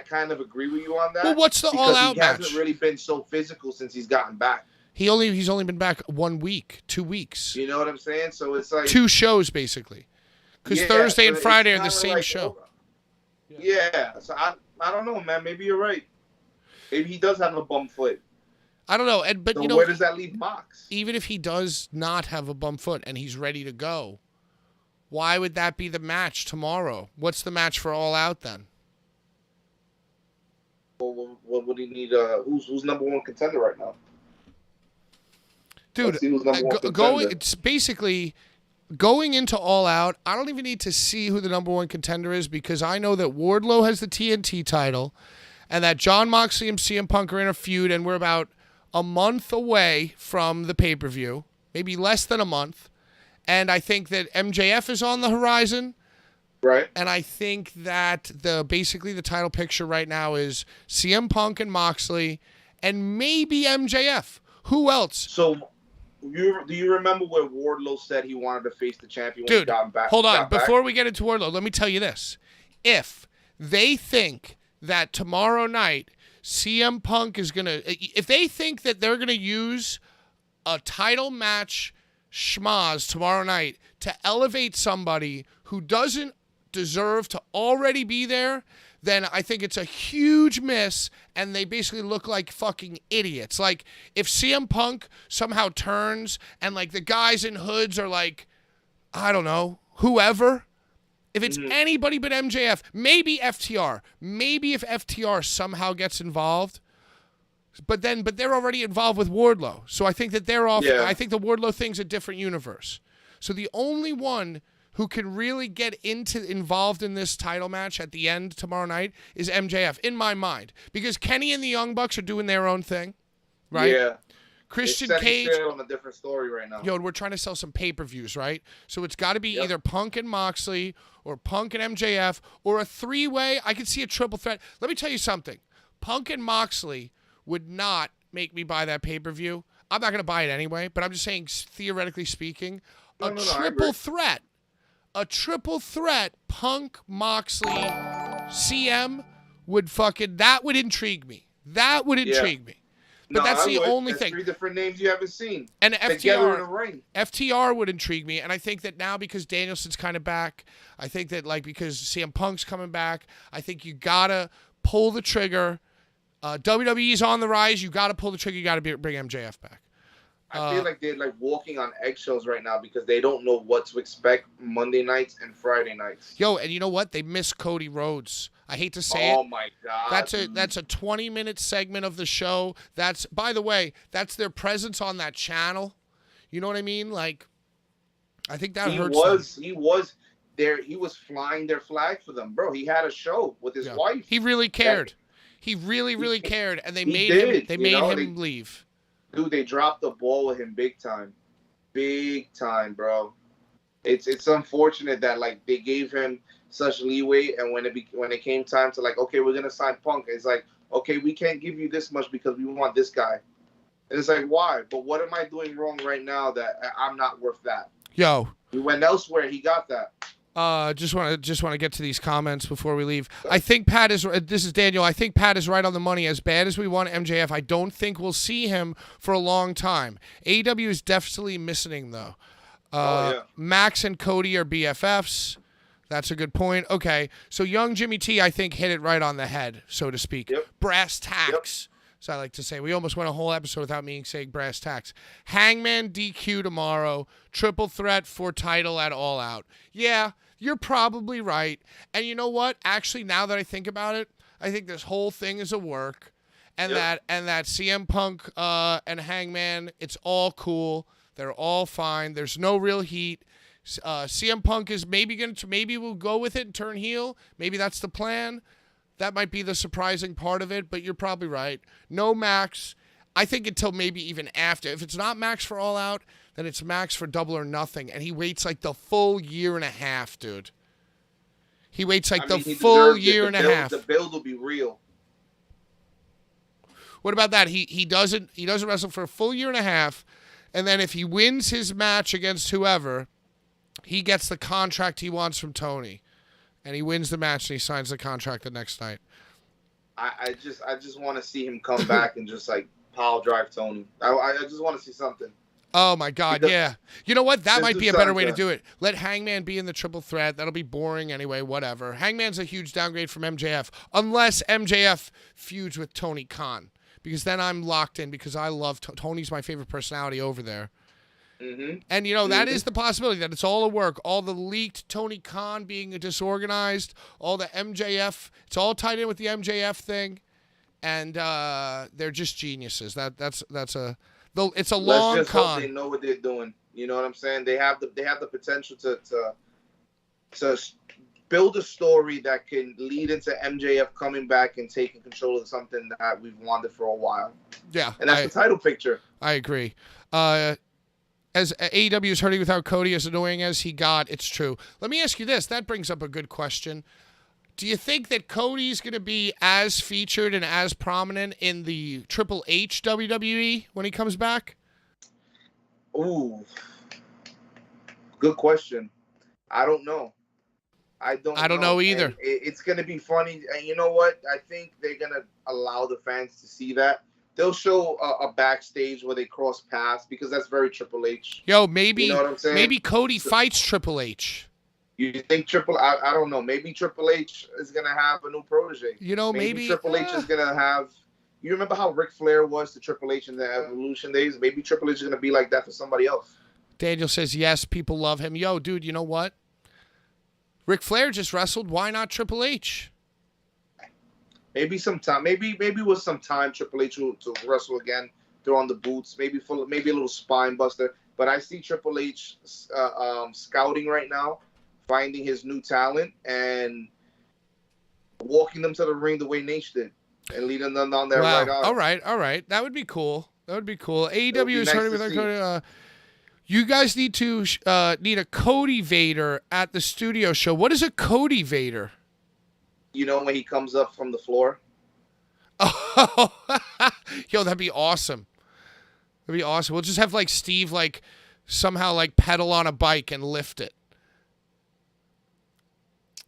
kind of agree with you on that. Well, what's the all-out match? He hasn't really been so physical since he's gotten back. He's only been back 1 week, 2 weeks. You know what I'm saying? So it's 2 shows basically, because Thursday and Friday are the same show. Yeah, so I don't know, man. Maybe you're right. Maybe he does have a bum foot. I don't know, but so where does that leave Mox? Even if he does not have a bum foot and he's ready to go, why would that be the match tomorrow? What's the match for All Out then? Well, what would he need? Who's number 1 contender right now? Dude, it's basically going into All Out. I don't even need to see who the number 1 contender is, because I know that Wardlow has the TNT title and that Jon Moxley and CM Punk are in a feud, and we're about a month away from the pay-per-view, maybe less than a month. And I think that MJF is on the horizon. Right. And I think that basically the title picture right now is CM Punk and Moxley and maybe MJF. Who else? So do you remember where Wardlow said he wanted to face the champion when he got back? Hold on. Before we get into Wardlow, let me tell you this. If they think that tomorrow night CM Punk is going to... If they think that they're going to use a title match schmaz tomorrow night to elevate somebody who doesn't deserve to already be there, then I think it's a huge miss, and they basically look like fucking idiots. If CM Punk somehow turns and the guys in hoods are I don't know, whoever. If it's anybody but MJF, maybe FTR. Maybe if FTR somehow gets involved, but they're already involved with Wardlow. So I think that they're off. Yeah. I think the Wardlow thing's a different universe. So the only one who can really get involved in this title match at the end tomorrow night is MJF, in my mind. Because Kenny and the Young Bucks are doing their own thing, right? Yeah. Christian Cage on a different story right now. Yo, we're trying to sell some pay-per-views, right? So it's got to be either Punk and Moxley or Punk and MJF or a 3-way. I could see a triple threat. Let me tell you something. Punk and Moxley would not make me buy that pay-per-view. I'm not going to buy it anyway, but I'm just saying, theoretically speaking, triple threat. A triple threat, Punk, Moxley, CM that would intrigue me. That would intrigue me. But that's the only thing. 3 different names you haven't seen. And together in a ring. FTR would intrigue me. And I think that now, because Danielson's kind of back, I think that because CM Punk's coming back, I think you got to pull the trigger. WWE's on the rise. You got to pull the trigger. You got to bring MJF back. I feel like they're walking on eggshells right now because they don't know what to expect Monday nights and Friday nights. Yo, and you know what? They miss Cody Rhodes. I hate to say it. Oh my God. That's a 20-minute segment of the show. That's, by the way, that's their presence on that channel. You know what I mean? I think that hurts. He was there. He was flying their flag for them, bro. He had a show with his wife. He really cared. He really cared, and they made him leave. Dude, they dropped the ball with him big time, bro. It's unfortunate that they gave him such leeway, and when it came time to like, okay, we're gonna sign Punk, it's like, okay, we can't give you this much because we want this guy. And it's like, why? But what am I doing wrong right now that I'm not worth that? Yo. He went elsewhere. He got that. Just want to get to these comments before we leave. I think Pat is. This is Daniel. I think Pat is right on the money. As bad as we want MJF, I don't think we'll see him for a long time. AEW is definitely missing though. Max and Cody are BFFs. That's a good point. Okay, so young Jimmy T, I think, hit it right on the head, so to speak. Yep. Brass tacks. Yep. So I like to say. We almost went a whole episode without me saying brass tacks. Hangman DQ tomorrow. Triple threat for title at All Out. Yeah, you're probably right. And you know what? Actually, now that I think about it, I think this whole thing is a work. And that CM Punk and Hangman, it's all cool. They're all fine. There's no real heat. CM Punk is maybe we'll go with it and turn heel. Maybe that's the plan. That might be the surprising part of it, but you're probably right. No Max. I think until maybe even after. If it's not Max for All Out, then it's Max for Double or Nothing. And he waits like the full year and a half, dude. He waits like the full year and a half. The build will be real. What about that? He doesn't wrestle for a full year and a half, and then if he wins his match against whoever, he gets the contract he wants from Tony. And he wins the match and he signs the contract the next night. I just want to see him come back and just like pile drive Tony. I just want to see something. Oh my God, yeah. You know what? That might be a better way to do it. Let Hangman be in the triple threat. That'll be boring anyway, whatever. Hangman's a huge downgrade from MJF. Unless MJF feuds with Tony Khan. Because then I'm locked in because I love Tony's my favorite personality over there. Mm-hmm. And, you know, that is the possibility that it's all a work. All the leaked Tony Khan being disorganized, all the MJF, it's all tied in with the MJF thing. And they're just geniuses. It's a long Let's just con. hope they know what they're doing. You know what I'm saying? They have the potential to build a story that can lead into MJF coming back and taking control of something that we've wanted for a while. Yeah. And that's the title picture. I agree. As AEW is hurting without Cody, as annoying as he got, it's true. Let me ask you this. That brings up a good question. Do you think that Cody's going to be as featured and as prominent in the Triple H WWE when he comes back? Ooh. Good question. I don't know. I don't know either. And it's going to be funny. And you know what? I think they're going to allow the fans to see that. They'll show a backstage where they cross paths because that's very Triple H. Yo, maybe, you know what I'm saying? Maybe Cody fights Triple H. You think I don't know. Maybe Triple H is going to have a new protege. You know, maybe Triple H is going to have... You remember how Ric Flair was to Triple H in the Evolution days? Maybe Triple H is going to be like that for somebody else. Daniel says, yes, people love him. Yo, dude, you know what? Ric Flair just wrestled. Why not Triple H? Maybe sometime. Maybe with some time, Triple H to wrestle again. Throw on the boots. Maybe a little spine buster. But I see Triple H scouting right now, finding his new talent and walking them to the ring the way Nash did and leading them down their right arm. All right. That would be cool. AEW is hurting with Cody. You guys need a Cody Vader at the studio show. What is a Cody Vader? You know when he comes up from the floor? Oh, yo, that'd be awesome. That'd be awesome. We'll just have like Steve somehow pedal on a bike and lift it.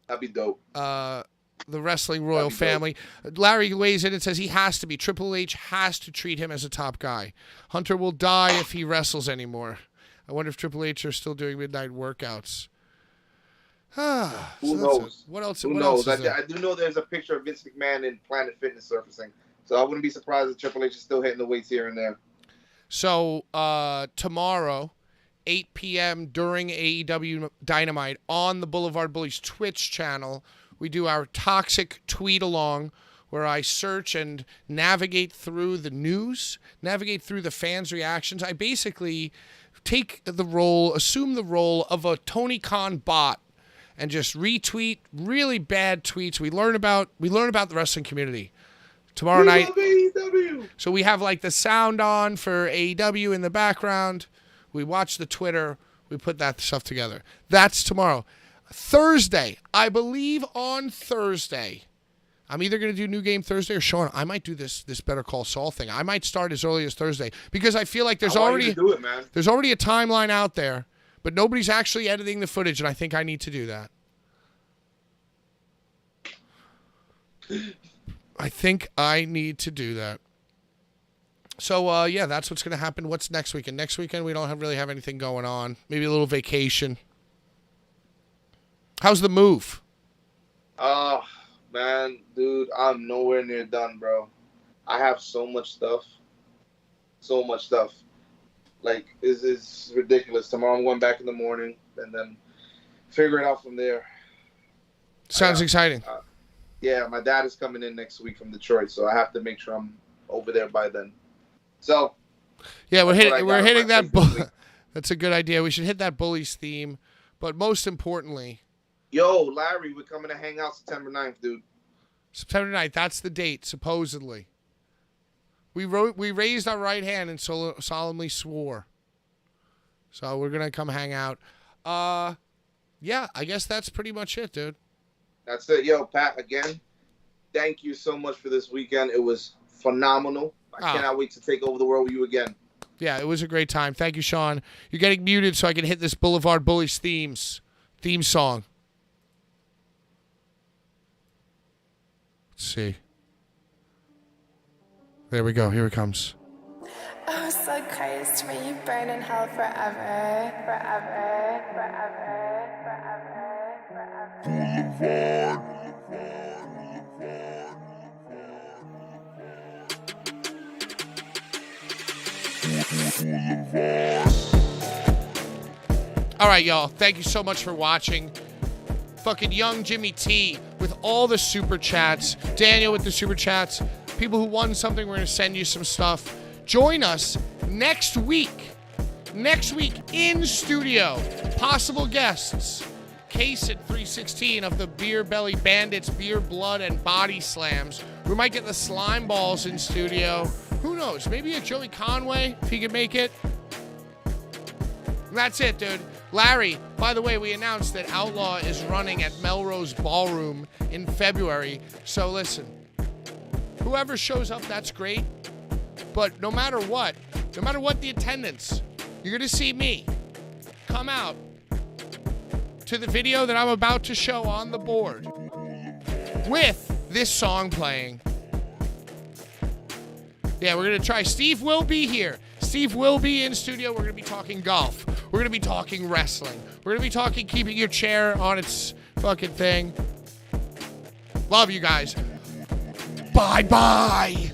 That'd be dope. The Wrestling Royal Family. Larry weighs in and says he has to be. Triple H has to treat him as a top guy. Hunter will die if he wrestles anymore. I wonder if Triple H are still doing midnight workouts. Who knows? What else? Who knows? I do know there's a picture of Vince McMahon in Planet Fitness surfacing. So I wouldn't be surprised if Triple H is still hitting the weights here and there. So tomorrow, 8 p.m. during AEW Dynamite on the Blvd Bullies Twitch channel, we do our toxic tweet along where I search and navigate through the news, navigate through the fans' reactions. I basically assume the role of a Tony Khan bot and just retweet really bad tweets. We learn about the wrestling community. Tomorrow night. So we have the sound on for AEW in the background. We watch the Twitter. We put that stuff together. That's tomorrow. Thursday, I believe on Thursday, I'm either going to do New Game Thursday or Sean, I might do this Better Call Saul thing. I might start as early as Thursday because I feel like there's already a timeline out there, but nobody's actually editing the footage, and I think I need to do that. I think I need to do that. So, yeah, that's what's going to happen. What's next weekend? Next weekend, we don't really have anything going on. Maybe a little vacation. How's the move? Oh, man, dude, I'm nowhere near done, bro. I have so much stuff. So much stuff. Like, it's ridiculous. Tomorrow I'm going back in the morning and then figure it out from there. Sounds exciting. Yeah, my dad is coming in next week from Detroit, so I have to make sure I'm over there by then. So, yeah, we're hitting that. That's a good idea. We should hit that Bullies theme, but most importantly, yo, Larry, we're coming to hang out September 9th, dude. September 9th. That's the date, supposedly. We raised our right hand and solemnly swore. So we're gonna come hang out. Yeah, I guess that's pretty much it, dude. That's it. Yo, Pat, again, thank you so much for this weekend. It was phenomenal. I cannot wait to take over the world with you again. Yeah, it was a great time. Thank you, Sean. You're getting muted so I can hit this Blvd Bullies theme song. Let's see. There we go. Here it comes. Oh, so Christ, may you burn in hell forever, forever, forever, forever, forever. All right, y'all. Thank you so much for watching. Fucking young Jimmy T with all the super chats. Daniel with the super chats. People who won something, we're going to send you some stuff. Join us next week. Next week in studio. Possible guests. Case at 316 of the Beer Belly Bandits, Beer, Blood, and Body Slams. We might get the Slime Balls in studio. Who knows? Maybe a Joey Conway, if he can make it. And that's it, dude. Larry, by the way, we announced that Outlaw is running at Melrose Ballroom in February. So listen, whoever shows up, that's great. But no matter what the attendance, you're going to see me come out to the video that I'm about to show on the board with this song playing. Yeah, we're going to try. Steve will be here. Steve will be in studio. We're going to be talking golf. We're going to be talking wrestling. We're going to be talking keeping your chair on its fucking thing. Love you guys. Bye-bye.